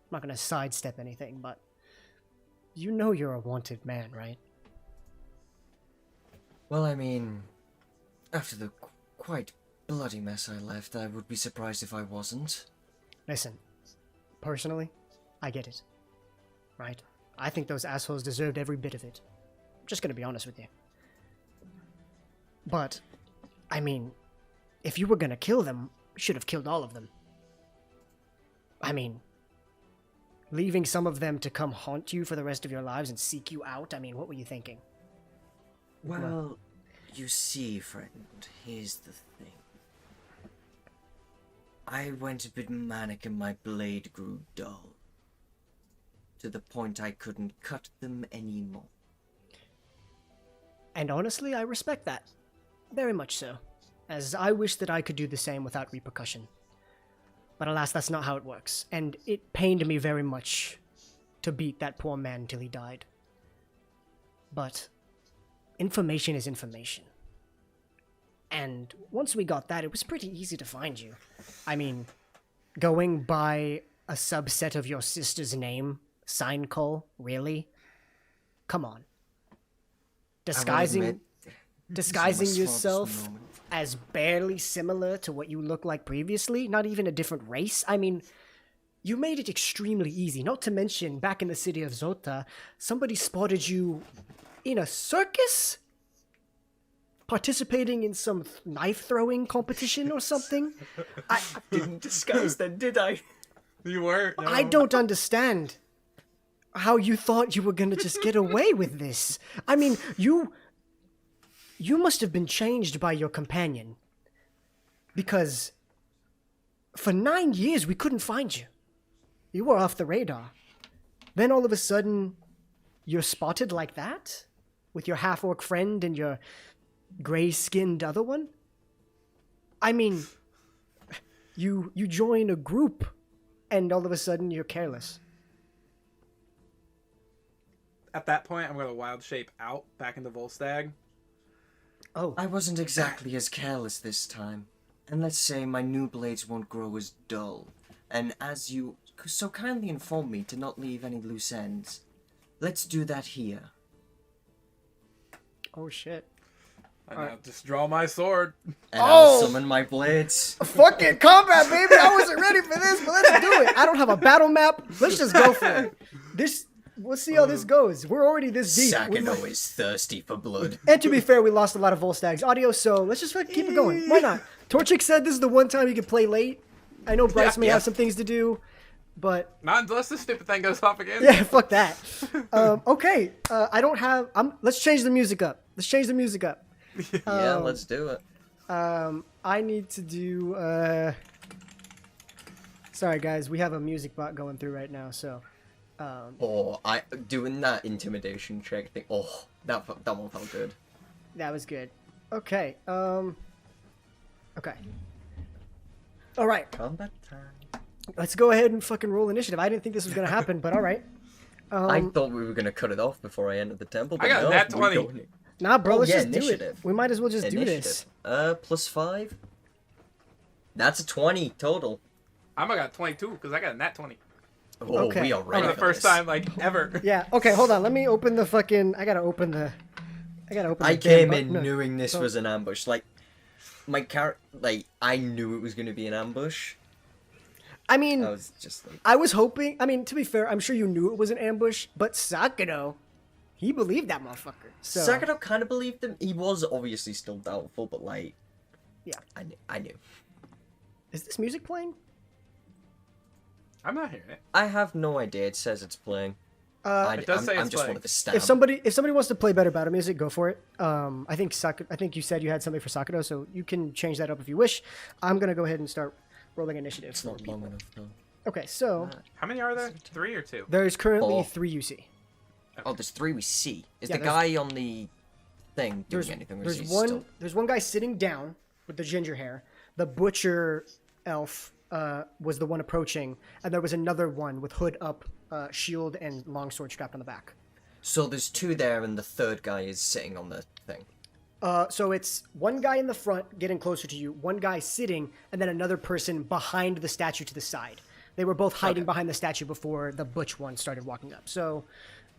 not gonna sidestep anything, but you know you're a wanted man, right?" Well, I mean, after the quite bloody mess I left, I would be surprised if I wasn't. Listen, personally, I get it, right? I think those assholes deserved every bit of it. I'm just gonna be honest with you. But, I mean, if you were gonna kill them, you should have killed all of them. I mean, leaving some of them to come haunt you for the rest of your lives and seek you out, I mean, what were you thinking? Well, you see, friend, here's the thing. I went a bit manic and my blade grew dull. To the point I couldn't cut them anymore. And honestly, I respect that. Very much so. As I wish that I could do the same without repercussion. But alas, that's not how it works. And it pained me very much to beat that poor man till he died. But information is information. And once we got that, it was pretty easy to find you. I mean, going by a subset of your sister's name, Sign Call, really? Come on. Disguising yourself as barely similar to what you look like previously, not even a different race. I mean, you made it extremely easy. Not to mention, back in the city of Zota, somebody spotted you in a circus? Participating in some knife-throwing competition or something? I Didn't disguise then, did I? You weren't. No. I don't understand how you thought you were gonna just get away with this. I mean, you must have been changed by your companion. Because for 9 years we couldn't find you. You were off the radar. Then all of a sudden, you're spotted like that? With your half-orc friend and your gray-skinned other one? I mean, you join a group and all of a sudden you're careless. At that point, I'm going to wild shape out back into Volstagg. Oh, I wasn't exactly as careless this time. And let's say my new blades won't grow as dull. And as you so kindly informed me to not leave any loose ends, let's do that here. oh shit. I now just draw my sword. And I'll summon my blades. Fucking combat, baby! I wasn't ready for this, but let's do it. I don't have a battle map. Let's just go for it. We'll see how this goes. We're already this deep. Sakano is thirsty for blood. And to be fair, we lost a lot of Volstagg's audio, so let's just fucking keep it going. Why not? Torchic said this is the one time you can play late. I know Bryce may have some things to do, but Not unless this stupid thing goes off again. yeah, fuck that. Okay, I don't have. Let's change the music up. Yeah, let's do it. I need to do. Sorry, guys, we have a music bot going through right now, so. I doing that intimidation check thing. Oh, that one felt good. That was good. Okay. Okay. All right. Combat time. Let's go ahead and fucking roll initiative. I didn't think this was gonna happen, but all right. I thought we were gonna cut it off before I entered the temple. But I got no, nat we're 20. going- Nah, bro, Oh, let's yeah, just do it. initiative. We might as well just do this. +5. That's a 20 total. I'm gonna got 22 because I got a nat 20 Oh, Okay. we are ready for the for first this. time like ever. Yeah. Okay, hold on. Let me open the fucking. I gotta open the. I the came damn in button. knowing this So- was an ambush. Like, my character, like, I knew it was gonna be an ambush. I mean, I was just like, I was hoping. I mean, to be fair, I'm sure you knew it was an ambush, but Sakano, he believed that motherfucker. So Sakano kind of believed him. He was obviously still doubtful, but like, yeah. I knew. Is this music playing? I'm not hearing it. I have no idea. It says it's playing. It does say I'm it's just playing. one of the stab. If somebody wants to play better battle music, go for it. I think you said you had something for Sakano, so you can change that up if you wish. I'm gonna go ahead and start rolling initiative. It's for not people. long enough though. Okay, so How many are there? 3 or 2? there's currently 4. 3 you see. Oh, there's 3 we see. Is Yeah, the there's- guy on the thing doing anything? Or is he still... There's one guy sitting down with the ginger hair. The butcher elf was the one approaching, and there was another one with hood up, shield, and longsword strapped on the back. So there's 2 there, and the third guy is sitting on the thing. So it's one guy in the front getting closer to you, one guy sitting, and then another person behind the statue to the side. They were both hiding behind the statue before the butch one started walking up. So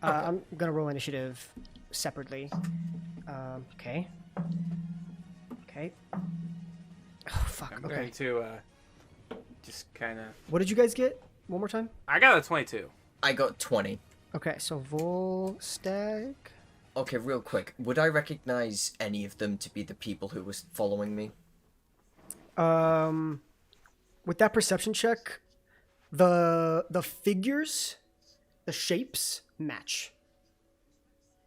I'm gonna roll initiative separately. Okay. Okay. Oh fuck. I'm Okay. going to just kind of. What did you guys get? One more time. I got a 22. I got 20. Okay, so Volstagg. Okay, real quick. Would I recognize any of them to be the people who was following me? With that perception check, the figures, the shapes match.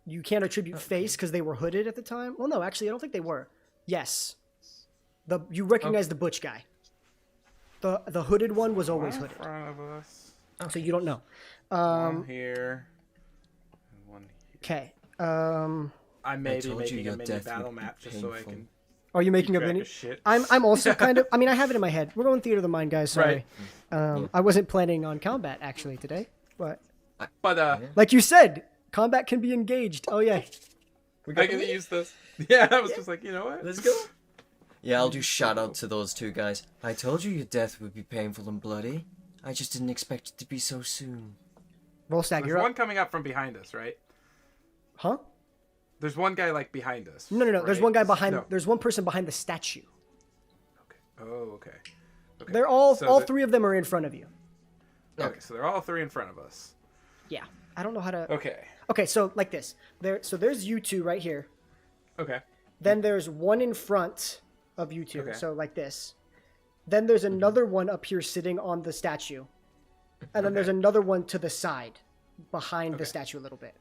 You can't attribute face because they were hooded at the time. Well, no, actually, I don't think they were. Yes, you recognize the butch guy. The hooded one was always One in hooded, front of us. so you don't know. One here. And one here. Okay. I may be told you making a your mini death battle would be map just so I painful. can. Are you making keep a track mini? of shit. I'm also kind of. I mean, I have it in my head. We're going theater of the mind, guys. Sorry. Right. I wasn't planning on combat actually today, but But like you said, combat can be engaged. Oh yeah. I can use this. Yeah, I was just like, you know what? Let's go. Yeah, I'll do shout out to those 2 guys. I told you your death would be painful and bloody. I just didn't expect it to be so soon. Volstagg, There's you're one up. coming up from behind us, right? Huh? There's one guy like behind us. No. There's right? one guy behind. No. There's one person behind the statue. Okay. Oh, okay. Okay. They're all. So all the- 3 of them are in front of you. Okay, so they're all 3 in front of us. Yeah. I don't know how to. Okay. Okay, so like this. There's you 2 right here. Okay. Then there's one in front of you 2. Okay. So like this. Then there's another one up here sitting on the statue, and then there's another one to the side, behind the statue a little bit.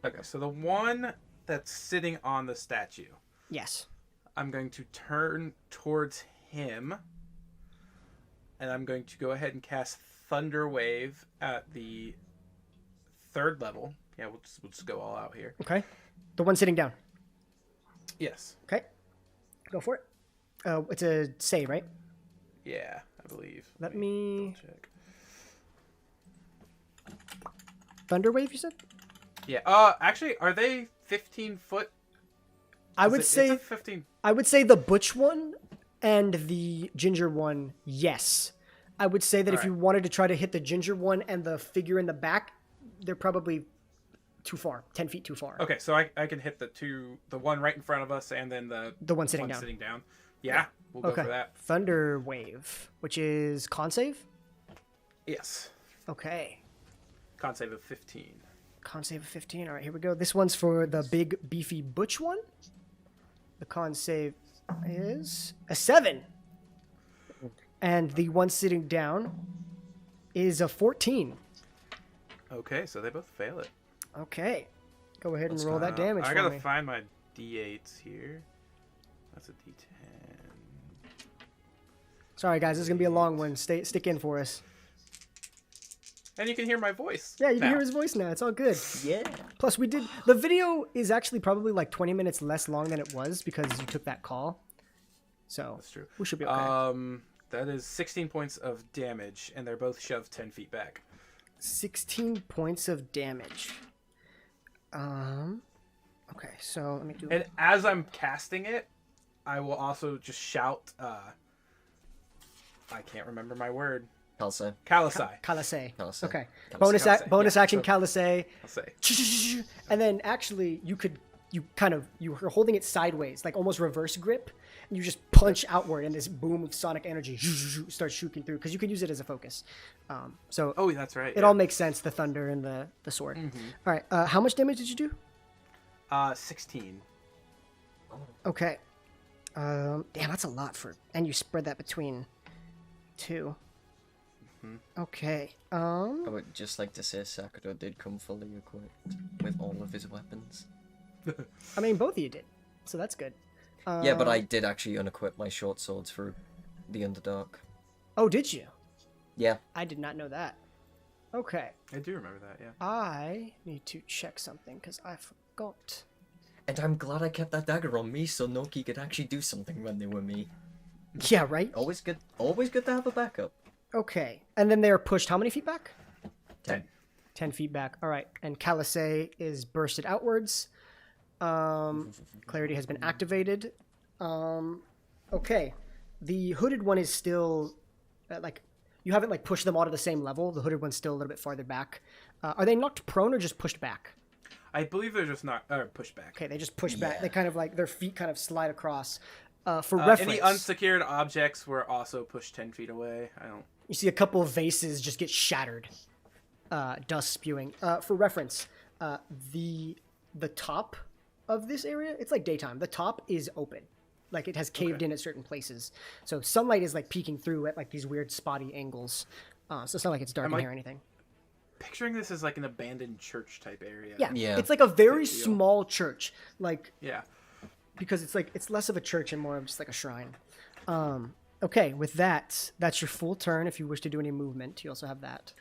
Okay, so the one that's sitting on the statue, Yes. I'm going to turn towards him, and I'm going to go ahead and cast Thunder Wave at the 3rd level. Yeah, we'll just go all out here. Okay. The one sitting down. Yes. Okay. Go for it. It's a save, right? Yeah, I believe. Let me. check. Thunderwave, you said? Yeah. Actually, are they 15 foot? I would It's say. a 15. I would say the butch one and the ginger one, yes. I would say that if Alright. you wanted to try to hit the ginger one and the figure in the back, they're probably too far, 10 feet too far. Okay, so I can hit the one right in front of us, and then the one sitting one down. Yeah, we'll go Okay. for that. Thunder Wave, which is con save? Yes. Okay. Con save of 15. Con save of 15. All right, here we go. This one's for the big, beefy butch one. The con save is a 7. And the one sitting down is a 14. Okay, so they both fail it. Okay. Go ahead and roll that damage I for gotta me. find my d8s here. That's a d10. Sorry, guys. This is going to be a long one. Stick in for us. And you can hear my voice. Yeah, you can now. hear his voice now. It's all good. Yeah. Plus, we did... The video is actually probably like 20 minutes less long than it was because you took that call. So, That's true. we should be okay. That is 16 points of damage, and they're both shoved 10 feet back. 16 points of damage. Okay, so let me do. And as I'm casting it, I will also just shout. I can't remember my word. Kalsa. Kalasai. Kalasei. Kalasei. Okay. Kalasei. Bonus Yeah, action so- Kalasei. I'll say. And then actually you're holding it sideways, like almost reverse grip, and you just punch outward, and this boom of sonic energy starts shooting through because you can use it as a focus. So Oh, that's right. it all makes sense, the thunder and the sword. All right, how much damage did you do? 16. Okay. Damn, that's a lot and you spread that between 2. Okay. I would just like to say Sakura did come fully equipped with all of his weapons. I mean, both of you did, so that's good. Yeah, but I did actually unequip my short swords for the Underdark. Oh, did you? Yeah. I did not know that. Okay. I do remember that, yeah. I need to check something because I forgot. And I'm glad I kept that dagger on me so Noki could actually do something when they were me. Yeah, right? Always good to have a backup. Okay. And then they are pushed how many feet back? 10. 10 feet back. All right. And Kalasei is bursted outwards. Clarity has been activated. Okay. The hooded one is still, you haven't, pushed them all to the same level. The hooded one's still a little bit farther back. Are they knocked prone or just pushed back? I believe they're just not pushed back. Okay, they just push back. Yeah. They kind of, their feet kind of slide across. For reference, Any unsecured objects were also pushed 10 feet away. you see a couple of vases just get shattered. Dust spewing. For reference, the top of this area, it's like daytime. The top is open. Like it has caved in at certain places. So sunlight is peeking through at these weird spotty angles. So it's not like it's dark in here or anything. Picturing this as like an abandoned church type area. Yeah. Yeah. It's like a very Big deal. small church. Yeah. Because it's less of a church and more of just like a shrine. Okay, with that, that's your full turn. If you wish to do any movement, you also have that.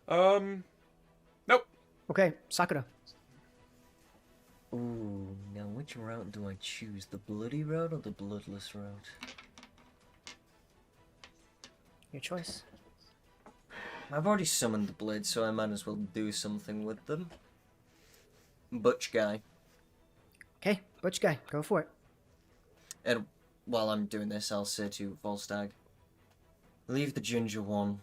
Nope. Okay, Sakura. Ooh, now which route do I choose? The bloody route or the bloodless route? Your choice. I've already summoned the blade, so I might as well do something with them. Butch guy. Okay, Butch guy, go for it. And while I'm doing this, I'll say to Volstagg, leave the ginger one.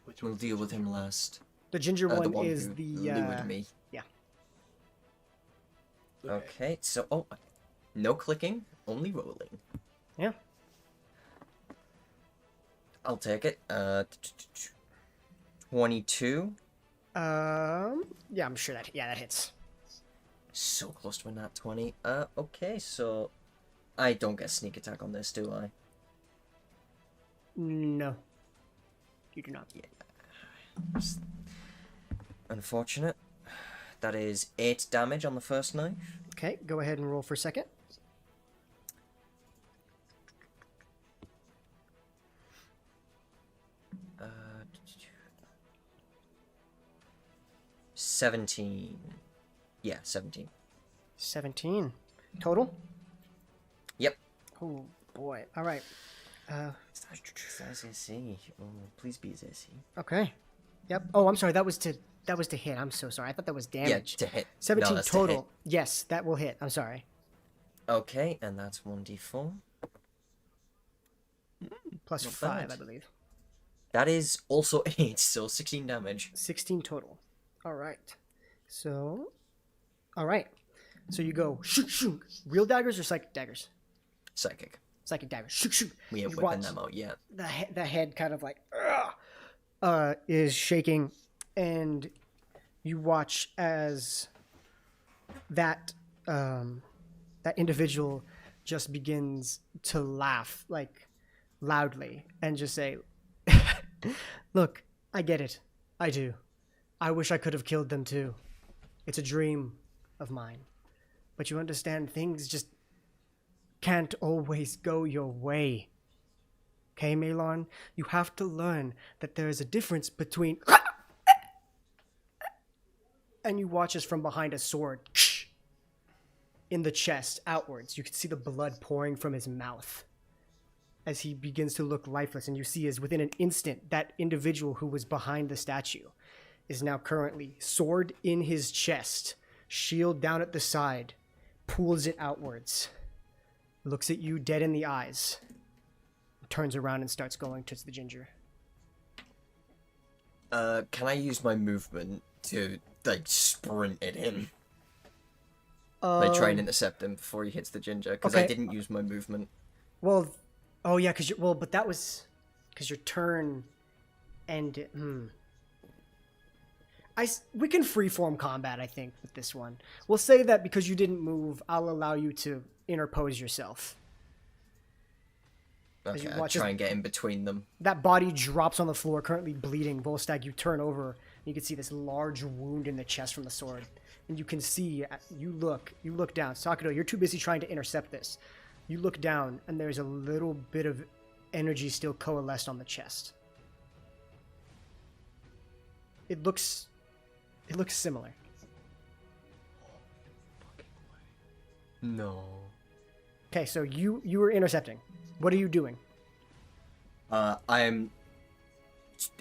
Which We'll one's deal the with him last. The ginger The one one is who the lured me. yeah. Okay, so no clicking, only rolling. Yeah. I'll take it. 22. Yeah, I'm sure that hits. So close to a nat 20. Okay, so I don't get sneak attack on this, do I? No. You do not. Unfortunate. That is 8 damage on the first knife. Okay, go ahead and roll for second. Uh, 17. Yeah, 17. 17 total. Yep. Oh boy. All right. Says AC. Oh, please be his AC. Okay. Yep. Oh, I'm sorry. That was to hit. I'm so sorry. I thought that was damage. Yeah, to hit. 17 No, that's to total. hit. Yes, that will hit. I'm sorry. Okay, and that's 1d4. Plus Not 5, bad. I believe. That is also 8, so 16 damage. 16 total. All right. So, all right. So you go shoot, shoot. Real daggers or psychic daggers? Psychic. Psychic daggers. Shoot, shoot. We ain't You whipping watch them out yet. the head kind of is shaking, and you watch as that that individual just begins to laugh loudly and just say, "Look, I get it. I do. I wish I could have killed them too. It's a dream of mine. But you understand, things just can't always go your way. Okay, Melon? You have to learn that there is a difference between..." And you watch as from behind a sword, in the chest, outwards, you can see the blood pouring from his mouth as he begins to look lifeless, and you see as within an instant that individual who was behind the statue is now currently sword in his chest, shield down at the side, pulls it outwards, looks at you dead in the eyes, turns around and starts going towards the ginger. Can I use my movement to, like, sprint at him? Like, try and intercept him before he hits the ginger, because I okay. didn't use my movement. Well, oh yeah, but that was because your turn ended. We can freeform combat, I think, with this one. We'll say that because you didn't move, I'll allow you to interpose yourself. Okay, I'll try and get in between them. That body drops on the floor, currently bleeding. Volstagg, you turn over, and you can see this large wound in the chest from the sword. And you can see, you look down. Sakudo, you're too busy trying to intercept this. You look down, and there's a little bit of energy still coalesced on the chest. It looks similar. No. Okay, so you were intercepting. What are you doing? I'm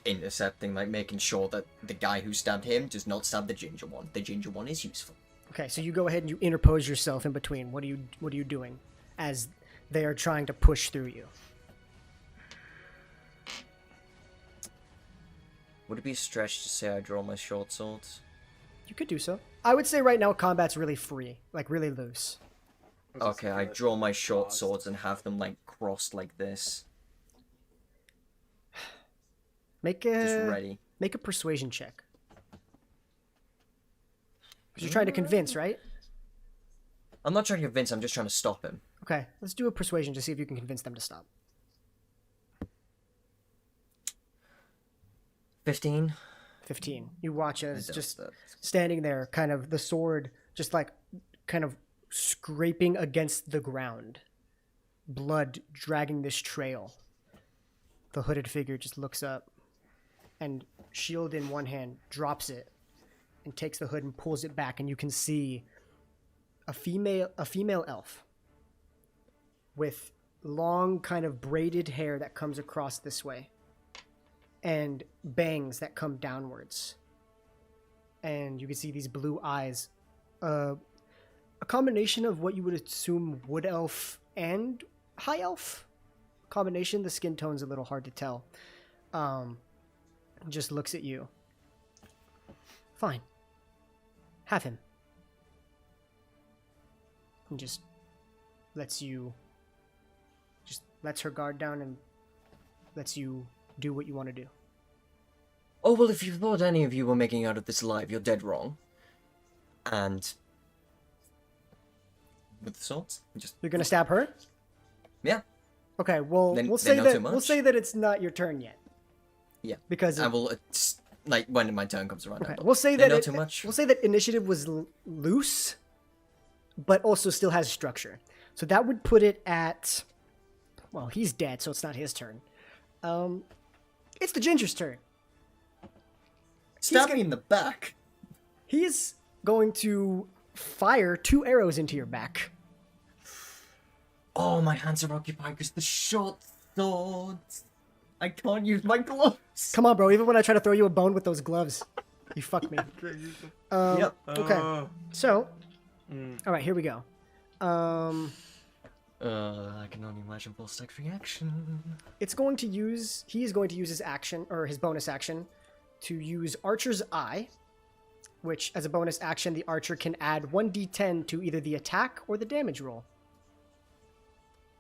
intercepting, like, making sure that the guy who stabbed him does not stab the ginger one. The ginger one is useful. Okay, so you go ahead and you interpose yourself in between. What are you doing as they are trying to push through you? Would it be a stretch to say I draw my short swords? You could do so. I would say right now combat's really free, like really loose. Okay, I draw my short swords and have them, like, crossed like this. Just ready. Make a persuasion check. Because you're trying to convince, right? I'm not trying to convince, I'm just trying to stop him. Okay, let's do a persuasion to see if you can convince them to stop. 15. 15. You watch as does just that. standing there, kind of the sword just like kind of scraping against the ground. Blood dragging this trail. The hooded figure just looks up and, shield in one hand, drops it and takes the hood and pulls it back, and you can see a female elf with long kind of braided hair that comes across this way and bangs that come downwards. And you can see these blue eyes. A combination of what you would assume wood elf and high elf combination. The skin tone's a little hard to tell. Just looks at you. Fine. Have him. And just lets her guard down and lets you do what you want to do. Oh, well, if you thought any of you were making out of this alive, you're dead wrong. And... with the swords? You're gonna stab her? Yeah. Okay, well, They we'll say know that too much. we'll say that it's not your turn yet. Yeah. Because I will, like, when my turn comes around. okay, but we'll say they that know too much. We'll say that initiative was loose, but also still has structure. So that would put it at, well, he's dead, so it's not his turn. It's the ginger's turn. Stab me in the back. He's going to fire 2 arrows into your back. Oh, my hands are occupied because the short swords. I can't use my gloves. Come on, bro. Even when I try to throw you a bone with those gloves, you fuck me. Yep. Okay. So, all right, here we go. I can only imagine Volstagg reaction. It's going to use. He is going to use his action or his bonus action to use Archer's Eye, which, as a bonus action, the archer can add 1d10 to either the attack or the damage roll.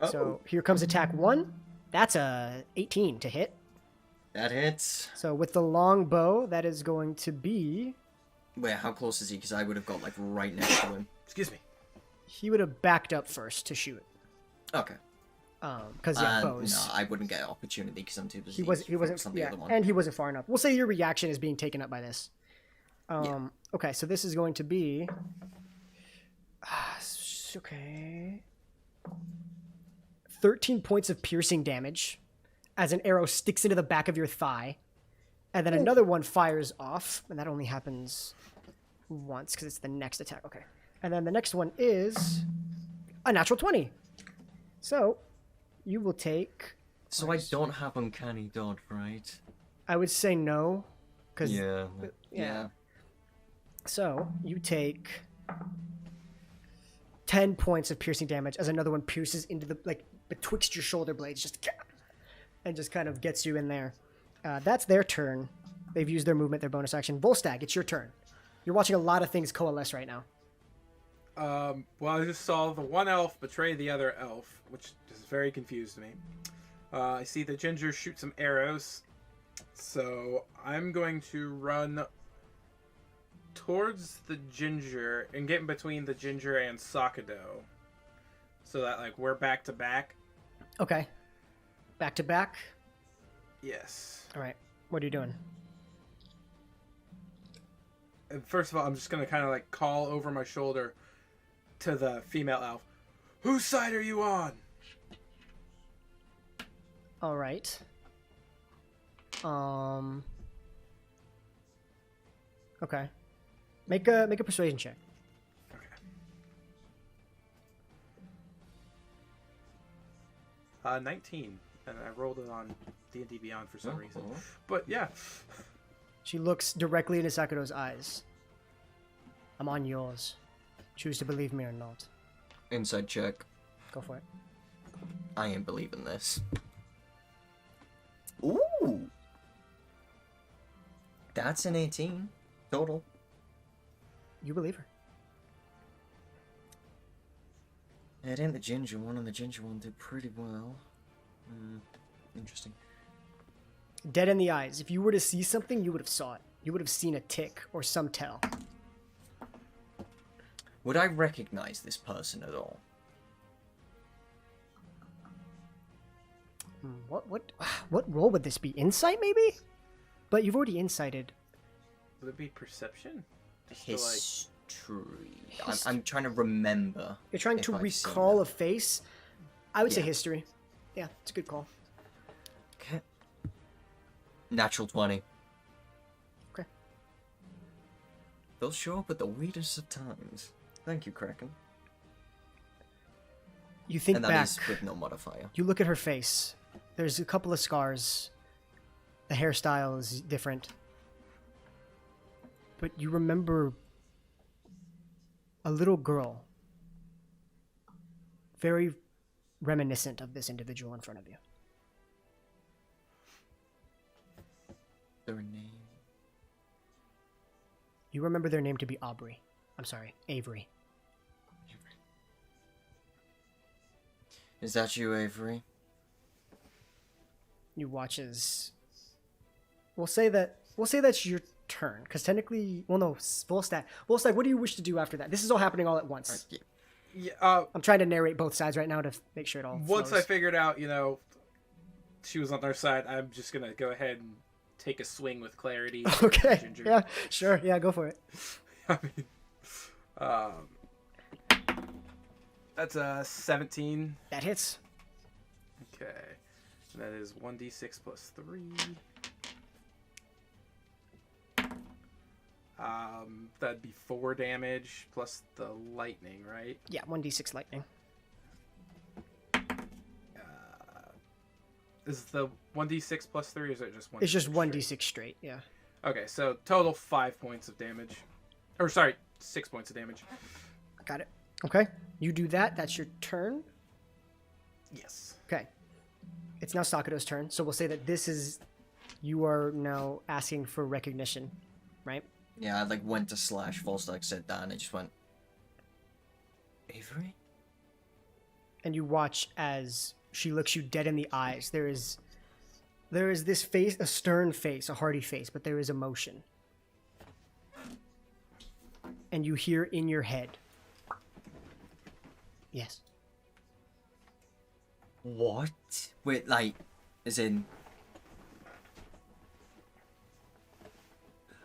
Oh. So here comes attack 1. That's a 18 to hit. That hits. So with the long bow, that is going to be... Wait, how close is he? Because I would have got, like, right next to him. Excuse me. He would have backed up first to shoot. Okay. Because bows. No, I wouldn't get an opportunity because I'm too busy. He wasn't. on the Yeah, other one. and he wasn't far enough. We'll say your reaction is being taken up by this. Okay, so this is going to be. Okay. 13 points of piercing damage as an arrow sticks into the back of your thigh. And then another one fires off, and that only happens once because it's the next attack. Okay. And then the next one is a natural 20. So you will take So I don't have uncanny dodge, right? I would say no, because Yeah. So you take 10 points of piercing damage as another one pierces into the betwixt your shoulder blades, and just kind of gets you in there. That's their turn. They've used their movement, their bonus action. Volstagg, it's your turn. You're watching a lot of things coalesce right now. Well, I just saw the one elf betray the other elf, which just very confused me. I see the ginger shoot some arrows, so I'm going to run towards the ginger and get in between the ginger and Sakado, so that we're back to back. Okay. Back to back. Yes. All right. What are you doing? And first of all, I'm just gonna kind of call over my shoulder to the female elf. Whose side are you on? All right. Okay. Make a persuasion check. Okay. 19, and I rolled it on D&D Beyond for some reason. But yeah. She looks directly into Sakado's eyes. I'm on yours. Choose to believe me or not. Inside check. Go for it. I ain't believing this. Ooh! That's an 18 total. You believe her. It ain't the ginger one, and the ginger one did pretty well. Interesting. Dead in the eyes. If you were to see something, you would have saw it. You would have seen a tick or some tell. Would I recognize this person at all? What role would this be? Insight, maybe? But you've already incited. Would it be perception? History. I'm trying to remember. You're trying to recall a face? I would say history. Yeah, it's a good call. Okay. Natural 20. Okay. They'll show up at the weirdest of times. Thank you, Kraken. You think and that back. is with no modifier. You look at her face. There's a couple of scars. The hairstyle is different. But you remember a little girl. Very reminiscent of this individual in front of you. Their name. You remember their name to be Aubrey. I'm sorry, Avery. Is that you, Avery? You watch as... We'll say that's your turn, because technically... Well, no, Volstagg. Volstagg, what do you wish to do after that? This is all happening all at once. Yeah. I'm trying to narrate both sides right now to make sure it all Once flows. I figured out, she was on our side, I'm just going to go ahead and take a swing with clarity. Okay, Ginger. yeah, sure, yeah, go for it. I mean... That's a 17. That hits. Okay. And that is 1d6 plus 3. That'd be 4 damage plus the lightning, right? Yeah, 1d6 lightning. Is the 1d6 plus 3, or is it just 1d6? It's just 1d6 straight, yeah. Okay, so total 5 points of damage. Or, sorry, 6 points of damage. Got it. Okay, you do that. That's your turn. Yes. Okay. It's now Sakado's turn, so we'll say that this is... You are now asking for recognition, right? Yeah, I went to slash. Volstagg said that, and I just went... Avery? And you watch as she looks you dead in the eyes. There is this face, a stern face, a hearty face, but there is emotion. And you hear in your head... Yes. What? Wait, as in...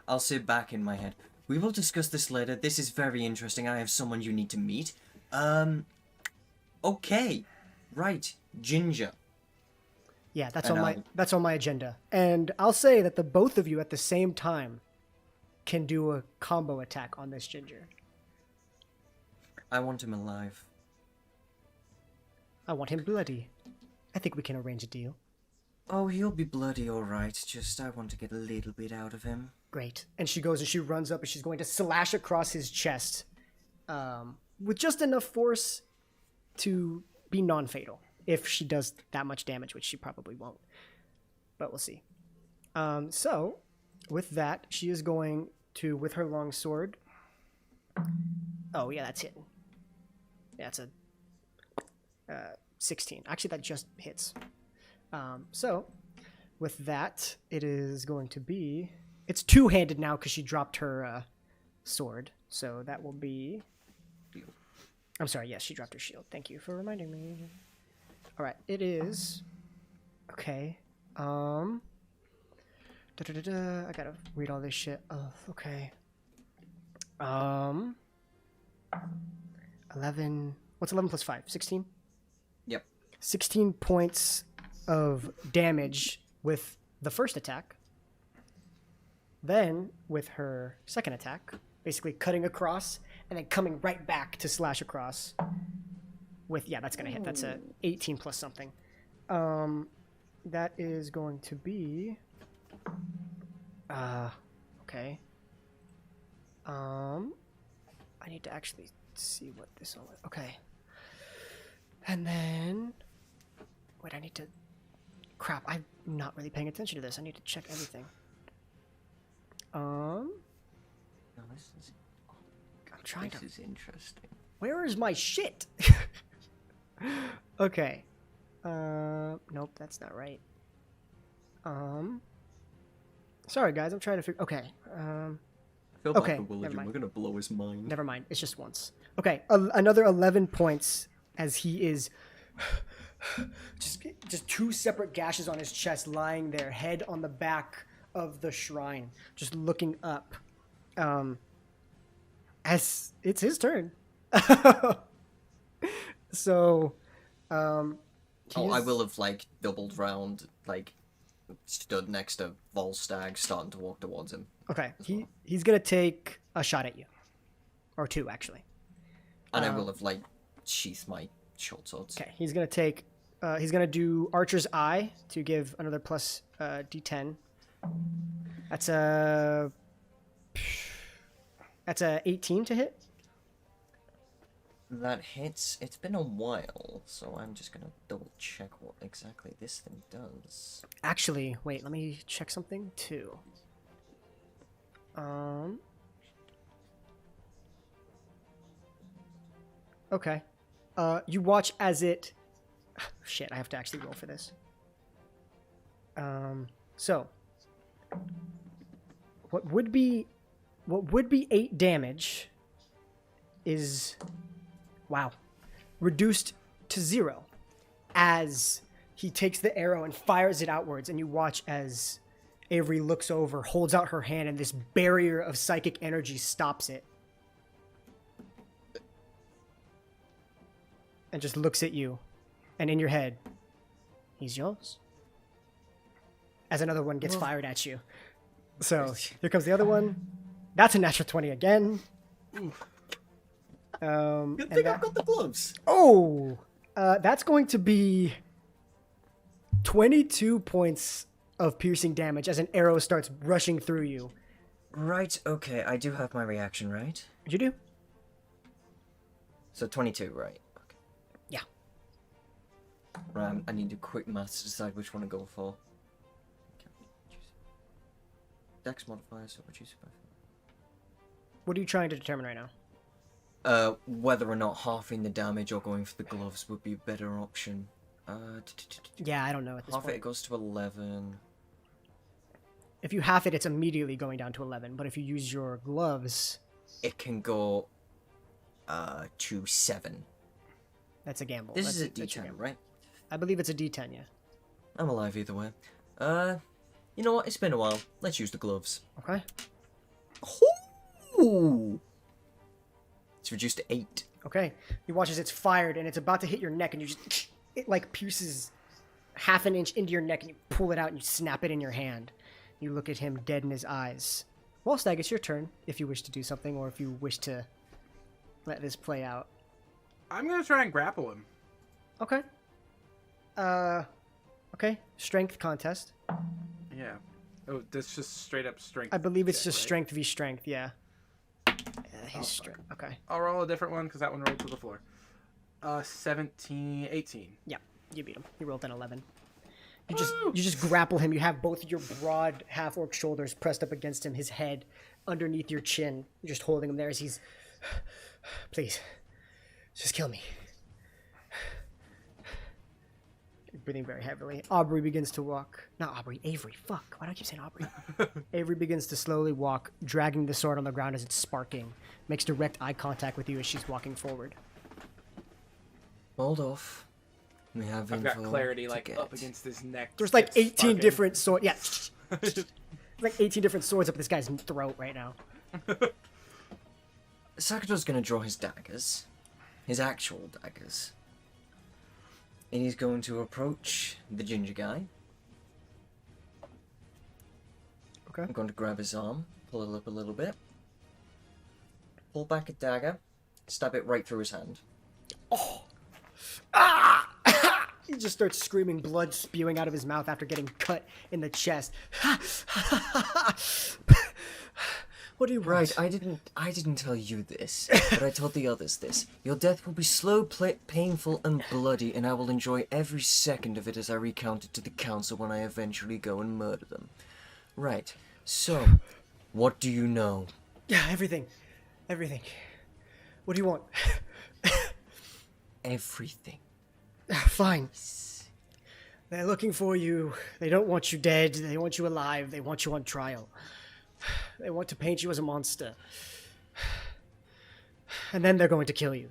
I'll sit back in my head. We will discuss this later. This is very interesting. I have someone you need to meet. Okay. Right. Ginger. Yeah, that's on my agenda. And I'll say that the both of you at the same time can do a combo attack on this ginger. I want him alive. I want him bloody. I think we can arrange a deal. Oh, he'll be bloody alright, just I want to get a little bit out of him. Great. And she goes and she runs up and she's going to slash across his chest with just enough force to be non-fatal. If she does that much damage, which she probably won't. But we'll see. So, with that, she is going to, with her long sword... Oh, yeah, that's hitting. Yeah, it's a 16. Actually, that just hits. So, with that, it is going to be... It's two-handed now because she dropped her sword. So that will be... I'm sorry, yes, she dropped her shield. Thank you for reminding me. All right, it is... Okay. I gotta read all this shit. Oh, okay. 11... What's 11 plus 5? 16? Yep. 16 points of damage with the first attack. Then, with her second attack, basically cutting across and then coming right back to slash across with, yeah, that's going to hit. That's a 18 plus something. That is going to be, okay. I need to actually see what this all is. Okay. And then, wait, I need to, crap, I'm not really paying attention to this. I need to check everything. Now this is... I'm trying This to... is interesting. Where is my shit? Okay. Nope, that's not right. Sorry guys, I'm trying to figure... Okay. I feel Okay, bad for never William. mind. We're gonna blow his mind. Never mind. It's just once. Okay, another 11 points as he is just two separate gashes on his chest, lying there, head on the back of the shrine, just looking up. As it's his turn. So, Oh, I he's- will have like doubled round, like stood next to Volstagg, starting to walk towards him. Okay, he's gonna take a shot at you, or two actually. And I will have like sheathed my short swords. Okay, he's gonna take. He's gonna do Archer's Eye to give another plus D10. That's a 18 to hit. That hits. It's been a while, so I'm just gonna double check what exactly this thing does. Actually, wait, let me check something too. Okay. You watch as it. Shit, I have to actually roll for this. So, what would be 8 damage is, wow, reduced to 0 as he takes the arrow and fires it outwards, and you watch as Avery looks over, holds out her hand, and this barrier of psychic energy stops it. And just looks at you. And in your head, he's yours. As another one gets fired at you. So, here comes the other one. That's a natural 20 again. Good And thing I've got the gloves. Oh! That's going to be 22 points of piercing damage as an arrow starts rushing through you. Right, okay, I do have my reaction, right? You do? So 22, right? Okay. Yeah. Right, I need a quick maths to decide which one to go for. Dex modifier, so reduce it by 4. What are you trying to determine right now? Whether or not halving the damage or going for the gloves would be a better option. Yeah, I don't know at this Half it point. goes to 11. If you half it, it's immediately going down to 11. But if you use your gloves, It can go to 7. that's a gamble. This That's is a that's your D10, gamble. right? I believe it's a D10, yeah. I'm alive either way. You know what? It's been a while. Let's use the gloves. Okay. Ooh! It's reduced to 8. Okay. You watch as it's fired and it's about to hit your neck, and you just it like pierces half an inch into your neck, and you pull it out and you snap it in your hand. You look at him dead in his eyes. Well, Stag, it's your turn if you wish to do something or if you wish to let this play out. I'm gonna try and grapple him. Okay. Okay, strength contest. Yeah. Oh, that's just straight up strength. I believe it's check, just right? strength v strength, yeah. His strength. Okay. I'll roll a different one because that one rolled to the floor. 17, 18. Yeah, you beat him. You rolled an 11. You just grapple him. You have both your broad half-orc shoulders pressed up against him, his head underneath your chin. You're just holding him there as he's... Please, just kill me. Breathing very heavily. Aubrey begins to walk. Not Aubrey, Avery. Fuck, why do I keep saying Aubrey? Avery begins to slowly walk, dragging the sword on the ground as it's sparking. Makes direct eye contact with you as she's walking forward. Hold off. We have I've got info clarity to like get. up against his neck. There's like It's 18 sparking. different swords. Yeah. Like 18 different swords up this guy's throat right now. Sakuto's gonna draw his daggers. His actual daggers. And he's going to approach the ginger guy. Okay. I'm going to grab his arm, pull it up a little bit. Pull back a dagger, stab it right through his hand. He just starts screaming, blood spewing out of his mouth after getting cut in the chest. What do you Right, want? I didn't tell you this, but I told the others this. Your death will be slow, painful, and bloody, and I will enjoy every second of it as I recount it to the council when I eventually go and murder them. Right, so, what do you know? Yeah, everything. Everything. What do you want? Everything. Fine. They're looking for you. They don't want you dead. They want you alive. They want you on trial. They want to paint you as a monster. And then they're going to kill you.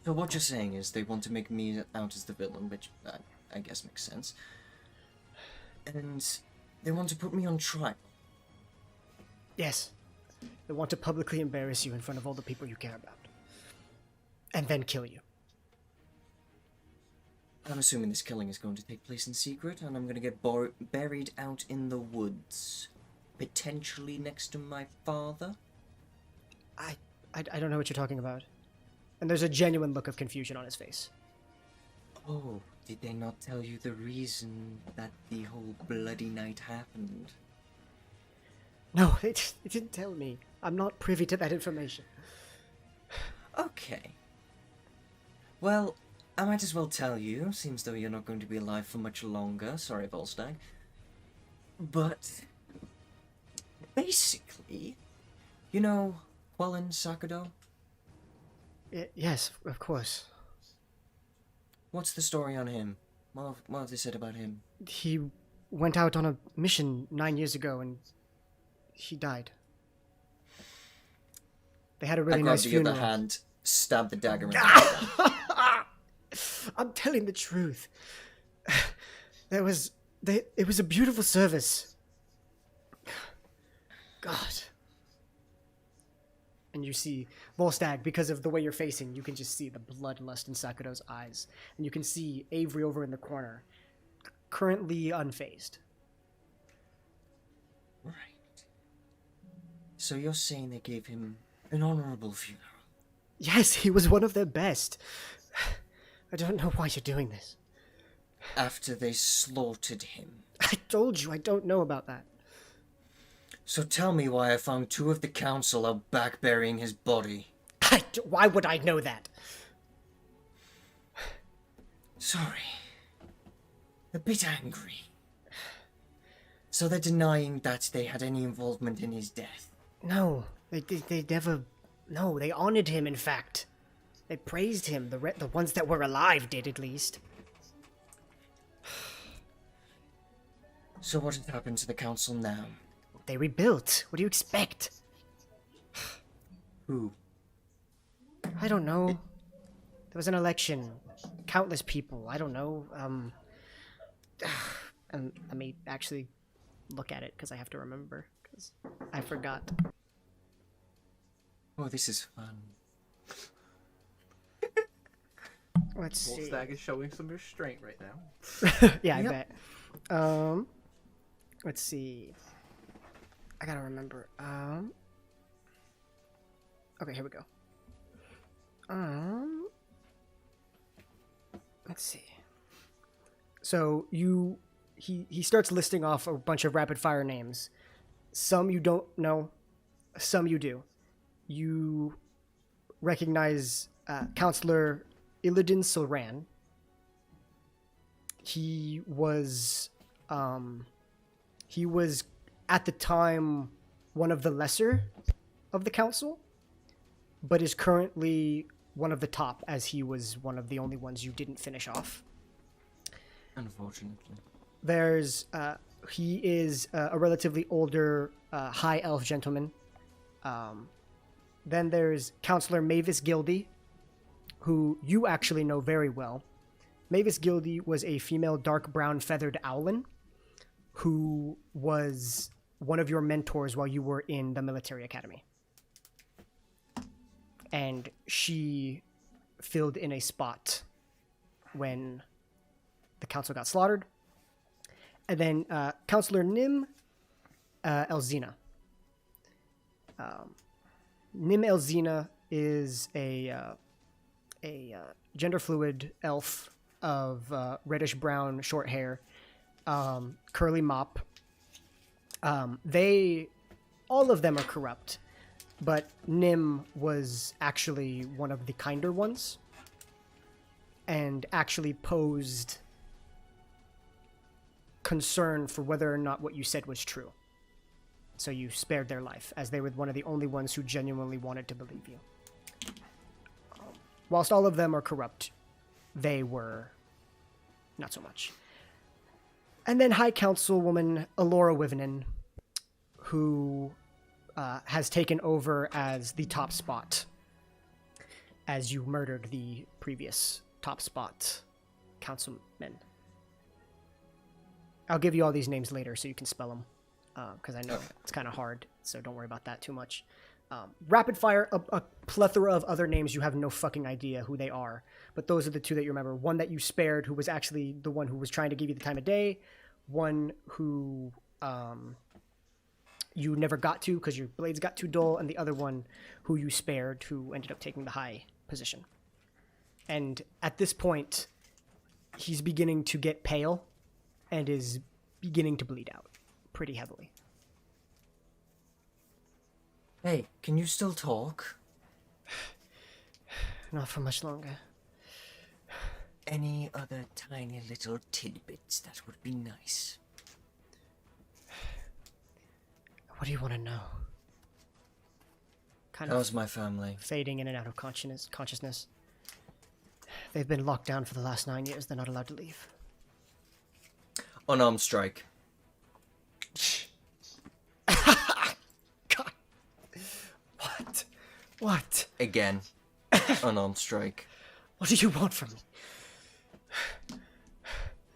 So what you're saying is they want to make me out as the villain, which I guess makes sense. And they want to put me on trial. Yes. They want to publicly embarrass you in front of all the people you care about. And then kill you. I'm assuming this killing is going to take place in secret, and I'm going to get buried out in the woods. Potentially next to my father? I don't know what you're talking about. And there's a genuine look of confusion on his face. Oh, did they not tell you the reason that the whole bloody night happened? No, it didn't tell me. I'm not privy to that information. Okay. Well, I might as well tell you. Seems though you're not going to be alive for much longer. Sorry, Volstagg. But basically, you know Quellen Sakudo? Yes, of course. What's the story on him? What have they said about him? He went out on a mission 9 years ago and he died. They had a really I grab nice the funeral. other hand, stab the dagger into him. I'm telling the truth. It was a beautiful service. God. And you see Volstagg, because of the way you're facing, you can just see the bloodlust in Sakuto's eyes. And you can see Avery over in the corner, currently unfazed. Right. So you're saying they gave him an honorable funeral? Yes, he was one of their best. I don't know why you're doing this. After they slaughtered him. I told you I don't know about that. So tell me why I found 2 of the council out back burying his body. Why would I know that? Sorry. A bit angry. So they're denying that they had any involvement in his death? No, they never... No, they honored him, in fact. They praised him. The ones that were alive did, at least. So what has happened to the council now? They rebuilt. What do you expect? Who? I don't know. There was an election. Countless people. I don't know. And let me actually look at it, because I have to remember. Because I forgot. Oh, this is fun. Let's see. Volstagg is showing some restraint right now. Yeah, I Yep. bet. Let's see. I gotta remember. Okay, here we go. Let's see. So he starts listing off a bunch of rapid fire names. Some you don't know, some you do. You recognize Counselor Illidan Silran. He was at the time one of the lesser of the council, but is currently one of the top, as he was one of the only ones you didn't finish off. Unfortunately. There's he is a relatively older high elf gentleman. Then there's Counselor Mavis Gildy, who you actually know very well. Mavis Gildy was a female dark brown feathered owlin who was one of your mentors while you were in the military academy. And she filled in a spot when the council got slaughtered. And then Counselor Nim Elzina. Nim Elzina is a gender fluid elf of reddish brown short hair, curly mop. All of them are corrupt, but Nim was actually one of the kinder ones and actually posed concern for whether or not what you said was true. So you spared their life, as they were one of the only ones who genuinely wanted to believe you. Whilst all of them are corrupt, they were not so much. And then High Councilwoman Alora Wivenen, who has taken over as the top spot, as you murdered the previous top spot councilman. I'll give you all these names later so you can spell them, because I know it's kind of hard, so don't worry about that too much. Rapid fire, a plethora of other names you have no fucking idea who they are, but those are the two that you remember. One that you spared, who was actually the one who was trying to give you the time of day. One who you never got to because your blades got too dull, and the other one who you spared, who ended up taking the high position. And at this point, he's beginning to get pale and is beginning to bleed out pretty heavily. Hey, can you still talk? Not for much longer. Any other tiny little tidbits that would be nice? What do you want to know? Kind How's my family? fading in and out of consciousness. They've been locked down for the last 9 years. They're not allowed to leave. Unarmed strike. God. What? What? Again. Unarmed strike. What do you want from me?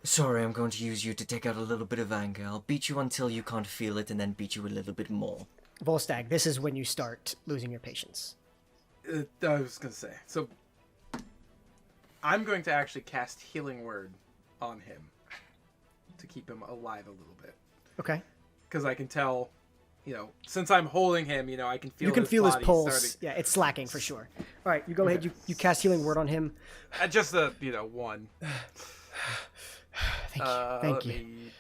Sorry, I'm going to use you to take out a little bit of anger. I'll beat you until you can't feel it, and then beat you a little bit more. Volstagg, this is when you start losing your patience. I was gonna say, so I'm going to actually cast Healing Word on him to keep him alive a little bit, Okay. because I can tell, since I'm holding him, I can feel. You can feel his body pulse. starting- Yeah, it's slacking for sure. All right, you go ahead. You cast Healing Word on him. Just a one. Thank you. Thank Let you. me...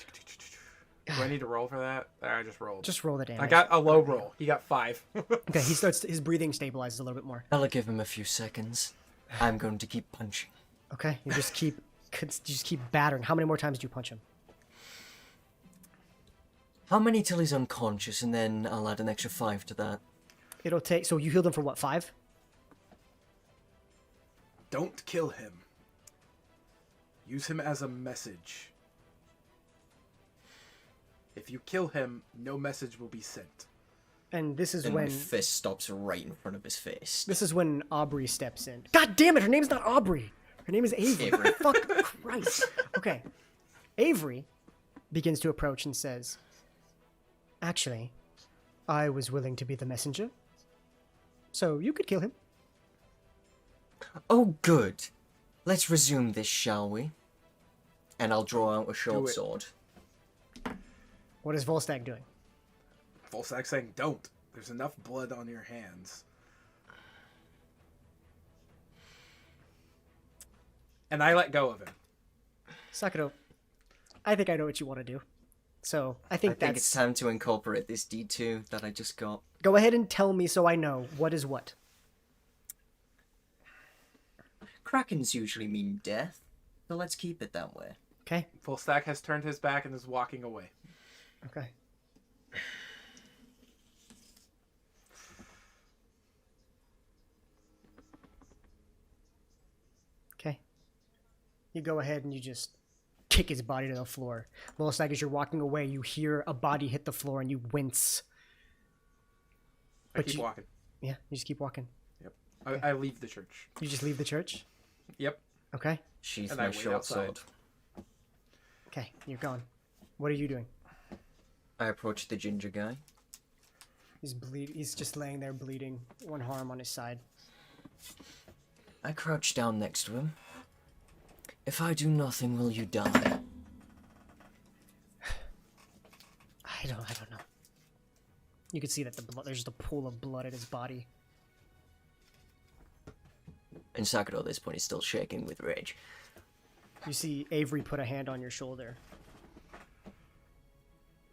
Do I need to roll for that? I just rolled. Just roll the damage. I got a low roll. He got 5. Okay, his breathing stabilizes a little bit more. I'll give him a few seconds. I'm going to keep punching. Okay, you just keep battering. How many more times do you punch him? How many till he's unconscious, and then I'll add an extra 5 to that. It'll take. So you healed him for what? 5? Don't kill him. Use him as a message. If you kill him, no message will be sent. And this is And when my fist stops right in front of his face. this is when Aubrey steps in. God damn it! Her name's not Aubrey. Her name is Avery. Avery. Fuck Christ. Okay. Avery begins to approach and says, "Actually, I was willing to be the messenger, so you could kill him." Oh, good. Let's resume this, shall we? And I'll draw out a short it. sword. What is Volstagg doing? Volstagg saying, don't. There's enough blood on your hands. And I let go of him. Sakura, I think I know what you want to do. So I think it's time to incorporate this D2 that I just got. Go ahead and tell me so I know what is what. Krakens usually mean death, so let's keep it that way. Okay. Volstagg has turned his back and is walking away. Okay. Okay. You go ahead and you just kick his body to the floor. Volstagg, as you're walking away, you hear a body hit the floor and you wince. I keep walking. Yeah, you just keep walking. Yep. I leave the church. You just leave the church? Yep. Okay. Sheath And I my wait short outside. sword. Okay, you're gone. What are you doing? I approach the ginger guy. He's just laying there bleeding, one arm on his side. I crouch down next to him. If I do nothing, will you die? I don't know. You can see that there's just a pool of blood in his body. And Sakura at this point is still shaking with rage. You see Avery put a hand on your shoulder.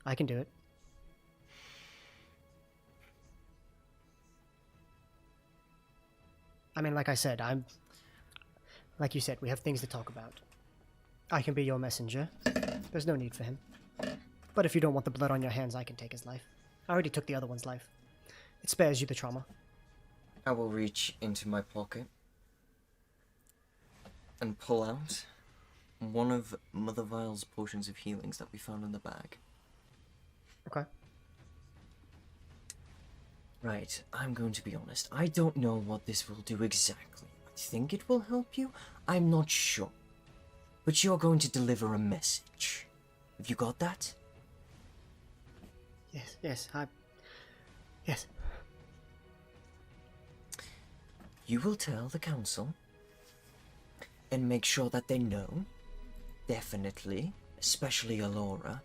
I can do it. I mean, like I said, like you said, we have things to talk about. I can be your messenger. There's no need for him. But if you don't want the blood on your hands, I can take his life. I already took the other one's life. It spares you the trauma. I will reach into my pocket and pull out one of Mother Vile's potions of healings that we found in the bag. Okay. Right, I'm going to be honest. I don't know what this will do exactly. I think it will help you. I'm not sure. But you're going to deliver a message. Have you got that? Yes, yes. You will tell the council and make sure that they know, definitely, especially Alora,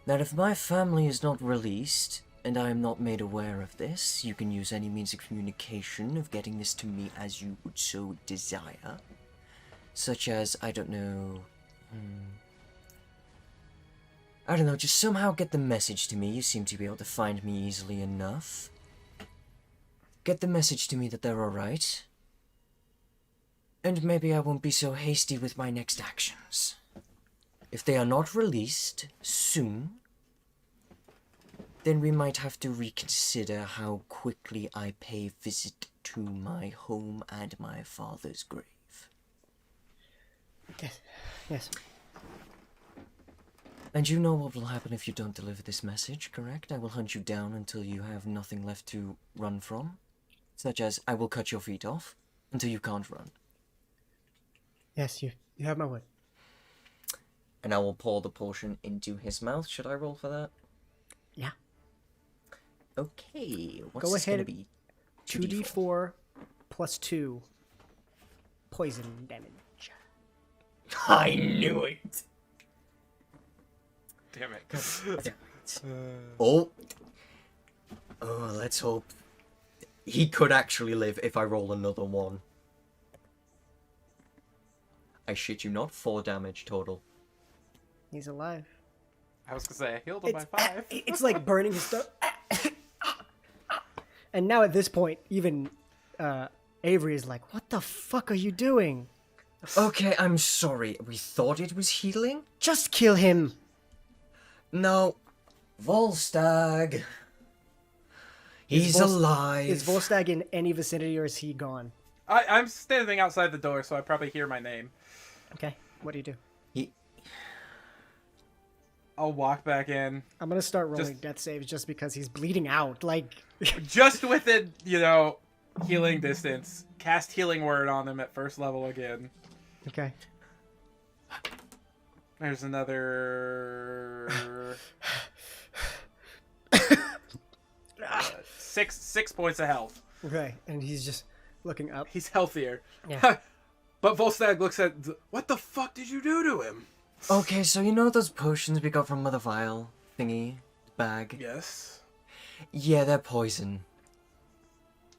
that if my family is not released and I am not made aware of this, you can use any means of communication of getting this to me as you would so desire. Such as, I don't know, just somehow get the message to me. You seem to be able to find me easily enough. Get the message to me that they're alright. And maybe I won't be so hasty with my next actions. If they are not released soon, then we might have to reconsider how quickly I pay visit to my home and my father's grave. Yes. Yes. And you know what will happen if you don't deliver this message, correct? I will hunt you down until you have nothing left to run from. Such as, I will cut your feet off until you can't run. Yes, you have my word. And I will pour the potion into his mouth. Should I roll for that? Yeah. Okay. What's Go this ahead. gonna be? 2d4 plus 2 poison damage. I knew it. Damn it. Oh, let's hope. He could actually live if I roll another one. I shit you not, 4 damage total. He's alive. I was gonna say I healed him by 5. It's like burning his stuff. And now at this point, even Avery is like, "What the fuck are you doing? Okay, I'm sorry. We thought it was healing? Just kill him." No. Volstagg. He's alive. Is Volstagg in any vicinity or is he gone? I'm standing outside the door, so I probably hear my name. Okay, what do you do? I'll walk back in. I'm gonna start rolling death saves just because he's bleeding out. Like, Just within, healing distance. Cast Healing Word on him at first level again. okay. There's another... 6 points of health. Okay, and he's just looking up. He's healthier. Yeah. But Volstagg looks at... What the fuck did you do to him? Okay, so you know those potions we got from Mother Vile thingy bag? Yes. Yeah, they're poison.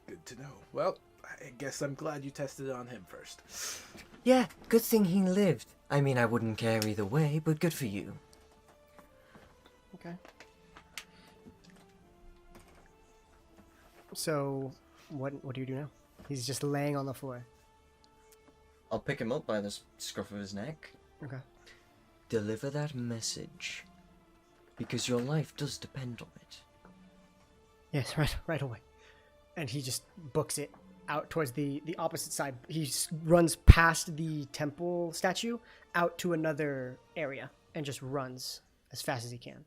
Good to know. Well, I guess I'm glad you tested it on him first. Yeah, good thing he lived. I mean, I wouldn't care either way, but good for you. Okay. So, what do you do now? He's just laying on the floor. I'll pick him up by the scruff of his neck. Okay. Deliver that message. Because your life does depend on it. Yes, right away. And he just books it out towards the opposite side. He runs past the temple statue out to another area and just runs as fast as he can.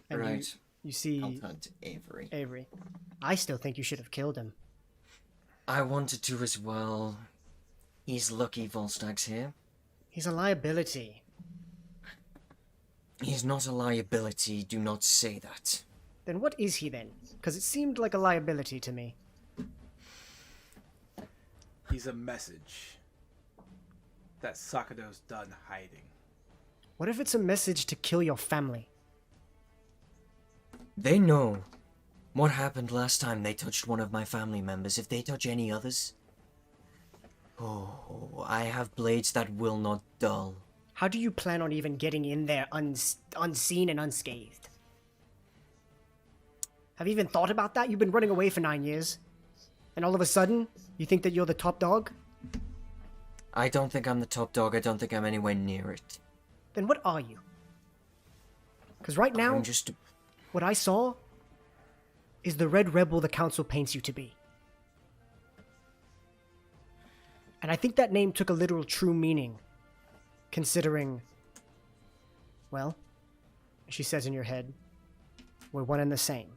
And Right. You see I'll turn to Avery. Avery. I still think you should have killed him. I wanted to as well. He's lucky Volstag's here. He's a liability. He's not a liability, do not say that. Then what is he then? Because it seemed like a liability to me. He's a message that Sakado's done hiding. What if it's a message to kill your family? They know what happened last time they touched one of my family members. If they touch any others... Oh, I have blades that will not dull. How do you plan on even getting in there unseen and unscathed? Have you even thought about that? You've been running away for 9 years. And all of a sudden, you think that you're the top dog? I don't think I'm the top dog. I don't think I'm anywhere near it. Then what are you? Because right now, I'm just... what I saw is the red rebel the council paints you to be. And I think that name took a literal true meaning, considering, well, she says in your head, we're one and the same.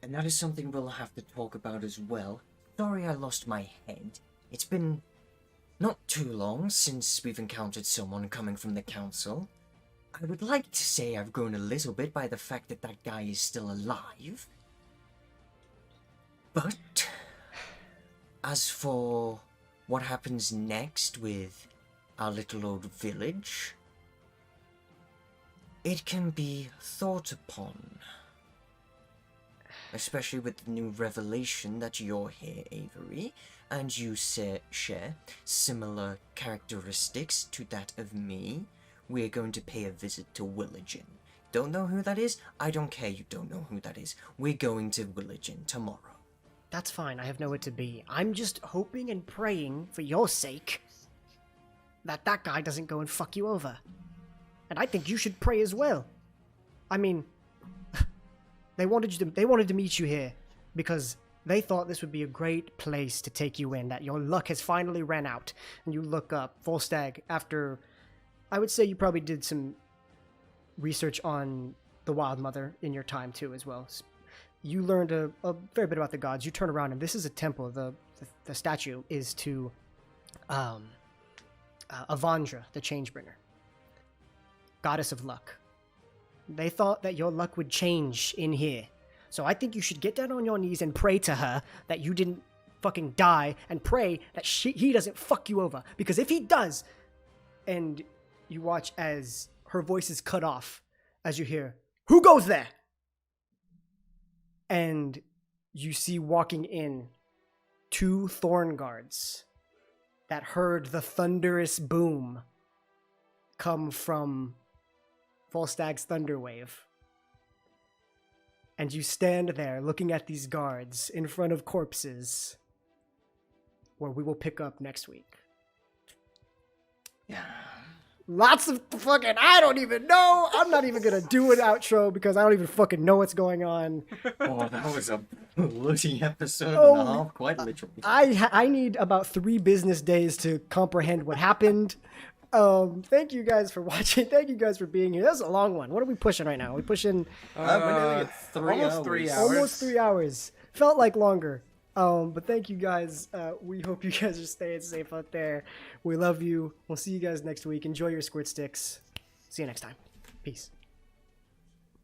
And that is something we'll have to talk about as well. Sorry I lost my head. It's been not too long since we've encountered someone coming from the council. I would like to say I've grown a little bit by the fact that that guy is still alive. But as for what happens next with our little old village, it can be thought upon. Especially with the new revelation that you're here, Avery, and you share similar characteristics to that of me. We're going to pay a visit to Willigen. Don't know who that is? I don't care you don't know who that is. We're going to Willigen tomorrow. That's fine, I have nowhere to be. I'm just hoping and praying, for your sake, that that guy doesn't go and fuck you over. And I think you should pray as well. I mean, they wanted to meet you here because they thought this would be a great place to take you in, that your luck has finally ran out. And you look up Volstagg after, I would say you probably did some research on the Wild Mother in your time too as well. You learned a fair bit about the gods. You turn around and this is a temple. The statue is to Avandra, the Changebringer, goddess of luck. They thought that your luck would change in here. So I think you should get down on your knees and pray to her that you didn't fucking die, and pray that he doesn't fuck you over. Because if he does, and you watch as her voice is cut off as you hear, "Who goes there?" And you see walking in 2 thorn guards that heard the thunderous boom come from Volstagg's Thunderwave. And you stand there looking at these guards in front of corpses, where we will pick up next week. Yeah. Lots of fucking, I don't even know. I'm not even gonna do an outro because I don't even fucking know what's going on. Oh, that was a bloody episode Oh, and a half, quite literally. I need about 3 business days to comprehend what happened. Thank you guys for watching. Thank you guys for being here. That's a long one. What are we pushing right now? We're pushing We're nearly at 3 almost hours. 3 hours. almost 3 hours. Felt like longer. But thank you guys. We hope you guys are staying safe out there. We love you. We'll see you guys next week. Enjoy your squirt sticks. See you next time. Peace.